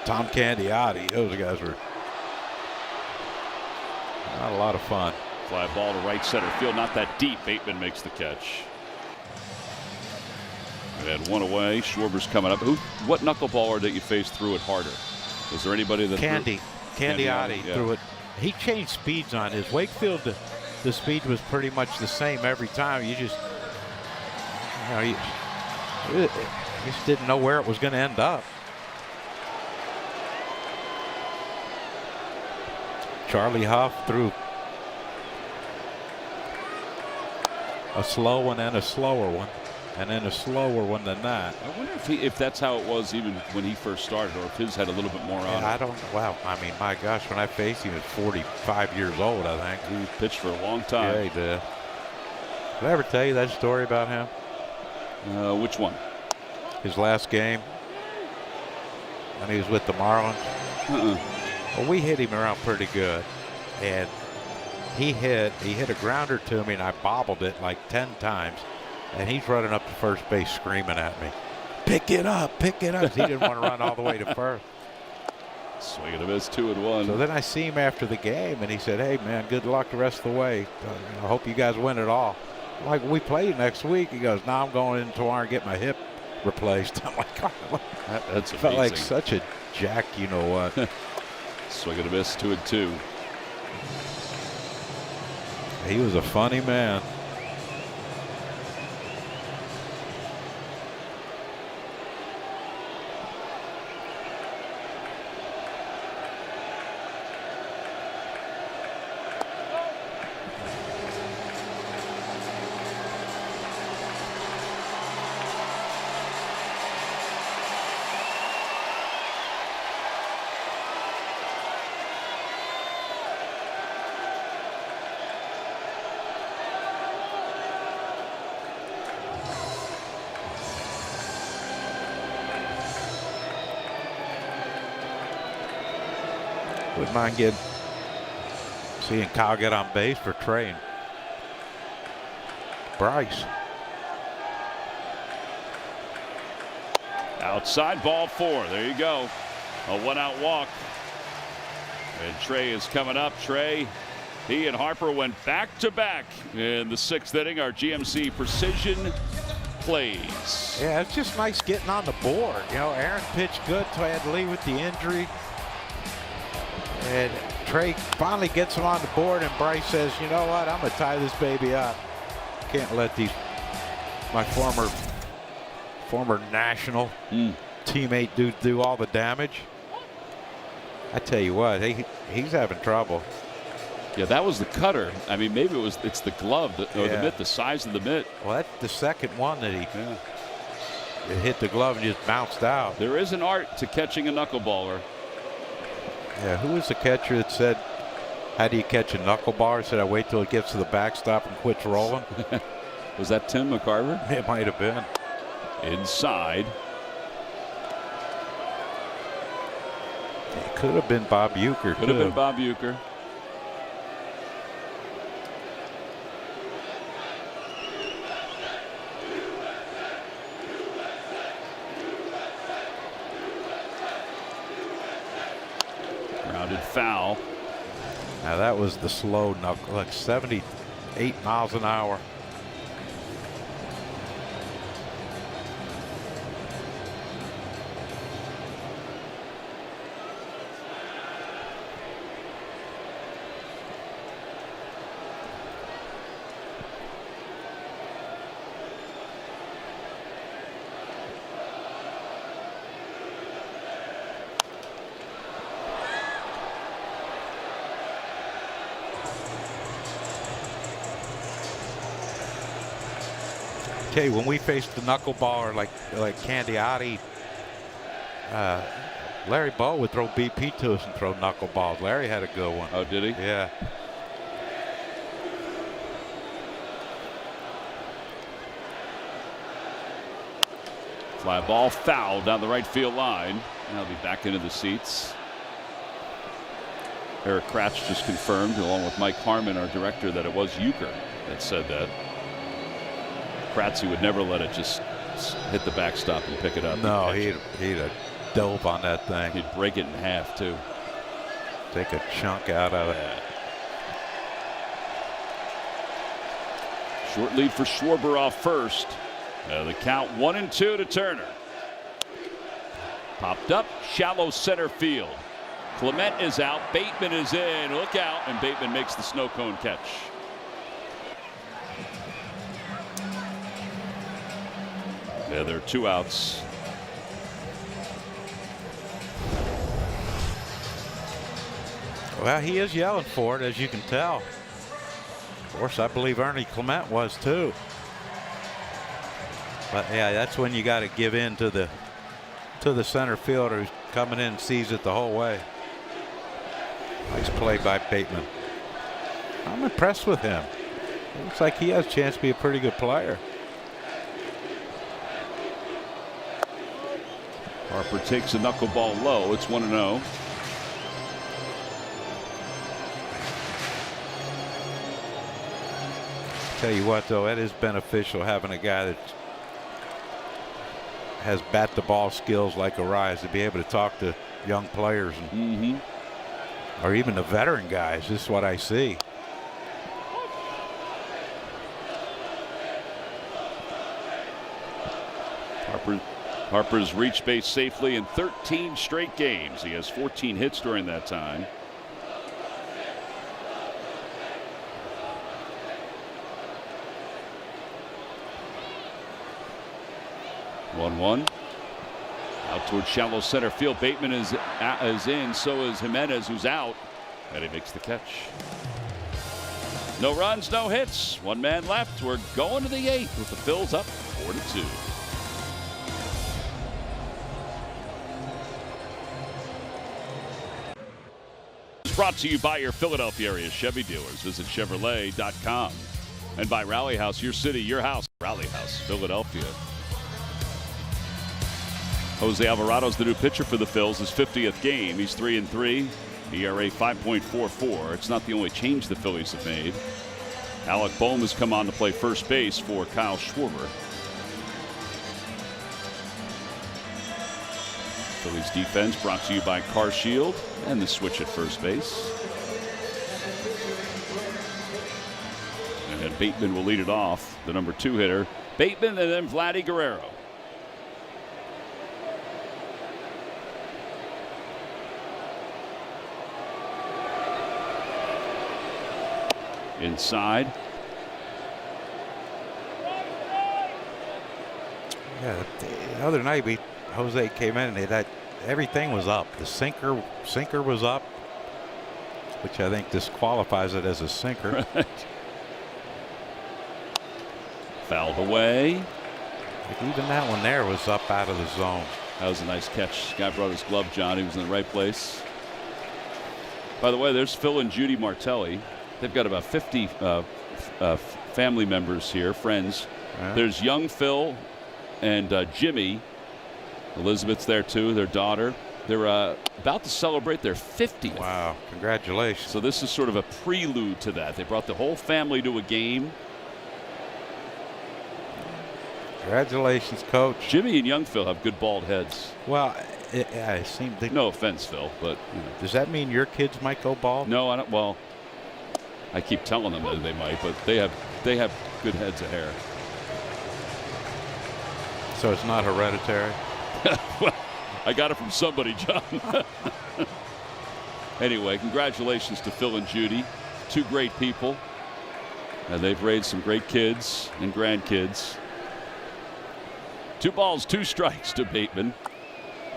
Tom Candiotti. Those guys were not a lot of fun. Fly ball to right center field, not that deep. Bateman makes the catch. We had one away. Schwarber's coming up. What knuckleballer that you faced threw it harder? Was there anybody that Candiotti threw it? He changed speeds on his. Wakefield, the speed was pretty much the same every time. You just, you just didn't know where it was going to end up. Charlie Huff threw a slow one and a slower one. and then a slower one than that. I wonder if that's how it was even when he first started, or if his had a little bit more on it. I don't know. Well, I mean, my gosh, when I faced him, he was 45 years old, I think. He pitched for a long time. Yeah, he did. Did I ever tell you that story about him? Which one? His last game when he was with the Marlins. Well, we hit him around pretty good, and he hit a grounder to me, and I bobbled it like 10 times, and he's running up to first base screaming at me, pick it up. He didn't want to run all the way to first. Swing and a miss, 2-1. So then I see him after the game, and he said, hey, man, good luck the rest of the way. I hope you guys win it all. I'm like, we play next week. He goes, no, I'm going in tomorrow and get my hip replaced. I'm like, oh, that's felt amazing. like such a jack, you know what. Swing and a miss, 2-2. He was a funny man. Wouldn't mind seeing Kyle get on base for Trey and Bryce. Outside, ball 4. There you go. A 1-out walk. And Trey is coming up. Trey, he and Harper went back-to-back in the 6th inning. Our GMC Precision plays. Yeah, it's just nice getting on the board. You know, Aaron pitched good until I had to leave with the injury. And Trey finally gets him on the board, and Bryce says, you know what, I'm going to tie this baby up. Can't let my former national teammate do all the damage. I tell you what, he's having trouble. Yeah, that was the cutter. I mean, maybe it's the glove or the mitt, the size of the mitt. Well, that's the second one that it hit the glove and just bounced out. There is an art to catching a knuckleballer. Yeah, who was the catcher that said, how do you catch a knuckleballer? Said, I wait till it gets to the backstop and quits rolling. Was that Tim McCarver? It might have been. Inside. It could have been Bob Uecker. Could have been Bob Uecker. Grounded foul. Now that was the slow knuckle, like 78 miles an hour. When we faced the knuckleballer like Candiotti, Larry Bowe would throw BP to us and throw knuckleballs. Larry had a good one. Oh, did he? Yeah. Fly ball foul down the right field line. Now he'll be back into the seats. Eric Kratz just confirmed, along with Mike Harmon, our director, that it was Uecker that said that. Kratzy would never let it just hit the backstop and pick it up. No, he'd have dove on that thing. He'd break it in half, too. Take a chunk out of it. Short lead for Schwarber off first. The count 1-2 to Turner. Popped up, shallow center field. Clement is out, Bateman is in. Look out, and Bateman makes the snow cone catch. Yeah, there are 2 outs. Well, he is yelling for it, as you can tell. Of course, I believe Ernie Clement was too. But yeah, that's when you got to give in to the center fielder who's coming in and sees it the whole way. Nice play by Bateman. I'm impressed with him. It looks like he has a chance to be a pretty good player. Harper takes a knuckleball low. It's 1-0. Tell you what, though, that is beneficial having a guy that has bat the ball skills like Arise to be able to talk to young players and or even the veteran guys. This is what I see. Harper's reached base safely in 13 straight games. He has 14 hits during that time. One. Out towards shallow center field. Bateman is in. So is Jimenez, who's out. And he makes the catch. No runs, no hits. One man left. We're going to the 8th with the Phils up 4-2. Brought to you by your Philadelphia area Chevy dealers. Visit Chevrolet.com. And by Rally House, your city, your house. Rally House, Philadelphia. Jose Alvarado's the new pitcher for the Phils. His 50th game. He's 3-3. ERA 5.44. It's not the only change the Phillies have made. Alec Bohm has come on to play first base for Kyle Schwarber. Phillies defense brought to you by Car Shield and the switch at first base. And then Bateman will lead it off, the number 2 hitter. Bateman and then Vladdy Guerrero. Inside. Yeah, the other night Jose came in and everything was up. The sinker was up, which I think disqualifies it as a sinker. Right. Fouled away. Like even that one there was up out of the zone. That was a nice catch. Guy brought his glove, John. He was in the right place. By the way, there's Phil and Judy Martelli. They've got about 50 family members here, friends. Yeah. There's young Phil and Jimmy. Elizabeth's there too, their daughter. They're about to celebrate their 50th. Wow, congratulations. So this is sort of a prelude to that. They brought the whole family to a game. Congratulations, Coach. Jimmy and young Phil have good bald heads. Well, I seem to. No offense, Phil, but you know. Does that mean your kids might go bald? No, I don't. Well, I keep telling them that they might, but they have good heads of hair. So it's not hereditary? Well, I got it from somebody, John. Anyway, congratulations to Phil and Judy. 2 great people. And they've raised some great kids and grandkids. 2 balls, 2 strikes to Bateman.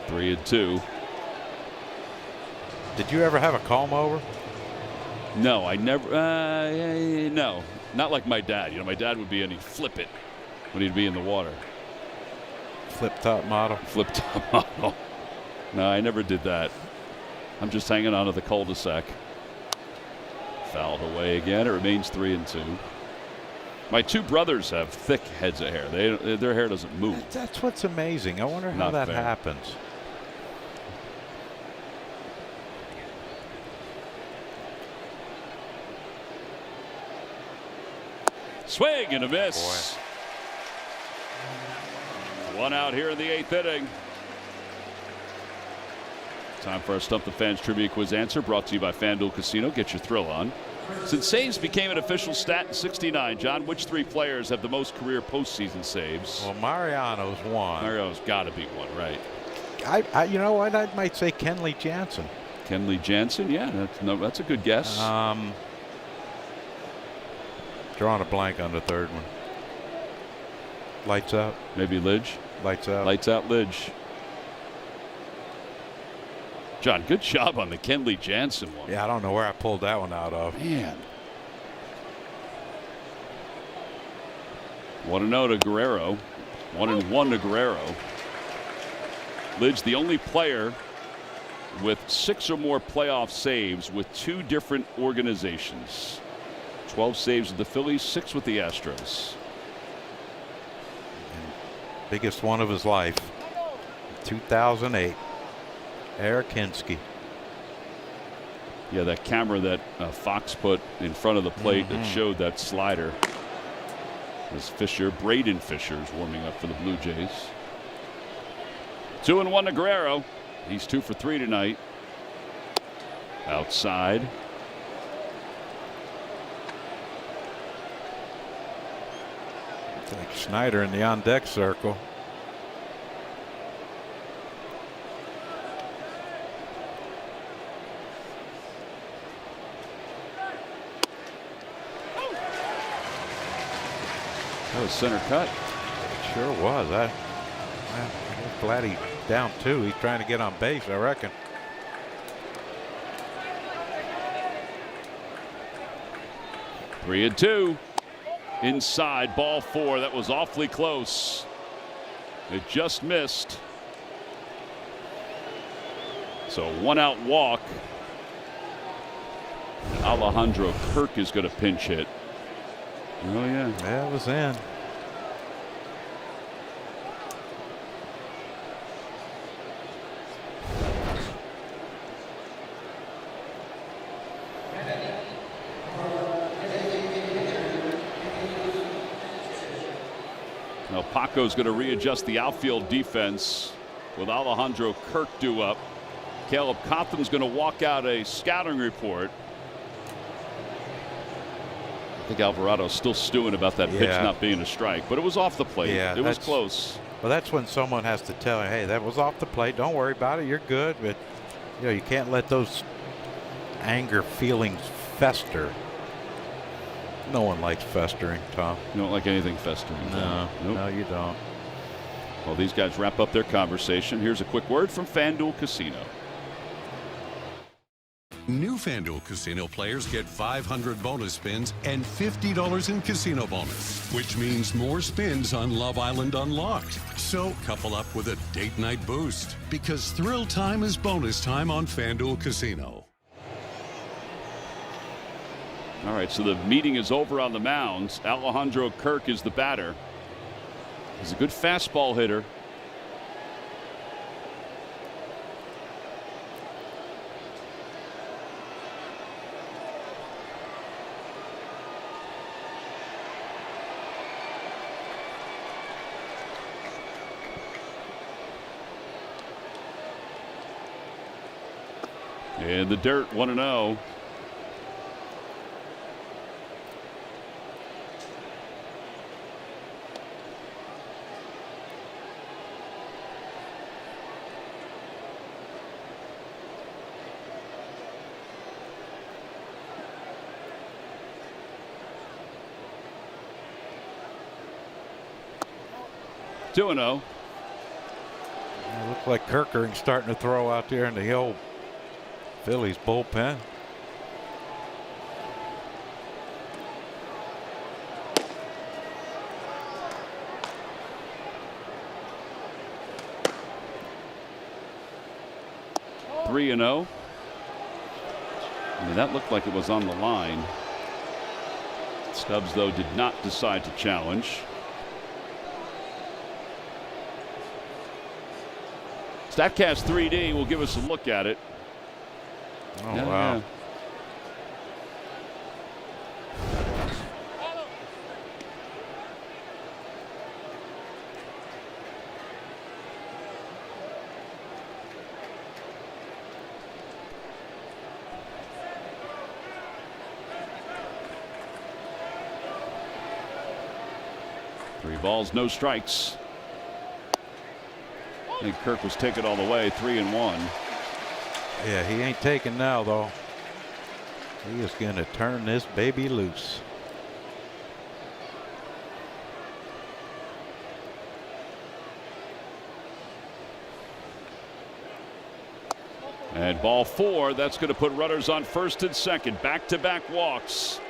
3-2. Did you ever have a comb over? No, I never. No, not like my dad. You know, my dad would be and he'd flip it when he'd be in the water. Flip top model. Flip top model. No, I never did that. I'm just hanging on to the cul-de-sac. Fouled away again. It remains 3-2. My 2 brothers have thick heads of hair. Their hair doesn't move. That's what's amazing. I wonder how Not that fair. happens. Swing and a miss. Boy. 1 out here in the 8th inning. Time for our Stump the Fans Trivia Quiz answer, brought to you by FanDuel Casino. Get your thrill on. Since saves became an official stat in '69, John, which 3 players have the most career postseason saves? Well, Mariano's one. Mariano's got to be one, right? I you know what? I might say Kenley Jansen. Kenley Jansen, yeah, that's a good guess. Drawing a blank on the 3rd one. Lights out. Maybe Lidge. Lights out. Lights out, Lidge. John, good job on the Kenley Jansen one. Yeah, I don't know where I pulled that one out of. Man. 1-0 to Guerrero. 1-1 to Guerrero. Lidge, the only player with 6 or more playoff saves with 2 different organizations. 12 saves with the Phillies, 6 with the Astros. And biggest one of his life, 2008, Eric Hinsky. Yeah, that camera that Fox put in front of the plate that showed that slider. As Braden Fisher is warming up for the Blue Jays. 2-1 to Guerrero. He's 2 for 3 tonight. Outside. It's like Schneider in the on-deck circle. That was center cut. It sure was. I'm glad he's down 2. He's trying to get on base, I reckon. 3-2. Inside, ball 4. That was awfully close. It just missed. So 1-out walk. Alejandro Kirk is going to pinch hit. Oh yeah. That was in. Now Paco's going to readjust the outfield defense with Alejandro Kirk due up. Caleb Cotham's going to walk out a scouting report. I think Alvarado's still stewing about that pitch not being a strike, but it was off the plate. Yeah, it was close. Well, that's when someone has to tell you, hey, that was off the plate. Don't worry about it. You're good. But you can't let those anger feelings fester. No one likes festering, Tom. You don't like anything festering. No, nope. No, you don't. Well, these guys wrap up their conversation. Here's a quick word from FanDuel Casino. New FanDuel Casino players get 500 bonus spins and $50 in casino bonus, which means more spins on Love Island Unlocked. So couple up with a date night boost, because thrill time is bonus time on FanDuel Casino. All right, so the meeting is over on the mounds. Alejandro Kirk is the batter. He's a good fastball hitter. In the dirt, 1-0. It looks like Kirkering's starting to throw out there in the old Phillies bullpen. Three and 0. I mean, that looked like it was on the line. Stubbs, though, did not decide to challenge. Statcast 3D will give us a look at it. Oh, wow. Yeah. Three balls, no strikes. I think Kirk was taking all the way, 3-1. Yeah, he ain't taking now, though. He is going to turn this baby loose. And ball 4, that's going to put runners on first and second. Back-to-back walks.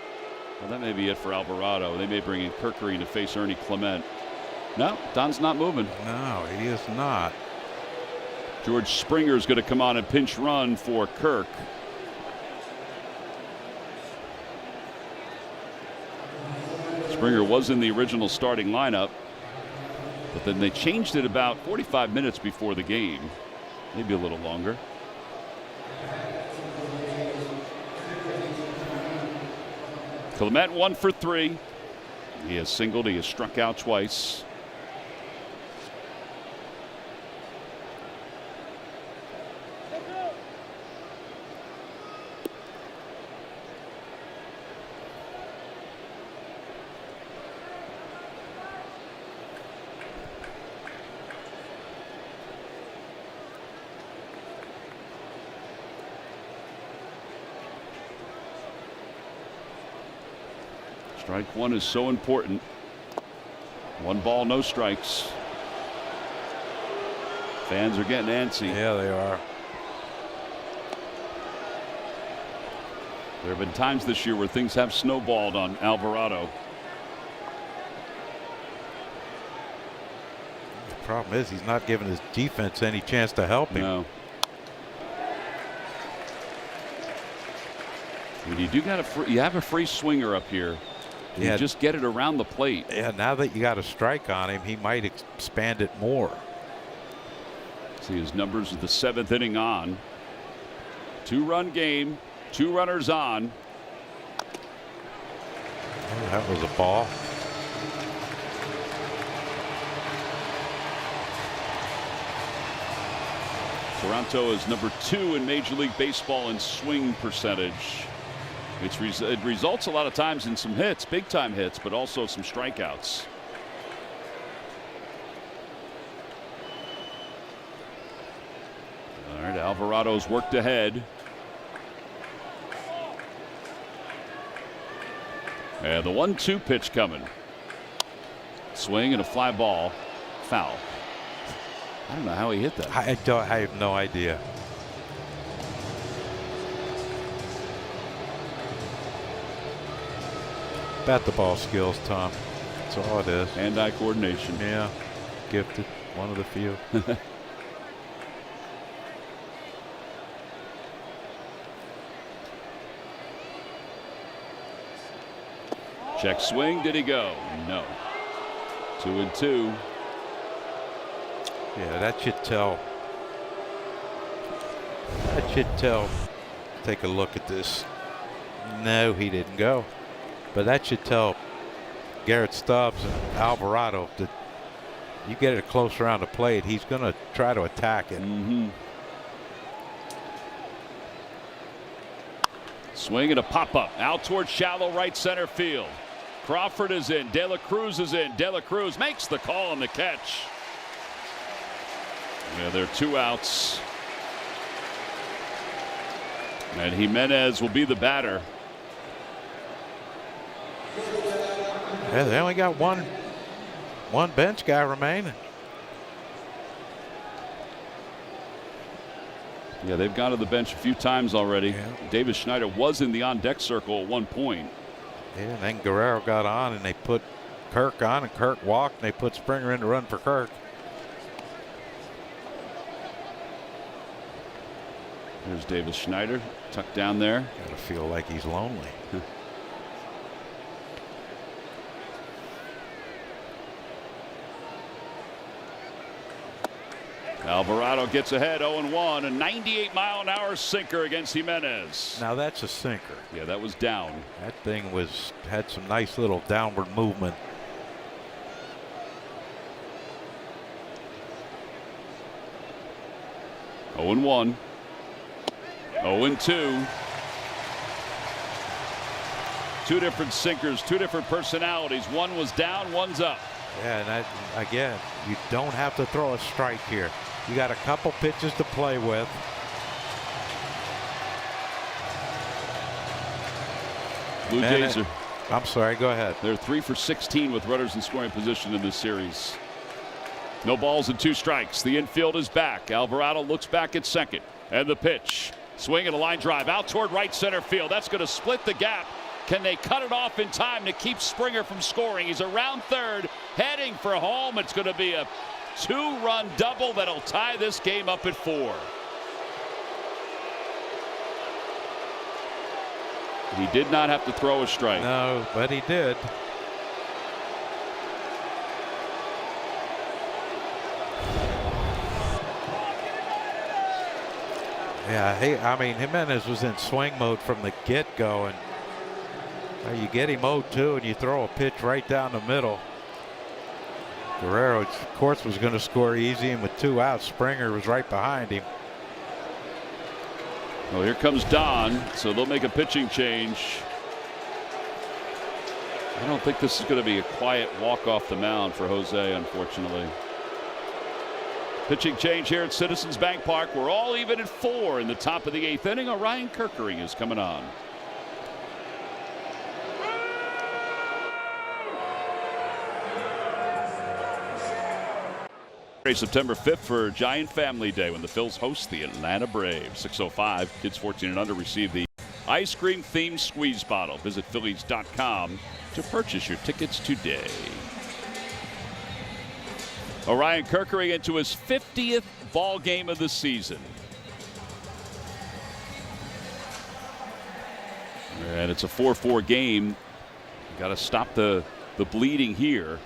Well, that may be it for Alvarado. They may bring in Kirkering to face Ernie Clement. No, Don's not moving. No, he is not. George Springer is going to come on and pinch run for Kirk. Springer was in the original starting lineup, but then they changed it about 45 minutes before the game, maybe a little longer. Clement 1 for 3. He has singled, he has struck out twice. Strike one is so important. 1 ball, no strikes. Fans are getting antsy. Yeah, they are. There have been times this year where things have snowballed on Alvarado. The problem is he's not giving his defense any chance to help him. No. When you have a free swinger up here. You just get it around the plate. Yeah, now that you got a strike on him, he might expand it more. See his numbers of the 7th inning on. 2-run game, 2 runners on. Oh, that was a ball. Toronto is number 2 in Major League Baseball in swing percentage. It results a lot of times in some hits, big time hits, but also some strikeouts. All right, Alvarado's worked ahead. And the 1-2 pitch coming. Swing and a fly ball. Foul. I don't know how he hit that. I have no idea. Bat the ball skills, Tom. That's all it is. Hand-eye coordination. Yeah, gifted. One of the few. Check swing. Did he go? No. 2-2. Yeah, that should tell. That should tell. Take a look at this. No, he didn't go. But that should tell Garrett Stubbs and Alvarado that you get it close around the plate, he's going to try to attack it. Swing and a pop-up out towards shallow right center field. Crawford is in. De La Cruz is in. De La Cruz makes the call and the catch. Yeah, there are 2 outs. And Jimenez will be the batter. Yeah, they only got one bench guy remaining. Yeah, they've gone to the bench a few times already. Yeah. Davis Schneider was in the on-deck circle at one point. Yeah, and then Guerrero got on and they put Kirk on and Kirk walked and they put Springer in to run for Kirk. There's Davis Schneider tucked down there. Gotta feel like he's lonely. Alvarado gets ahead 0-1. A 98-mile-an-hour sinker against Jimenez. Now that's a sinker. Yeah, that was down. That thing had some nice little downward movement. Oh, 0-1. 0-2. 2 different sinkers, 2 different personalities. One was down, one's up. Yeah, and that, again, you don't have to throw a strike here. You got a couple pitches to play with. Blue Jays are. I'm sorry, go ahead. They're 3 for 16 with runners in scoring position in this series. No balls and 2 strikes. The infield is back. Alvarado looks back at second. And the pitch. Swing and a line drive out toward right center field. That's going to split the gap. Can they cut it off in time to keep Springer from scoring? He's around third, heading for home. It's going to be a 2-run double that'll tie this game up at 4. He did not have to throw a strike. No, but he did. Yeah, I mean, Jimenez was in swing mode from the get-go, and you get him 0-2, and you throw a pitch right down the middle. Guerrero, of course, was going to score easy, and with 2 outs, Springer was right behind him. Well, here comes Don, so they'll make a pitching change. I don't think this is going to be a quiet walk off the mound for Jose, unfortunately. Pitching change here at Citizens Bank Park. We're all even at 4 in the top of the 8th inning. Orion Kerkering is coming on. September 5th for Giant Family Day when the Phils host the Atlanta Braves. 6:05. Kids 14 and under receive the ice cream themed squeeze bottle. Visit Phillies.com to purchase your tickets today. Orion Kerkering into his 50th ball game of the season. And it's a 4-4 game. Got to stop the bleeding here.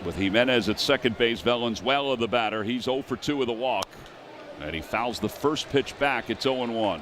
With Jimenez at second base, Valenzuela the batter. He's 0 for 2 with a walk. And he fouls the first pitch back. It's 0-1.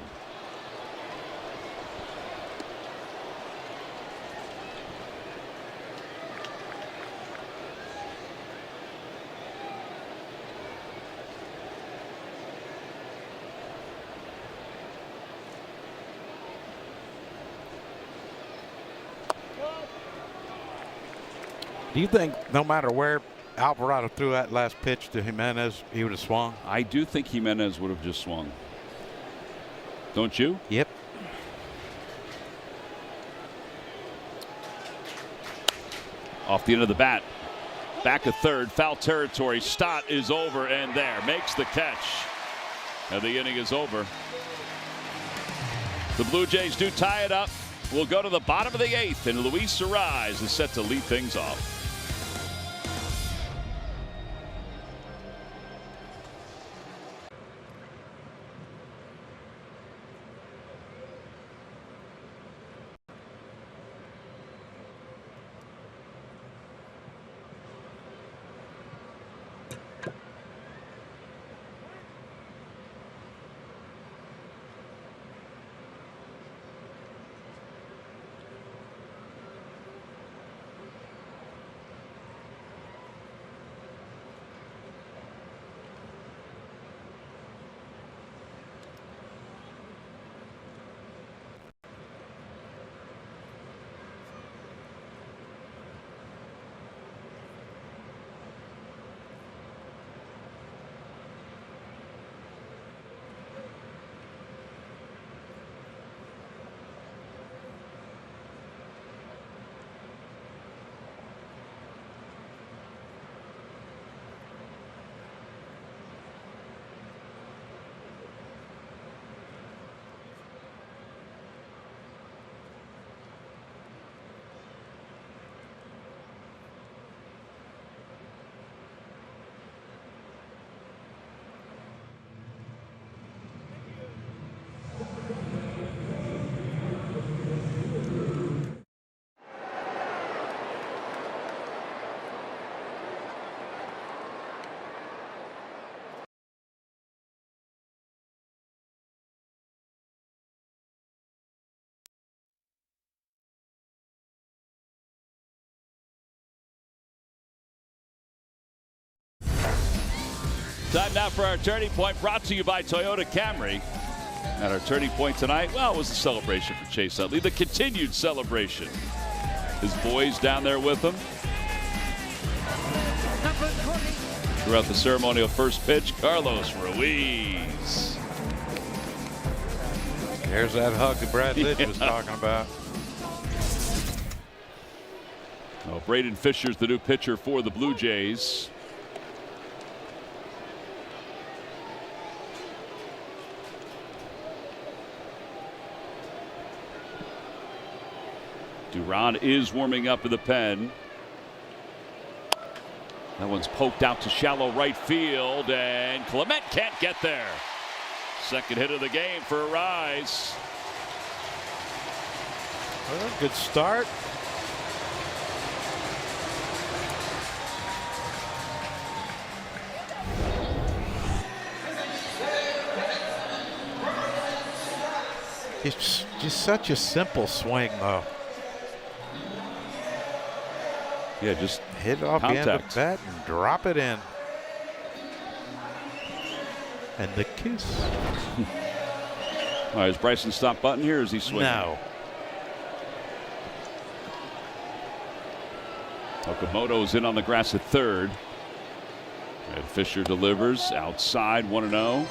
Do you think no matter where Alvarado threw that last pitch to Jimenez, he would have swung? I do think Jimenez would have just swung. Don't you? Yep. Off the end of the bat. Back of third. Foul territory. Stott is over and there. Makes the catch. And the inning is over. The Blue Jays do tie it up. We'll go to the bottom of the 8th, and Luis Arraez is set to lead things off. Time now for our Turning Point, brought to you by Toyota Camry. At our Turning Point tonight, well, it was the celebration for Chase Utley, the continued celebration. His boys down there with him. Throughout the ceremonial first pitch, Carlos Ruiz. There's that hug that Brad Lidge was talking about. Oh, Braden Fisher's the new pitcher for the Blue Jays. Duran is warming up in the pen. That one's poked out to shallow right field, and Clement can't get there. Second hit of the game for Arise. Well, good start. It's just such a simple swing, though. Yeah, just hit it off the end of the bat and drop it in. And the kiss. All right, is Bryson stop button here, or is he swinging? No. Okamoto's in on the grass at third. And Fisher delivers outside, 1-0.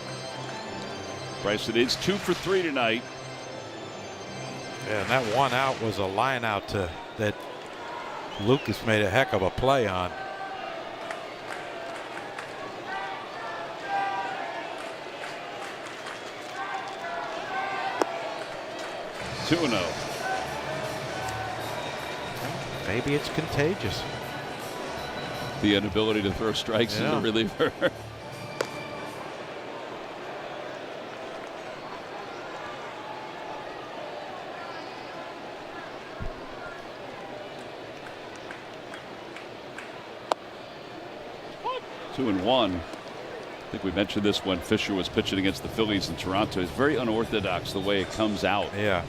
Bryson is 2 for 3 tonight. Yeah, and that one out was a line out that Lucas made a heck of a play on. Two and 0. Maybe it's contagious. The inability to throw strikes in the reliever. Two and 1. I think we mentioned this when Fisher was pitching against the Phillies in Toronto. It's very unorthodox the way it comes out. Yeah.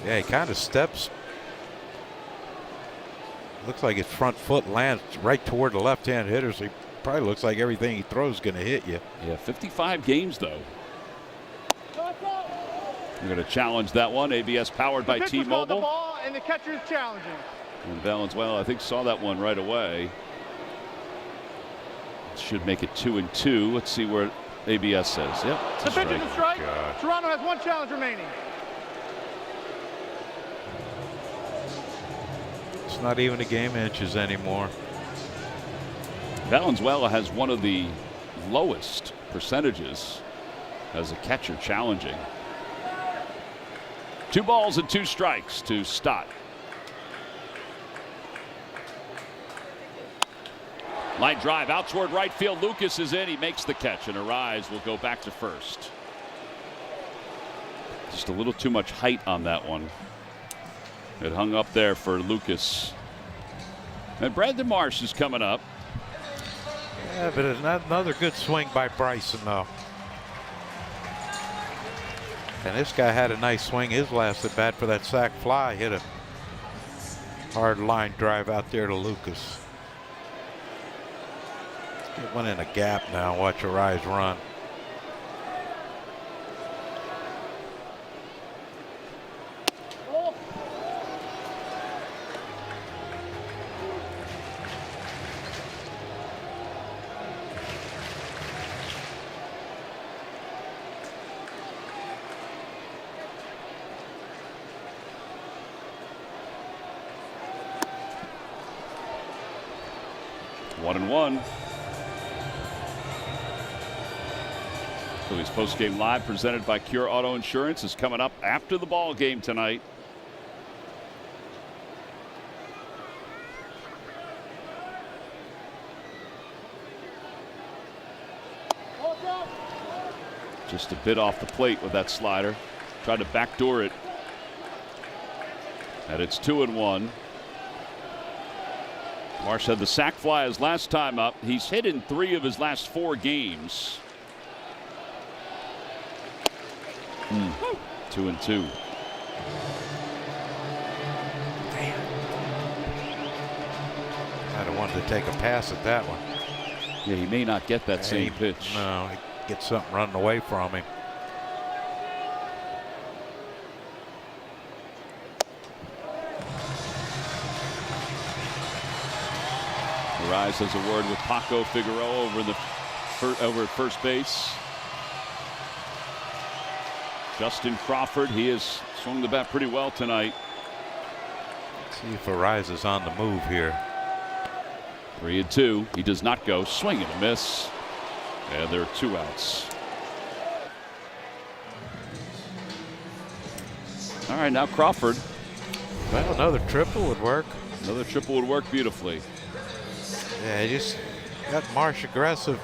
Yeah, he kind of steps. Looks like his front foot lands right toward the left-hand hitter, so he probably looks like everything he throws is going to hit you. Yeah, 55 games, though. We're going to challenge that one. ABS powered by T-Mobile. The ball and the catcher is challenging. And Valenzuela, I think, saw that one right away. Should make it 2 and 2. Let's see where ABS says. Yep. The pitch is a strike. Toronto has one challenge remaining. It's not even a game inches anymore. Valenzuela has one of the lowest percentages as a catcher challenging. 2 balls and 2 strikes to Stott. Line drive out toward right field. Lucas is in. He makes the catch, and Arise will go back to first. Just a little too much height on that one. It hung up there for Lucas. And Brandon Marsh is coming up. Yeah, but it's not another good swing by Bryson, though. And this guy had a nice swing his last at bat for that sac fly. Hit a hard line drive out there to Lucas. Get one in a gap now. Watch Arise run. One and 1. Phillies postgame live presented by Cure Auto Insurance is coming up after the ball game tonight. Just a bit off the plate with that slider. Tried to backdoor it. And it's 2 and 1. Marsh had the sac fly his last time up. He's hit in 3 of his last 4 games. 2 and 2. I'd have wanted to take a pass at that one. Yeah, he may not get that same pitch. No, he gets something running away from him. Arise has a word with Paco Figueroa over at first base. Justin Crawford, he has swung the bat pretty well tonight. Let's see if Arise is on the move here. 3 and 2. He does not go. Swing and a miss. And there are 2 outs. All right, now Crawford. Well, another triple would work. Another triple would work beautifully. Yeah, he just got Marsh aggressive.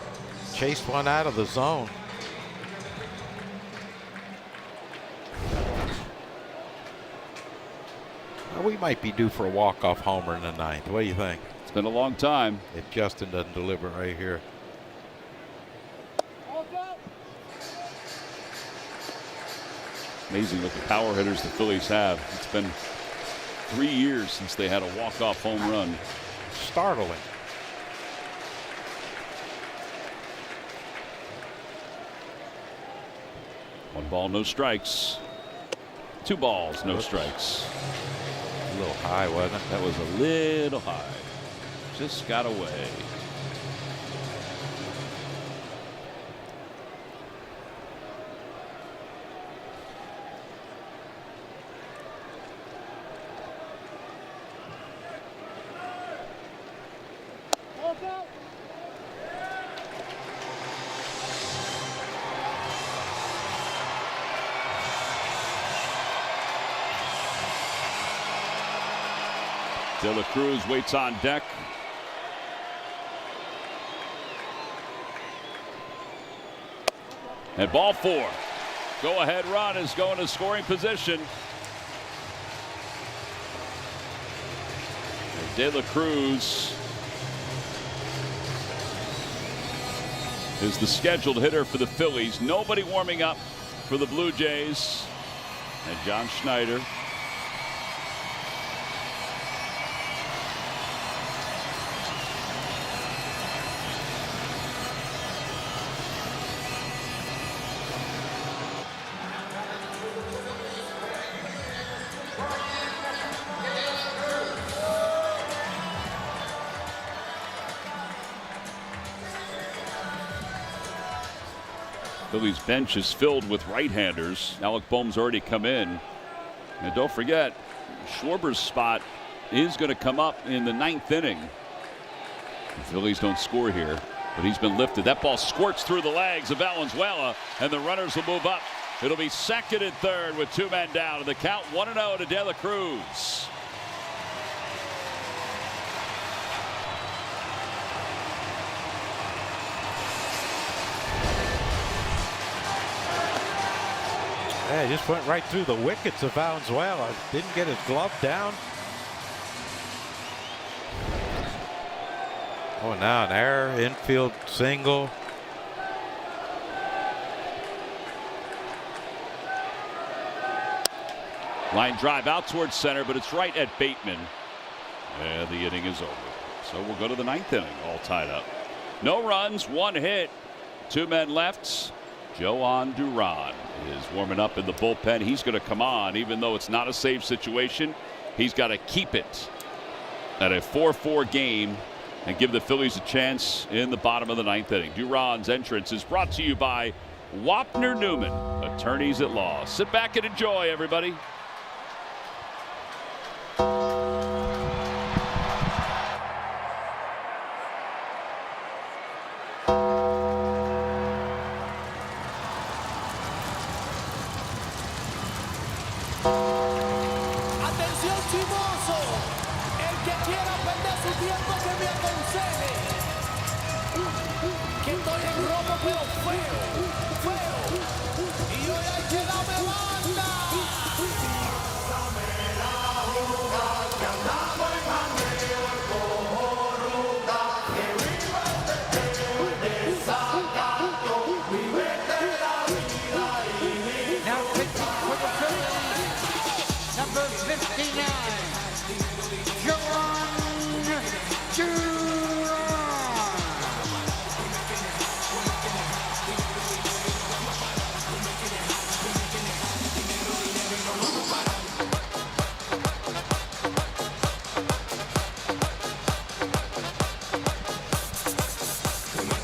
Chased one out of the zone. Well, we might be due for a walk-off homer in the ninth. What do you think? It's been a long time. If Justin doesn't deliver right here. Amazing what the power hitters the Phillies have. It's been 3 years since they had a walk-off home run. Startling. One ball, no strikes. 2 balls, no strikes. A little high, wasn't it? That was a little high. Just got away. De La Cruz waits on deck. And ball 4. Go ahead run is going to scoring position. De La Cruz is the scheduled hitter for the Phillies. Nobody warming up for the Blue Jays. And John Schneider. Phillies bench is filled with right-handers. Alec Boehm's already come in. And don't forget, Schwarber's spot is going to come up in the 9th inning. The Phillies don't score here, but he's been lifted. That ball squirts through the legs of Valenzuela, and the runners will move up. It'll be 2nd and 3rd with 2 men down. And the count 1-0 to De La Cruz. Yeah, he just went right through the wickets of Valenzuela. Didn't get his glove down. Oh, now an error, infield single. Line drive out towards center, but it's right at Bateman. And the inning is over. So we'll go to the 9th inning, all tied up. No runs, 1 hit, 2 men left. Joan Duran is warming up in the bullpen. He's going to come on, even though it's not a save situation. He's got to keep it at a 4-4 game and give the Phillies a chance in the bottom of the 9th inning. Duran's entrance is brought to you by Wapner Newman, attorneys at law. Sit back and enjoy, everybody.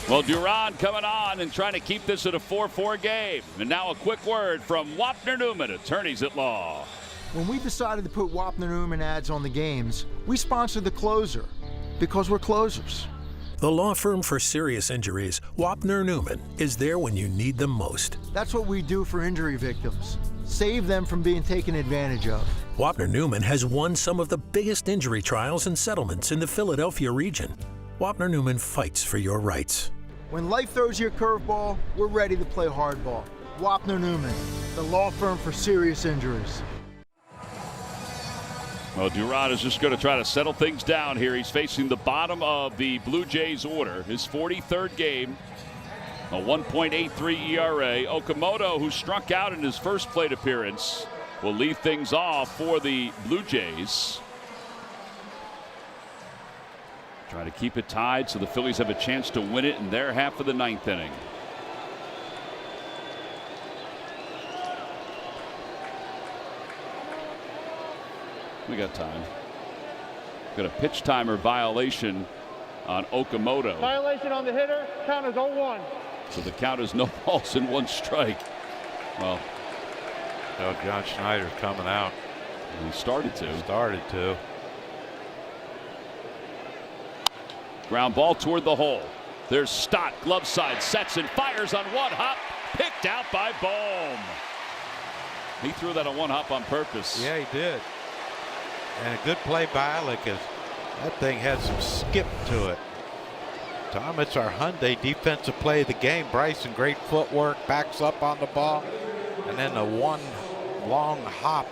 Well, Duran coming on and trying to keep this at a 4-4 game. And now a quick word from Wapner Newman, attorneys at law. When we decided to put Wapner Newman ads on the games, we sponsored the closer because we're closers. The law firm for serious injuries, Wapner Newman, is there when you need them most. That's what we do for injury victims. Save them from being taken advantage of. Wapner Newman has won some of the biggest injury trials and settlements in the Philadelphia region. Wapner Newman fights for your rights. When life throws you a curveball, we're ready to play hardball. Wapner Newman, the law firm for serious injuries. Well, Durant is just going to try to settle things down here. He's facing the bottom of the Blue Jays order. His 43rd game, a 1.83 ERA. Okamoto, who struck out in his first plate appearance, will leave things off for the Blue Jays. Try to keep it tied so the Phillies have a chance to win it in their half of the ninth inning. We got time. Got a pitch timer violation on Okamoto. Violation on the hitter. Count is 0-1. So the count is no balls and 1 strike. Well, John Schneider's coming out. He started to. Ground ball toward the hole. There's Stott, glove side, sets and fires on one hop. Picked out by Bohm. He threw that on one hop on purpose. Yeah, he did. And a good play by Alec, as that thing had some skip to it. Tom, it's our Hyundai defensive play of the game. Bryson, great footwork, backs up on the ball, and then the one long hop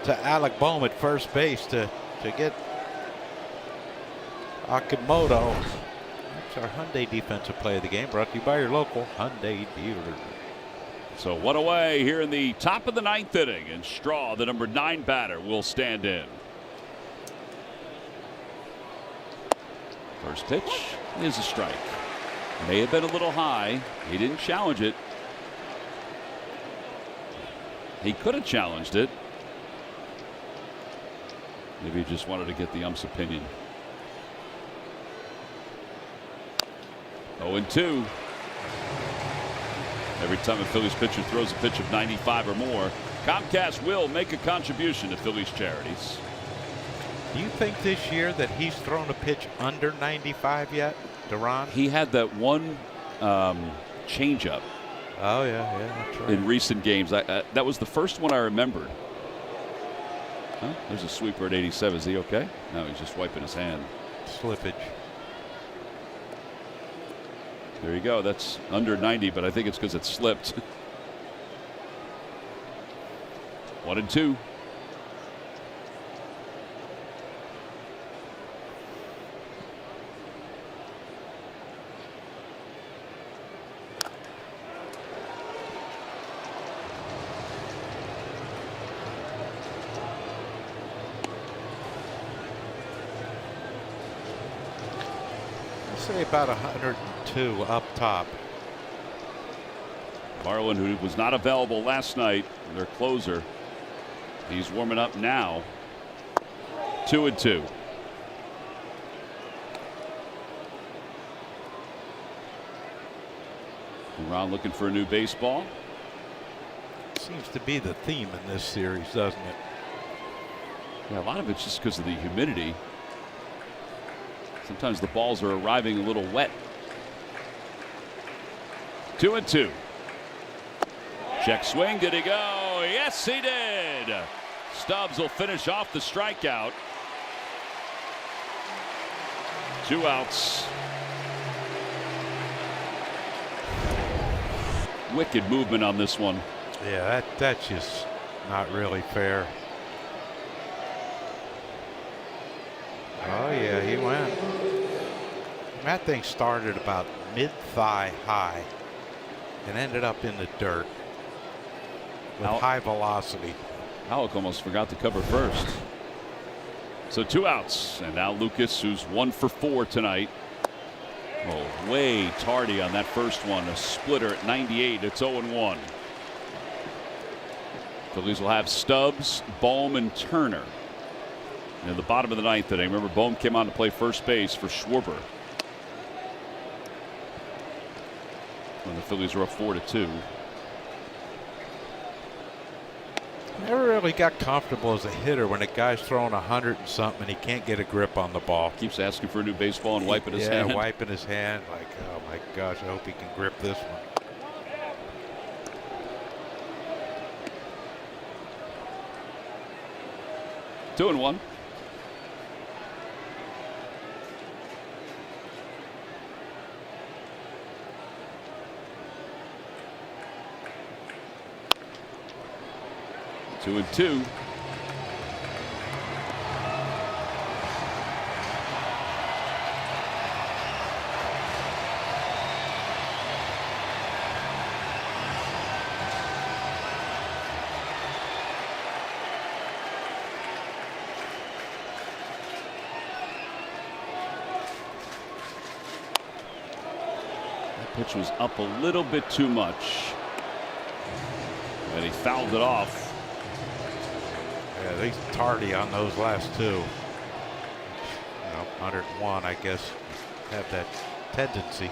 to Alec Bohm at first base to get Okamoto. That's our Hyundai defensive play of the game, brought to you by your local Hyundai dealer. So 1 away here in the top of the ninth inning, and Straw, the number 9 batter, will stand in. First pitch is a strike. May have been a little high. He didn't challenge it. He could have challenged it. Maybe he just wanted to get the ump's opinion. 0-2. Every time a Phillies pitcher throws a pitch of 95 or more, Comcast will make a contribution to Phillies charities. Do you think this year that he's thrown a pitch under 95 yet, Durant? He had that one changeup. Oh yeah, that's right. In recent games, that was the first one I remembered. Huh? There's a sweeper at 87. Is he okay? No, he's just wiping his hand. Slippage. There you go. That's under 90, but I think it's because it slipped. 1-2. Say about 102 up top. Marlin, who was not available last night, their closer, he's warming up now. 2-2. Ron looking for a new baseball. Seems to be the theme in this series, doesn't it? Yeah, a lot of it's just because of the humidity. Sometimes the balls are arriving a little wet. 2-2. Check swing. Did he go? Yes, he did. Stubbs will finish off the strikeout. 2 outs. Wicked movement on this one. Yeah, that's just not really fair. Oh yeah, he went. That thing started about mid-thigh high and ended up in the dirt with high velocity. Halleck almost forgot to cover first. So 2 outs, and now Lucas, who's 1 for 4 tonight. Oh, way tardy on that first one. A splitter at 98. It's 0-1. Phillies will have Stubbs, Bohm, and Turner in the bottom of the ninth inning. Remember, Bohm came on to play first base for Schwarber when the Phillies were up 4-2. Never really got comfortable as a hitter when a guy's throwing 100 and something and he can't get a grip on the ball. Keeps asking for a new baseball and wiping his hand. Yeah, wiping his hand. Like, oh my gosh, I hope he can grip this one. 2-1. Two and two. Pitch was up a little bit too much, and he fouled it off. Yeah, he's tardy on those last two. 101, I guess, have that tendency.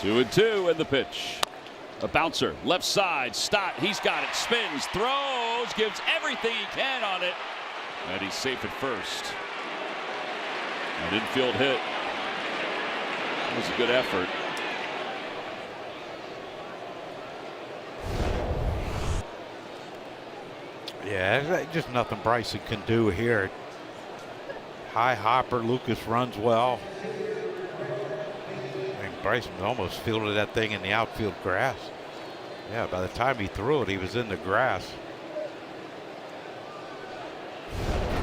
2-2, and the pitch. A bouncer, left side, Stott, he's got it, spins, throws, gives everything he can on it, and he's safe at first. An infield hit. It was a good effort. Yeah, just nothing Bryson can do here. High hopper, Lucas runs well. I mean, Bryson almost fielded that thing in the outfield grass. Yeah, by the time he threw it, he was in the grass.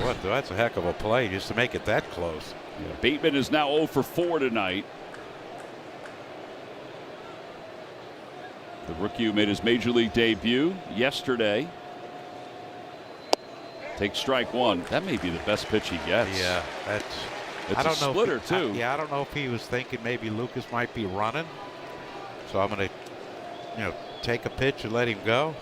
What? That's a heck of a play just to make it that close. Yeah, Bateman is now 0 for 4 tonight. The rookie who made his major league debut yesterday. Take strike one. That may be the best pitch he gets. Yeah, it's I don't a know splitter too. I don't know if he was thinking maybe Lucas might be running, so I'm going to, take a pitch and let him go.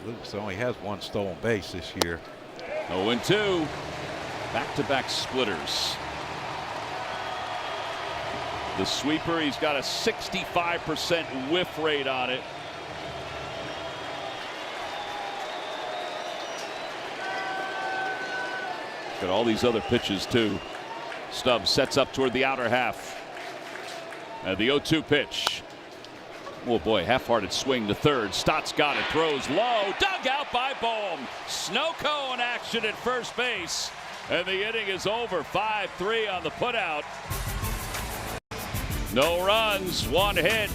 Lucas only has one stolen base this year. 0-2. Back-to-back splitters. The sweeper, he's got a 65% whiff rate on it. Got all these other pitches too. Stubbs sets up toward the outer half. And the 0-2 pitch. Oh boy, half-hearted swing to third. Stott's got it, throws low, dug out by Bohm. Snow cone action at first base. And the inning is over. 5-3 on the putout. No runs, one hit,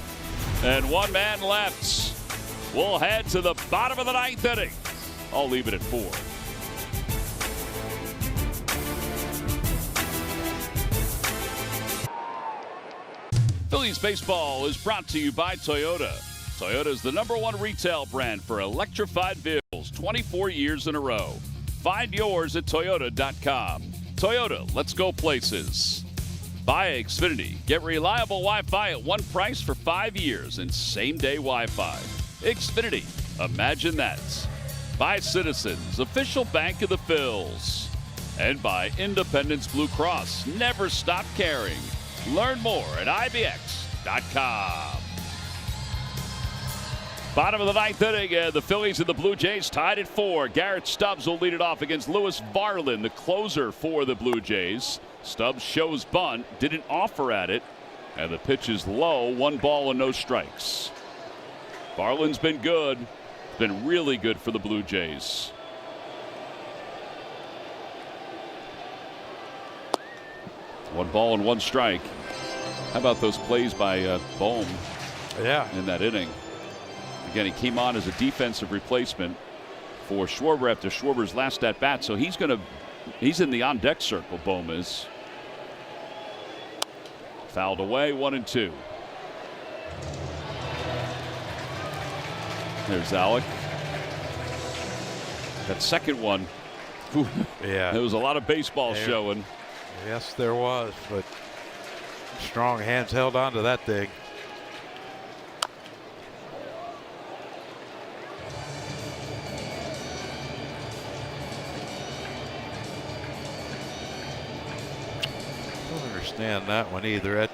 and one man left. We'll head to the bottom of the ninth inning. I'll leave it at 4. Phillies baseball is brought to you by Toyota. Toyota is the #1 retail brand for electrified vehicles 24 years in a row. Find yours at Toyota.com. Toyota, let's go places. By Xfinity. Get reliable Wi-Fi at one price for 5 years and same-day Wi-Fi. Xfinity. Imagine that. By Citizens, official bank of the Phils. And by Independence Blue Cross. Never stop caring. Learn more at IBX.com. Bottom of the ninth inning, the Phillies and the Blue Jays tied at 4. Garrett Stubbs will lead it off against Lewis Varlin, the closer for the Blue Jays. Stubbs shows bunt, didn't offer at it, and the pitch is low, 1 ball and no strikes. Varlin's been good, been really good for the Blue Jays. One ball and 1 strike. How about those plays by Bohm? Yeah. In that inning. Again, he came on as a defensive replacement for Schwarber after Schwarber's last at bat, so he's in the on deck circle. Bohm is. Fouled away, 1-2. There's Alec. That second one. Yeah. There was a lot of baseball showing. Yes, there was, but strong hands held on to that thing. Understand that one either.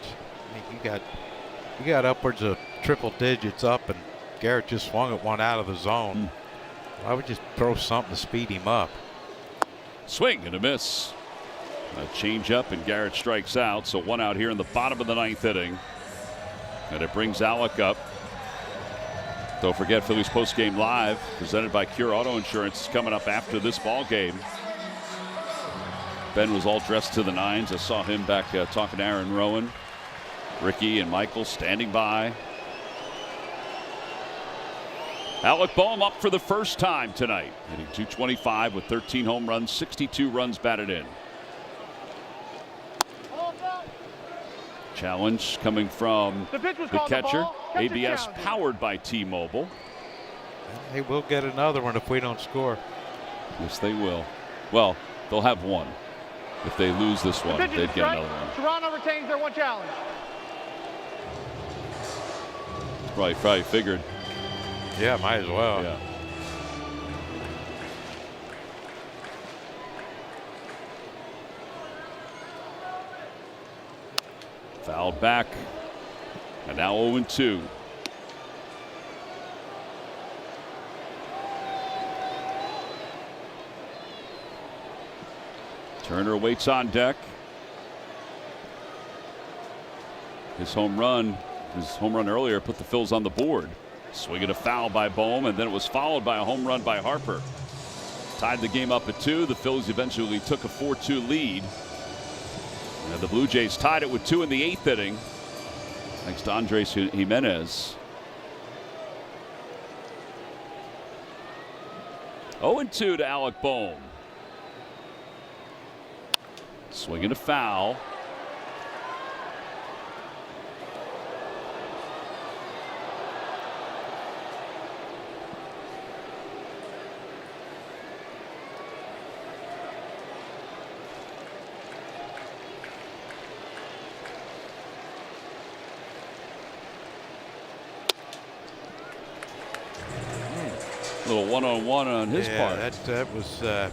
You got upwards of triple digits up, and Garrett just swung at one out of the zone. I would just throw something to speed him up. Swing and a miss. A change up, and Garrett strikes out. So 1 out here in the bottom of the ninth inning, and it brings Alec up. Don't forget, Phillies Postgame Live, presented by Cure Auto Insurance, is coming up after this ball game. Ben was all dressed to the nines. I saw him back talking to Aaron Rowan. Ricky and Michael standing by. Alec Boehm up for the first time tonight, hitting .225 with 13 home runs, 62 runs batted in. Challenge coming from the catcher. ABS powered by T-Mobile. They will get another one if we don't score. Yes, they will. Well, they'll have one. If they lose this one, they'd get another one. Toronto retains their one challenge. Probably figured. Yeah, might as well. Yeah. Fouled back. And now 0-2. Turner waits on deck. His home run earlier put the Phils on the board. Swinging a foul by Boehm, and then it was followed by a home run by Harper. Tied the game up at 2. The Phillies eventually took a 4-2 lead. And the Blue Jays tied it with 2 in the 8th inning. Thanks to Andres Jimenez. 0-2 to Alec Boehm. Swinging a foul. Little one-on-one on his part. That was. I'm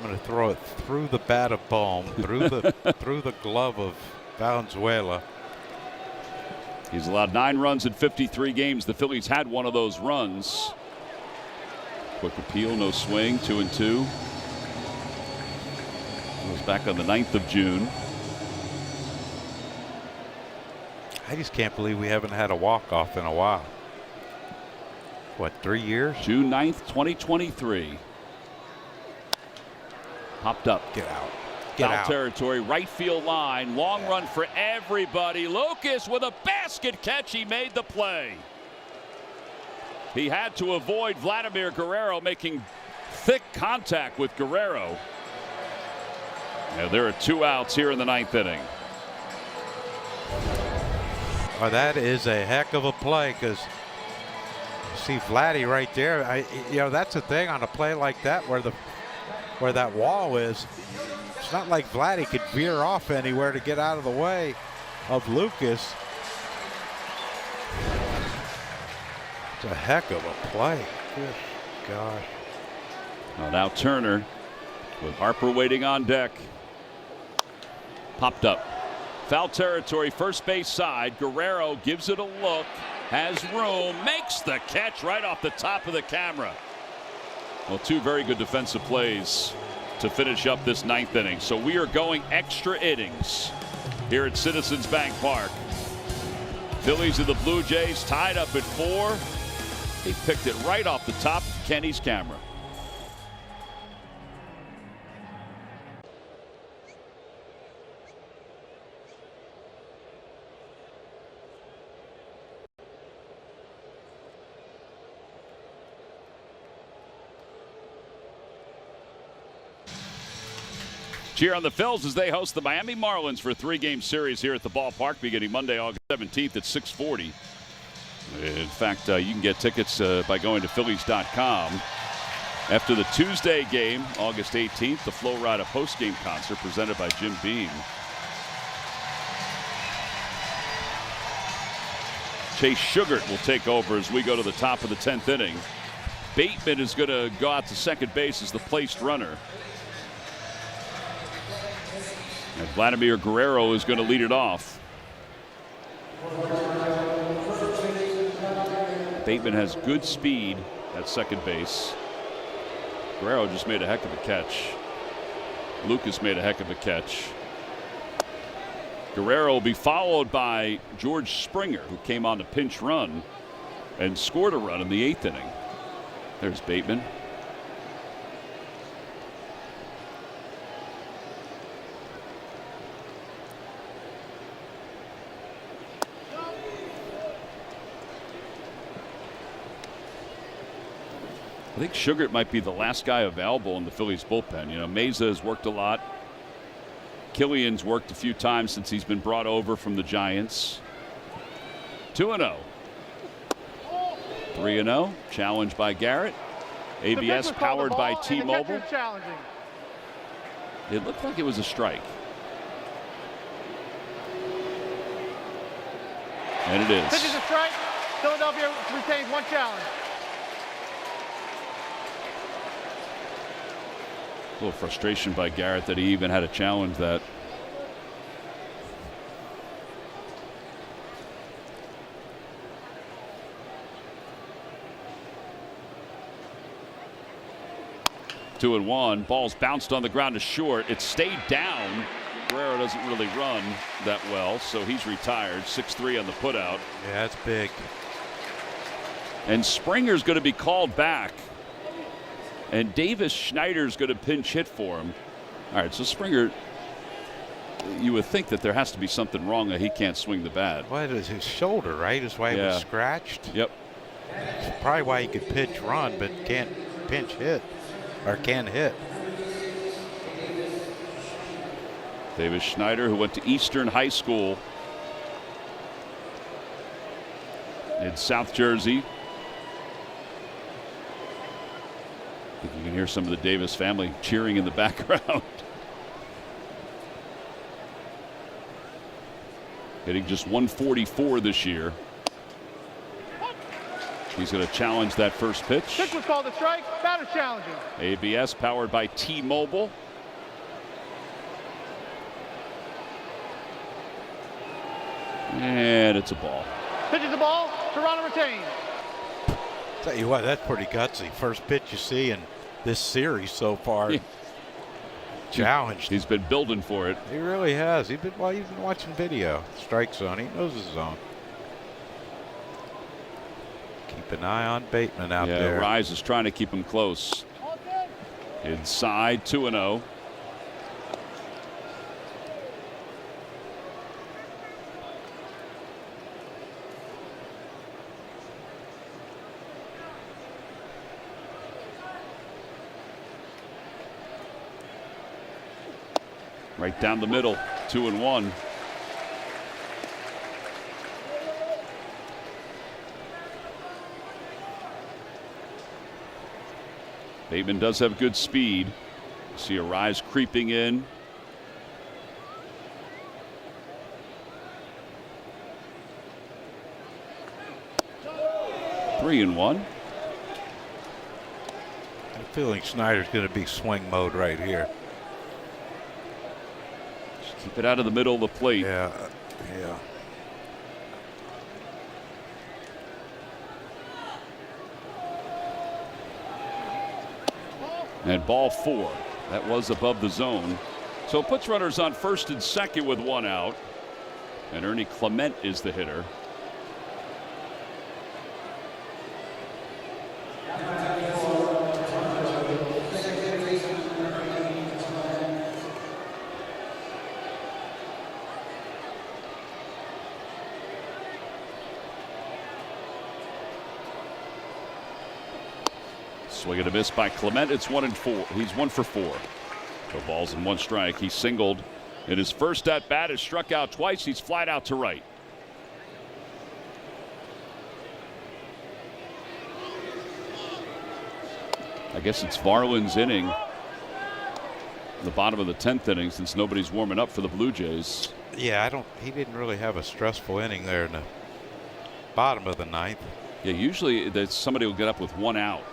going to throw it through the bat of Boehm, through the glove of Valenzuela. He's allowed 9 runs in 53 games. The Phillies had one of those runs. Quick appeal, no swing, 2-2. It was back on the 9th of June. I just can't believe we haven't had a walk-off in a while. What, 3 years? June 9th, 2023. Popped up. Get out. Foul territory, right field line. Long run for everybody. Lucas with a basket catch. He made the play. He had to avoid Vladimir Guerrero making thick contact with Guerrero. Now there are 2 outs here in the 9th inning. Oh, that is a heck of a play, because see Vladdy right there. That's the thing on a play like that where that wall is. It's not like Vladdy could veer off anywhere to get out of the way of Lucas. It's a heck of a play. Good gosh. Well, now Turner with Harper waiting on deck. Popped up. Foul territory, first base side. Guerrero gives it a look. Has room, makes the catch right off the top of the camera. Well, 2 very good defensive plays to finish up this 9th inning. So we are going extra innings here at Citizens Bank Park. Phillies and the Blue Jays tied up at 4. He picked it right off the top of Kenny's camera. Cheer on the Phils as they host the Miami Marlins for a 3-game series here at the ballpark beginning Monday, August 17th at 6:40. In fact, you can get tickets by going to Phillies.com. After the Tuesday game, August 18th, the Flo Rida postgame concert presented by Jim Beam. Chase Sugart will take over as we go to the top of the 10th inning. Bateman is going to go out to second base as the placed runner. And Vladimir Guerrero is going to lead it off. Bateman has good speed at second base. Guerrero just made a heck of a catch. Lucas made a heck of a catch. Guerrero will be followed by George Springer, who came on to pinch run and scored a run in the 8th inning. There's Bateman. I think Sugart might be the last guy available in the Phillies bullpen. You know, Meza has worked a lot. Killian's worked a few times since he's been brought over from the Giants. 2-0. 3-0. Challenged by Garrett. ABS powered by T-Mobile. It looked like it was a strike. And it is. Pitch is a strike. Philadelphia retains 1 challenge. A little frustration by Garrett that he even had to challenge that. Two and one. Ball's bounced on the ground to short. It stayed down. Guerrero doesn't really run that well, so he's retired. 6-3 on the putout. Yeah, that's big. And Springer's going to be called back. And Davis Schneider's going to pinch hit for him. All right, so Springer, you would think that there has to be something wrong that he can't swing the bat. Well, it is his shoulder, right? Is why it was scratched. Yep. It's probably why he could pitch run, but can't pinch hit or can hit. Davis Schneider, who went to Eastern High School in South Jersey. I think you can hear some of the Davis family cheering in the background. Hitting just 144 this year. He's going to challenge that first pitch. Pitch was called a strike. Batter challenging. ABS powered by T-Mobile. And it's a ball. Pitch is a ball. Toronto retains. Tell you what, that's pretty gutsy. First pitch you see in this series so far. Yeah. Challenged. He's been building for it. He really has. He's been watching video. Strike zone. He knows his zone. Keep an eye on Bateman out there. Yeah, Rise is trying to keep him close. Inside, 2-0. Right down the middle, 2-1. Bateman does have good speed. See a Rise creeping in. Three and one. I'm feeling Snyder's going to be swing mode right here. Just keep it out of the middle of the plate. Yeah, yeah. And ball four. That was above the zone. So it puts runners on first and second with one out. And Ernie Clement is the hitter. Swing and a miss by Clement. It's 1-4. He's 1 for 4. So balls and one strike. He singled in his first at bat. Has struck out twice. He's flat out to right. I guess it's Varland's inning. The bottom of the 10th inning, since nobody's warming up for the Blue Jays. Yeah, he didn't really have a stressful inning there in the bottom of the 9th. Yeah, usually somebody will get up with one out.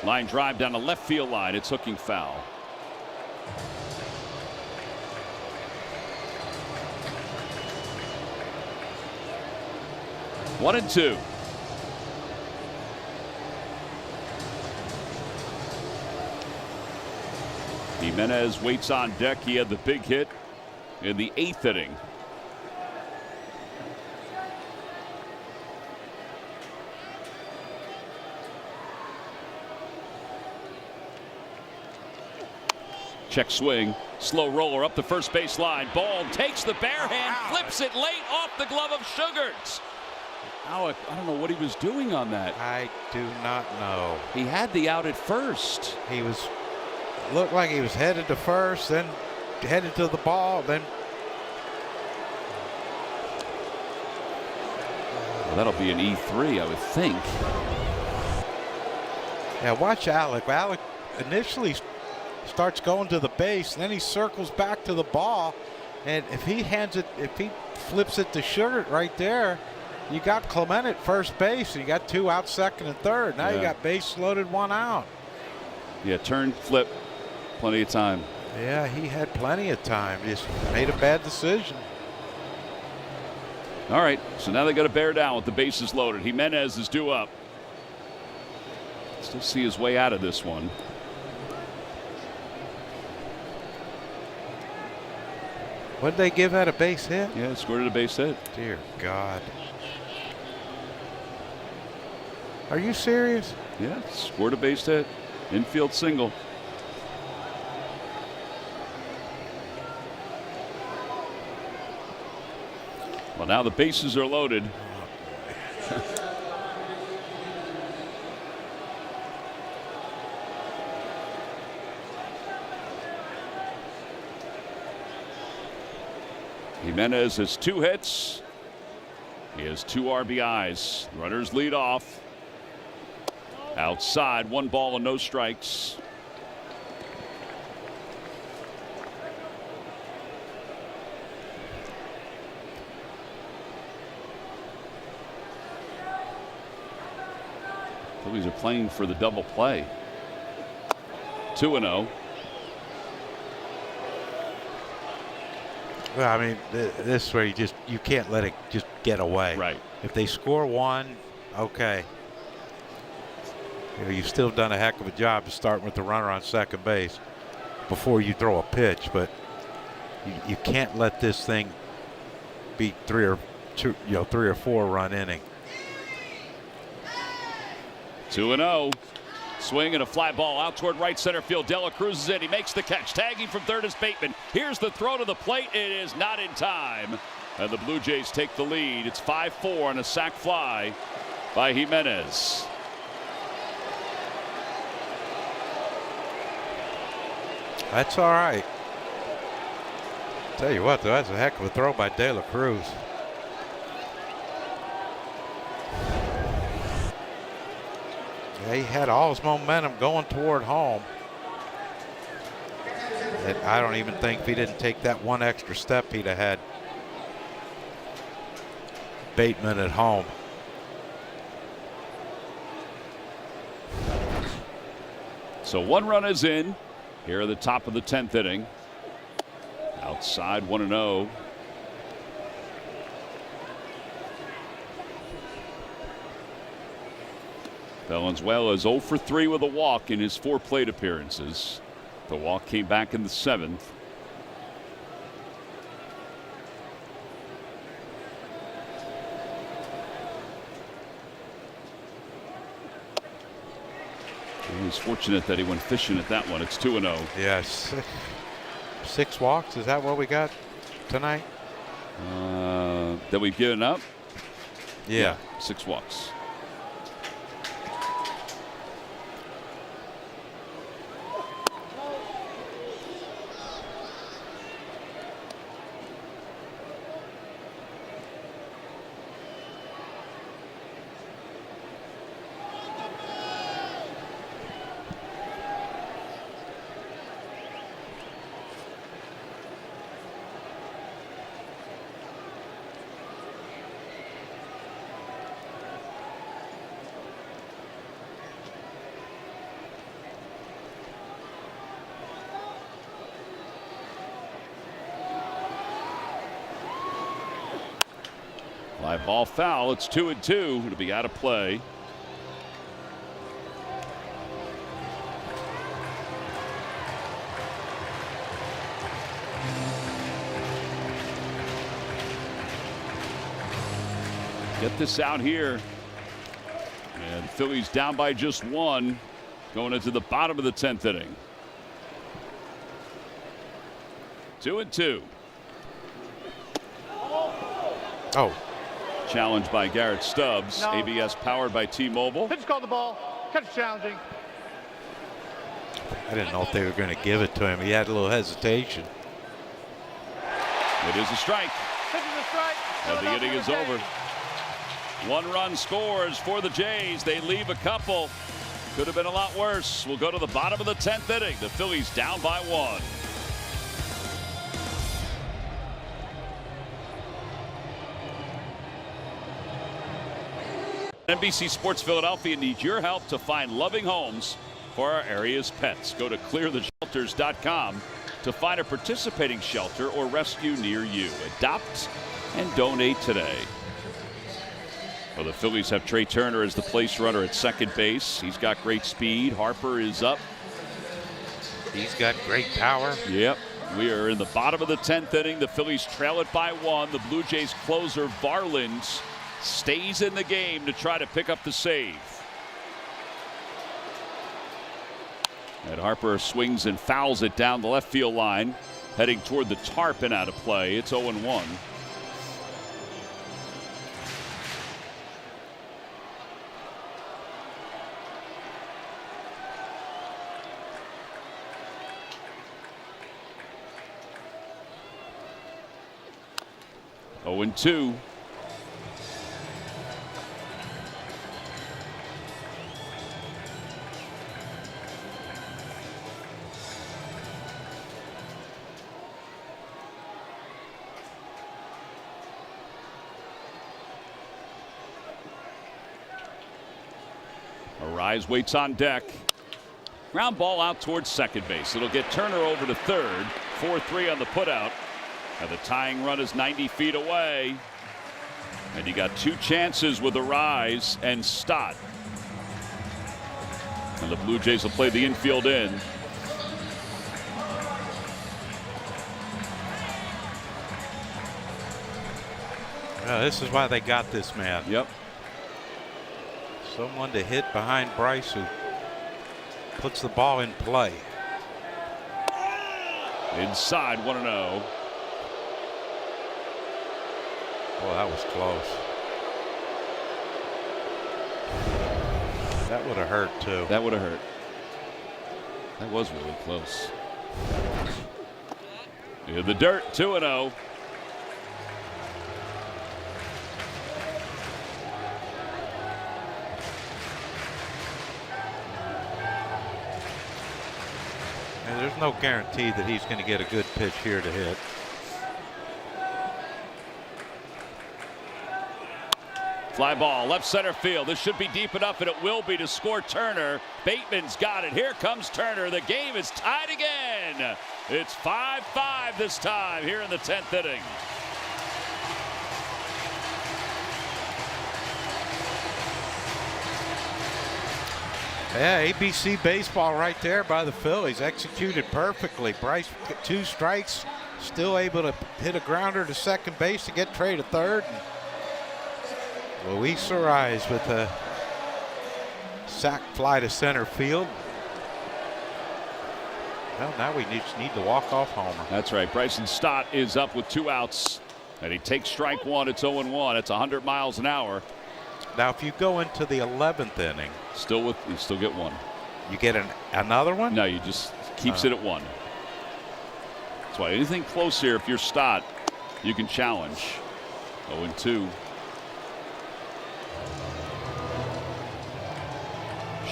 Line drive down the left field line. It's hooking foul. One and two. Jimenez waits on deck. He had the big hit in the 8th inning. Check swing, slow roller up the first base line. Ball takes the bare hand, flips it late off the glove of Sugars. Alec, I don't know what he was doing on that. I do not know. He had the out at first. He looked like he was headed to first, then headed to the ball, then. Well, that'll be an E3, I would think. Yeah, watch Alec. Alec initially starts going to the base, and then he circles back to the ball, and if he flips it to Sugar right there, you got Clement at first base, and you got 2 out, second and third. Now you got base loaded, 1 out. Yeah, turn, flip, plenty of time. Yeah, he had plenty of time. Just made a bad decision. All right, so now they got to bear down with the bases loaded. Jimenez is due up. Still see his way out of this one. What did they give that, a base hit? Yeah, scored a base hit. Dear God. Are you serious? Yeah, scored a base hit. Infield single. Well, now the bases are loaded. Jimenez has 2 hits. He has 2 RBIs. Runners lead off. Outside, 1 ball and no strikes. Phillies are playing for the double play. 2-0. Well, I mean, this is where you can't let it just get away. Right. If they score 1, okay. You've still done a heck of a job of starting with the runner on second base before you throw a pitch, but you can't let this thing be 3 or 4 run inning. 2-0. Swing and a fly ball out toward right center field. Dela Cruz is in. He makes the catch. Tagging from third is Bateman. Here's the throw to the plate. It is not in time. And the Blue Jays take the lead. It's 5-4 on a sac fly by Jimenez. That's all right. Tell you what, though, that's a heck of a throw by De La Cruz. Yeah, he had all his momentum going toward home. And I don't even think if he didn't take that 1 extra step, he'd have had Bateman at home. So 1 run is in here at the top of the 10th inning. Outside, 1-0. Valenzuela is 0 for 3 with a walk in his 4 plate appearances. The walk came back in the 7th. He's fortunate that he went fishing at that one. It's 2-0. Yes. 6 walks. Is that what we got tonight? That we've given up? Yeah. 6 walks. Fly ball foul. It's 2-2. It'll be out of play. get this out here. And the Phillies down by just 1 going into the bottom of the 10th inning. 2-2. Oh. Challenged by Garrett Stubbs. No. ABS powered by T-Mobile. Pitch called the ball. Catch challenging. I didn't know if they were going to give it to him. He had a little hesitation. It is a strike. Pitch is a strike. And the inning is over. 1 run scores for the Jays. They leave a couple. Could have been a lot worse. We'll go to the bottom of the 10th inning. The Phillies down by 1. NBC Sports Philadelphia needs your help to find loving homes for our area's pets. Go to cleartheshelters.com to find a participating shelter or rescue near you. Adopt and donate today. Well, the Phillies have Trey Turner as the place runner at second base. He's got great speed. Harper is up. He's got great power. Yep. We are in the bottom of the 10th inning. The Phillies trail it by 1. The Blue Jays closer Varland stays in the game to try to pick up the save. And Harper swings and fouls it down the left field line, heading toward the tarp and out of play. It's 0-1. Oh, and 2. Arise waits on deck. Ground ball out towards second base. It'll get Turner over to third. 4-3 on the putout. And the tying run is 90 feet away. And you got 2 chances with Arise and Stott. And the Blue Jays will play the infield in. This is why they got this man. Yep. Someone to hit behind Bryce who puts the ball in play. Inside 1-0. Oh, that was close. That would have hurt too. That would have hurt. That was really close. In the dirt, 2-0. And there's no guarantee that he's going to get a good pitch here to hit. Fly ball, left center field. This should be deep enough, and it will be to score Turner. Bateman's got it. Here comes Turner. The game is tied again. It's 5-5 this time here in the 10th inning. Yeah, ABC baseball right there by the Phillies. Executed perfectly. Bryce 2 strikes, still able to hit a grounder to second base to get Trey to third. Luis Arise with a sac fly to center field. Well, now we just need the walk-off homer. That's right. Bryson Stott is up with 2 outs, and he takes strike 1. It's 0-1. It's 100 miles an hour. Now, if you go into the 11th inning, you still get 1. You get another one? No, you just keeps it at 1. That's why anything close here, if you're Stott, you can challenge. 0-2.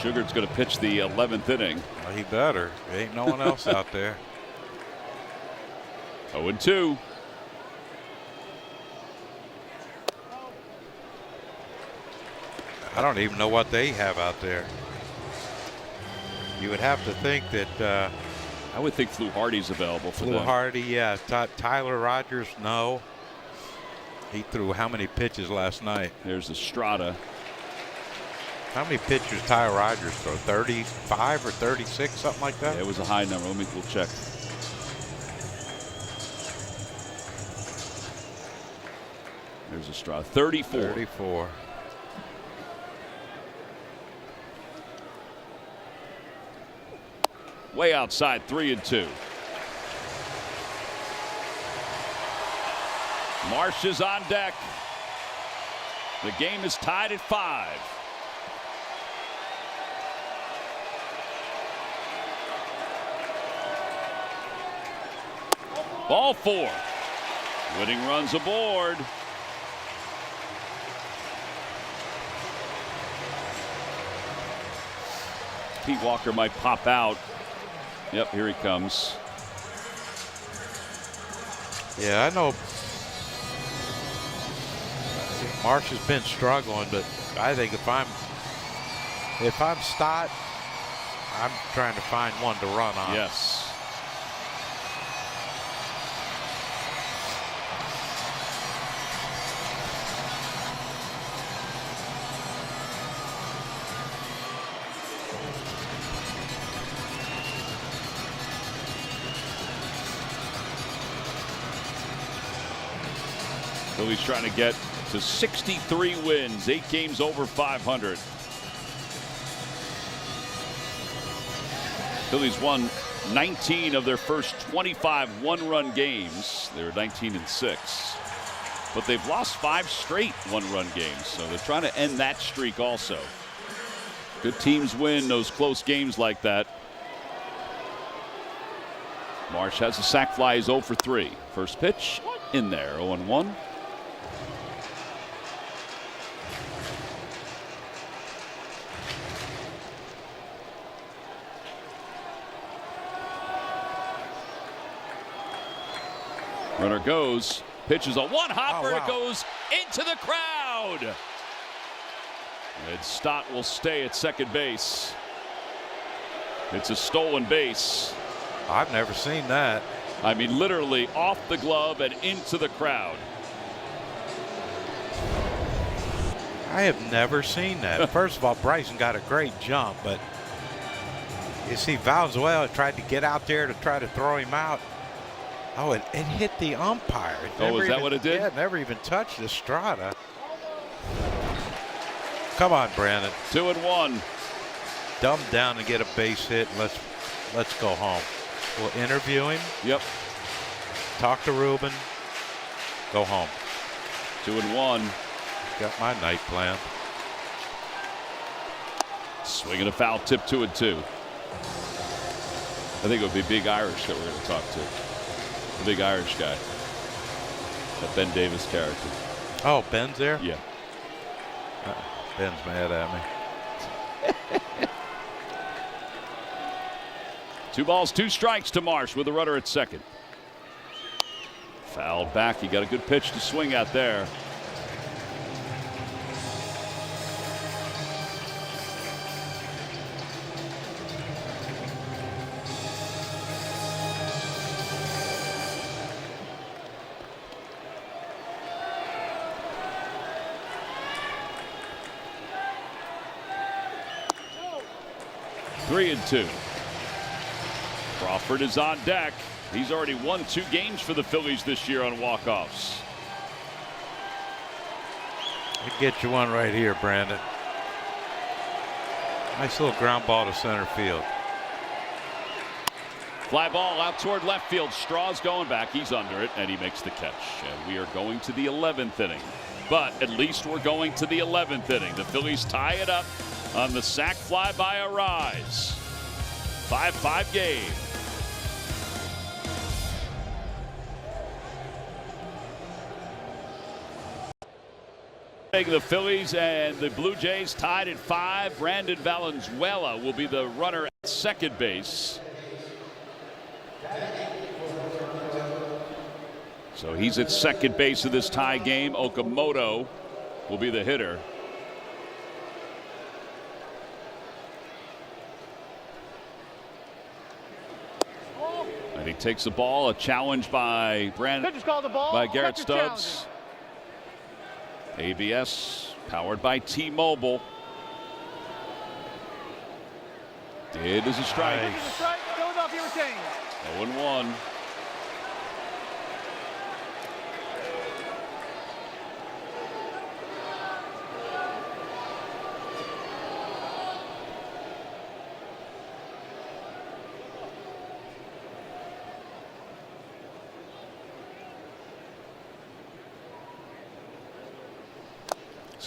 Sugar's going to pitch the 11th inning. Well, he better. There ain't no one else out there. 0-2. I don't even know what they have out there. You would have to think that. I would think Fluharty's available for them. Fluharty, yeah. Tyler Rogers, no. He threw how many pitches last night? There's Estrada. How many pitches Tyler Rogers throw? 35 or 36, something like that? Yeah, it was a high number. We'll check. There's a straw. 34. 34. Way outside, 3-2. Marsh is on deck. The game is tied at 5. Ball 4. Winning runs aboard. Pete Walker might pop out. Yep, here he comes. Yeah, I know Marsh has been struggling, but I think if I'm Stott, I'm trying to find one to run on. Yes. Phillies trying to get to 63 wins, 8 games over 500. Phillies won 19 of their first 25 one-run games. They were 19-6. But they've lost 5 straight one-run games, so they're trying to end that streak also. Good teams win those close games like that. Marsh has a sac fly. He's 0 for 3. First pitch in there, 0-1. Runner goes, pitches a one-hopper. Oh, wow. It goes into the crowd. And Stott will stay at second base. It's a stolen base. I've never seen that. I mean, literally off the glove and into the crowd. I have never seen that. First of all, Bryson got a great jump, but you see Valenzuela tried to get out there to try to throw him out. Oh, it hit the umpire. Oh, is that what it did? Yeah, it never even touched Estrada. Come on, Brandon. 2-1. Dumb down and get a base hit. And let's go home. We'll interview him. Yep. Talk to Ruben. Go home. 2-1. Got my night plan. Swinging a foul tip, 2-2. I think it would be Big Irish that we're going to talk to. The big Irish guy. That Ben Davis character. Oh, Ben's there? Yeah. Ben's mad at me. 2 balls, 2 strikes to Marsh with a runner at second. Fouled back. He got a good pitch to swing at there. Three and 2. Crawford is on deck. He's already won 2 games for the Phillies this year on walk-offs. I'll get you one right here, Brandon. Nice little ground ball to center field. Fly ball out toward left field. Straw's going back. He's under it, and he makes the catch. And we are going to the 11th inning. But at least we're going to the 11th inning. The Phillies tie it up on the sac fly by Arise. 5-5 game. The Phillies and the Blue Jays tied at 5. Brandon Valenzuela will be the runner at second base. So he's at second base of this tie game. Okamoto will be the hitter. And he takes the ball. A challenge by Garrett Stubbs. ABS powered by T-Mobile. It is a strike. Philadelphia retains. 0-1.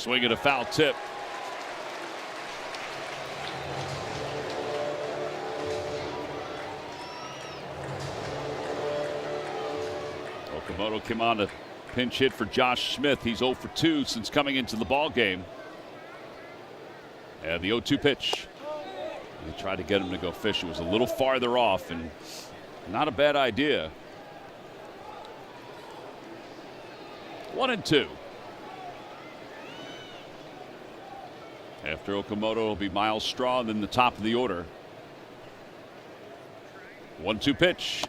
Swing and a foul tip. Okamoto came on to pinch hit for Josh Smith. He's 0 for 2 since coming into the ball game. And the 0-2 pitch. They tried to get him to go fish. It was a little farther off, and not a bad idea. 1-2. After Okamoto will be Miles Straw, and then the top of the order. 1-2 pitch.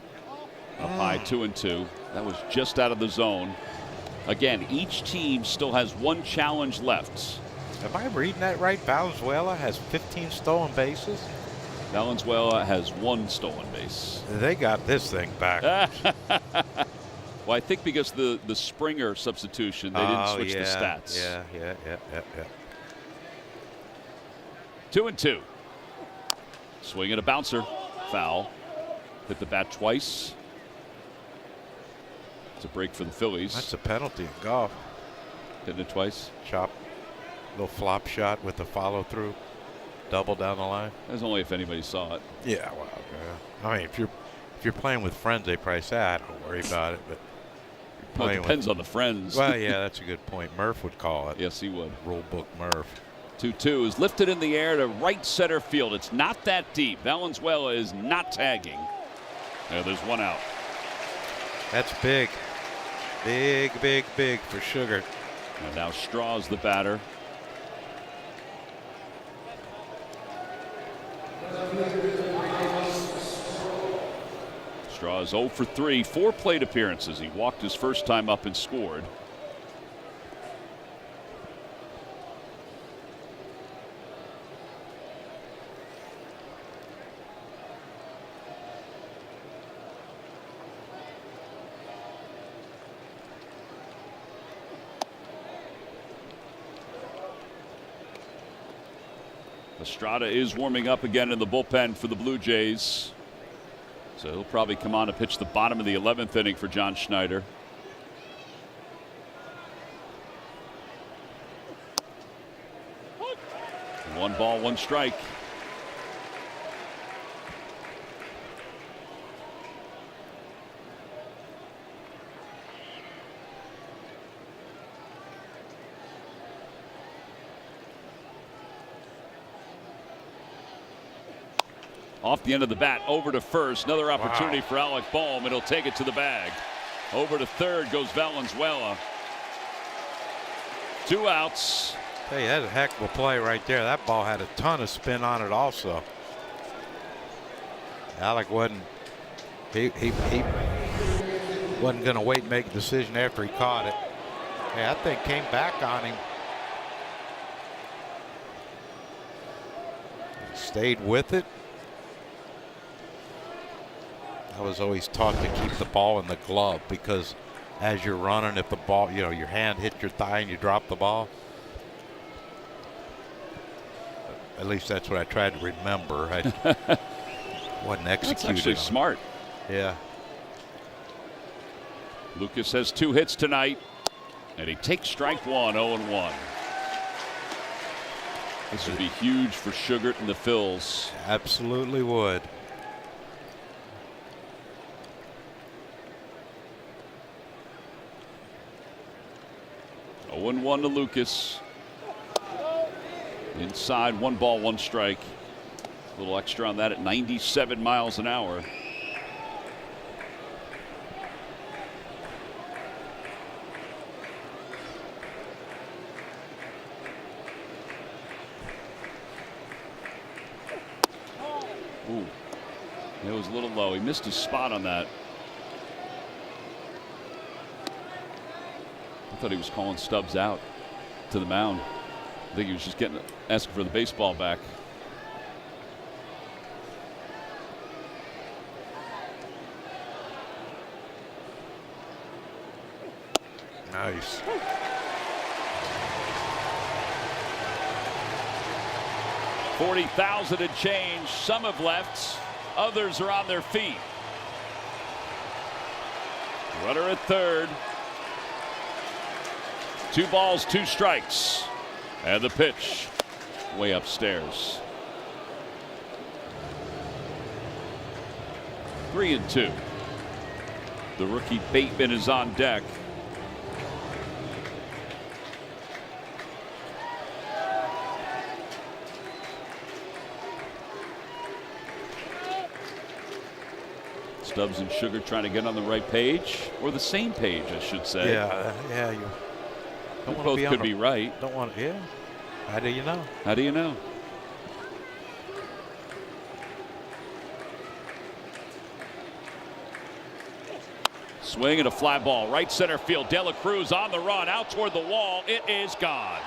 Up high, 2-2. That was just out of the zone. Again, each team still has one challenge left. Am I reading that right? Valenzuela has 15 stolen bases? Valenzuela has 1 stolen base. They got this thing back. Well, I think because the Springer substitution, they didn't switch the stats. Yeah. 2-2. Swing and a bouncer. Foul. Hit the bat twice. It's a break for the Phillies. That's a penalty in golf. Hitting it twice. Chop. Little flop shot with the follow through. Double down the line. That's only if anybody saw it. Yeah, well, I mean, if you're playing with friends, they probably say, I don't worry about it. But well, it depends on the friends. Well, yeah, that's a good point. Murph would call it. Yes, he would. Rule book Murph. 2-2 is lifted in the air to right center field. It's not that deep. Valenzuela is not tagging. There's 1 out. That's big. Big for Sugar. And now Straw's the batter. Straw is 0 for 3, 4 plate appearances. He walked his first time up and scored. Estrada is warming up again in the bullpen for the Blue Jays. So he'll probably come on to pitch the bottom of the 11th inning for John Schneider. One ball, 1 strike. Off the end of the bat, over to first. Another opportunity for Alec Bohm, and he'll take it to the bag. Over to third goes Valenzuela. 2 outs. Hey, that's a heck of a play right there. That ball had a ton of spin on it also. Alec wasn't he wasn't going to wait and make a decision after he caught it. Hey, that thing came back on him. Stayed with it. I was always taught to keep the ball in the glove because as you're running, if the ball, your hand hits your thigh and you drop the ball. At least that's what I tried to remember. I wasn't executing. That's actually smart. Yeah. Lucas has 2 hits tonight, and he takes strike 1, 0-1. This would be huge for Sugart and the Phils. Absolutely would. Oh, 0-1 to Lucas. Inside, 1 ball, 1 strike. A little extra on that at 97 miles an hour. Ooh, it was a little low. He missed his spot on that. I thought he was calling Stubbs out to the mound. I think he was just asking for the baseball back. Nice. $40,000 and change. Some have left. Others are on their feet. Runner at third. 2 balls, 2 strikes. And the pitch way upstairs. 3-2. The rookie Bateman is on deck. Stubbs and Sugar trying to get on the right page, or the same page, I should say. Yeah. You don't both could be right. Don't want. Yeah. How do you know? How do you know? Swing and a fly ball, right center field. De La Cruz on the run, out toward the wall. It is gone.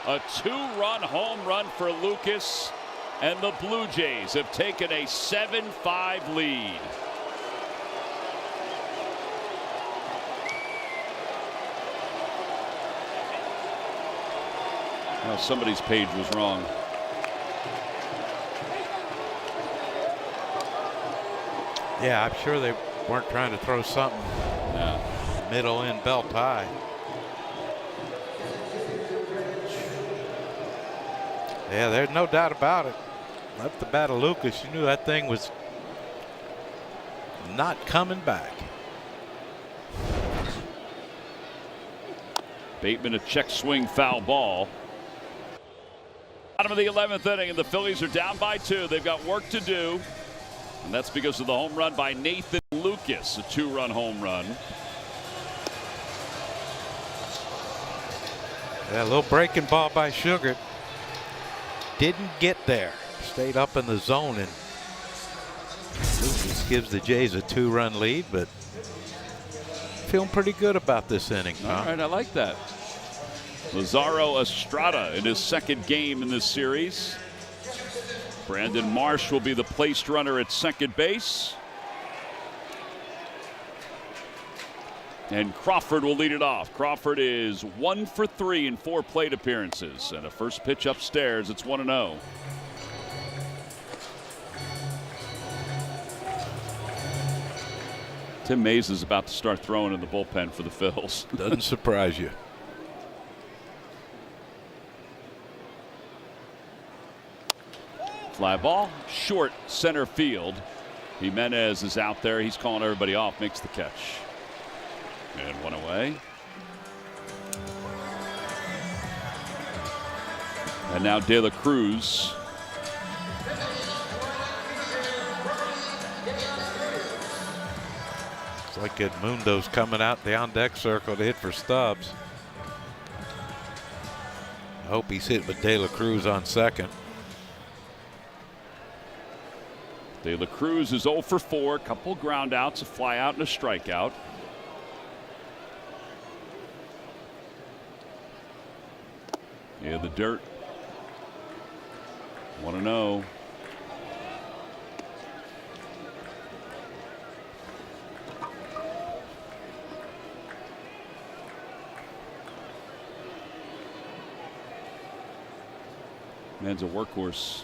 A 2-run home run for Lucas, and the Blue Jays have taken a 7-5 lead. Well, somebody's page was wrong. Yeah, I'm sure they weren't trying to throw something middle in belt high. Yeah, there's no doubt about it. Left the bat of Lucas, you knew that thing was not coming back. Bateman a check swing, foul ball. Bottom of the 11th inning, and the Phillies are down by 2. They've got work to do, and that's because of the home run by Nathan Lucas, a 2-run home run. Yeah, a little breaking ball by Sugar. Didn't get there. Stayed up in the zone, and Lucas gives the Jays a 2-run lead, but feeling pretty good about this inning. All right, I like that. Lazaro Estrada in his second game in this series. Brandon Marsh will be the placed runner at second base. And Crawford will lead it off. Crawford is 1 for 3 in 4 plate appearances. And a first pitch upstairs, it's 1-0. Tim Mays is about to start throwing in the bullpen for the Phils. Doesn't surprise you. Fly ball, short center field. Jimenez is out there. He's calling everybody off, makes the catch. And one away. And now De La Cruz. It's like Edmundo's coming out the on-deck circle to hit for Stubbs. I hope he's hit with De La Cruz on second. De La Cruz is 0 for 4. Couple ground outs, a fly out, and a strikeout. Yeah, the dirt. 1-0. Man's a workhorse.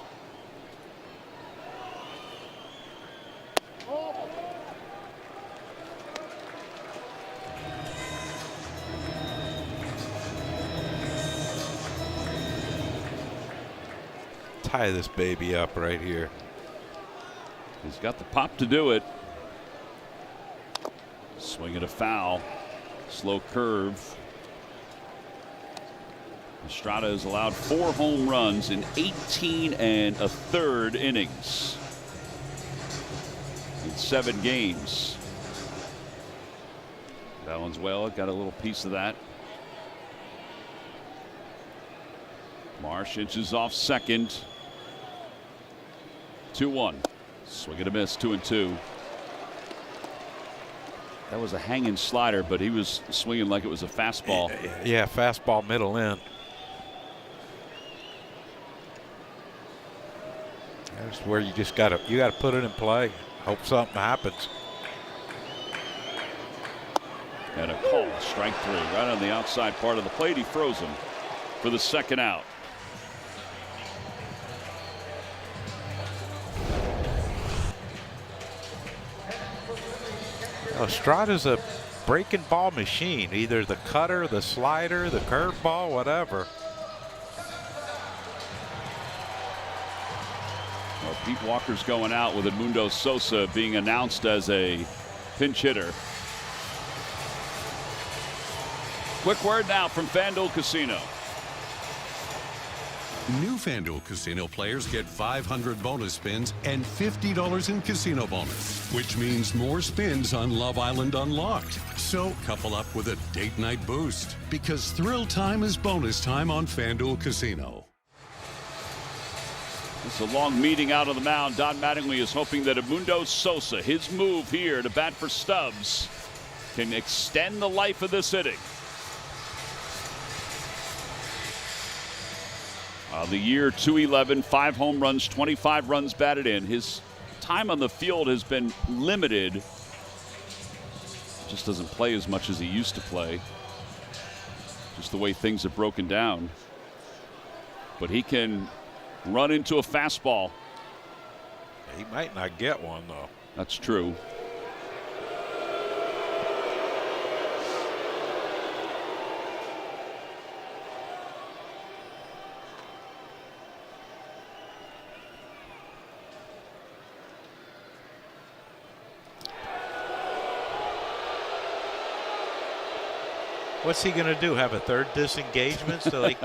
Tie this baby up right here. He's got the pop to do it. Swing at a foul. Slow curve. Estrada has allowed 4 home runs in 18 1/3 innings in 7 games. Valenzuela got a little piece of that. Marsh inches off second. 2-1. Swing and a miss, 2-2. That was a hanging slider, but he was swinging like it was a fastball. Yeah, fastball middle in. That's where you just gotta put it in play. Hope something happens. And a call, strike 3, right on the outside part of the plate. He throws him for the second out. Estrada's a breaking ball machine. Either the cutter, the slider, the curveball, whatever. Well, Pete Walker's going out with Edmundo Sosa being announced as a pinch hitter. Quick word now from FanDuel Casino. New FanDuel Casino players get 500 bonus spins and $50 in casino bonus, which means more spins on Love Island Unlocked. So couple up with a date night boost, because thrill time is bonus time on FanDuel Casino. It's a long meeting out on the mound. Don Mattingly is hoping that Edmundo Sosa, his move here to bat for Stubbs, can extend the life of this inning. The year 211, 5 home runs, 25 runs batted in. His time on the field has been limited. Just doesn't play as much as he used to play. Just the way things have broken down. But he can run into a fastball. He might not get one, though. That's true. What's he going to do? Have a third disengagement? So like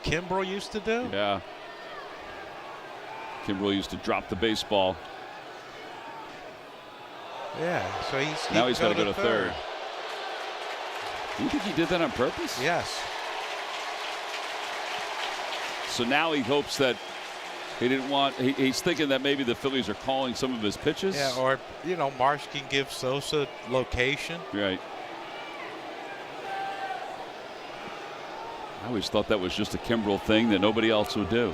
Kimbrel used to do? Yeah. Kimbrel used to drop the baseball. Yeah, so now he's got to go to third. Do you think he did that on purpose? Yes. So now he hopes that he didn't want. He's thinking that maybe the Phillies are calling some of his pitches. Yeah, or Marsh can give Sosa location. Right. I always thought that was just a Kimbrel thing that nobody else would do.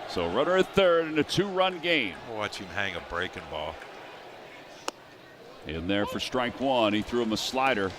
So runner at third in a 2-run game. We'll watch him hang a breaking ball. In there for strike one. He threw him a slider.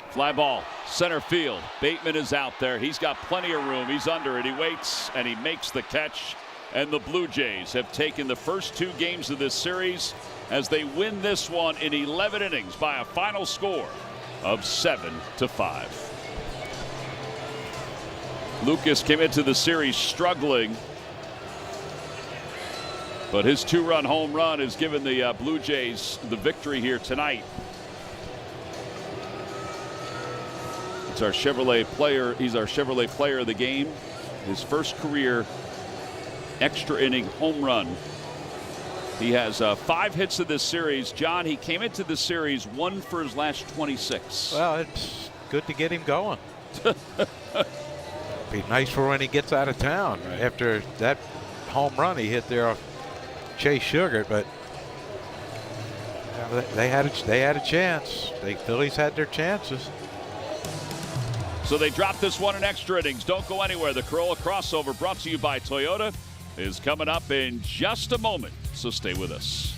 Fly ball, center field. Bateman is out there. He's got plenty of room. He's under it. He waits and he makes the catch. And the Blue Jays have taken the first 2 games of this series as they win this one in 11 innings by a final score of 7-5. Lucas came into the series struggling, but his 2-run home run has given the Blue Jays the victory here tonight. It's our Chevrolet player. He's our Chevrolet player of the game. His first career extra inning home run. He has 5 hits in this series. John, he came into the series 1 for his last 26. Well, it's good to get him going. Be nice for when he gets out of town after that home run he hit there off Chase Sugar, but they had a chance. The Phillies had their chances. So they dropped this one in extra innings. Don't go anywhere. The Corolla crossover, brought to you by Toyota, is coming up in just a moment. So stay with us.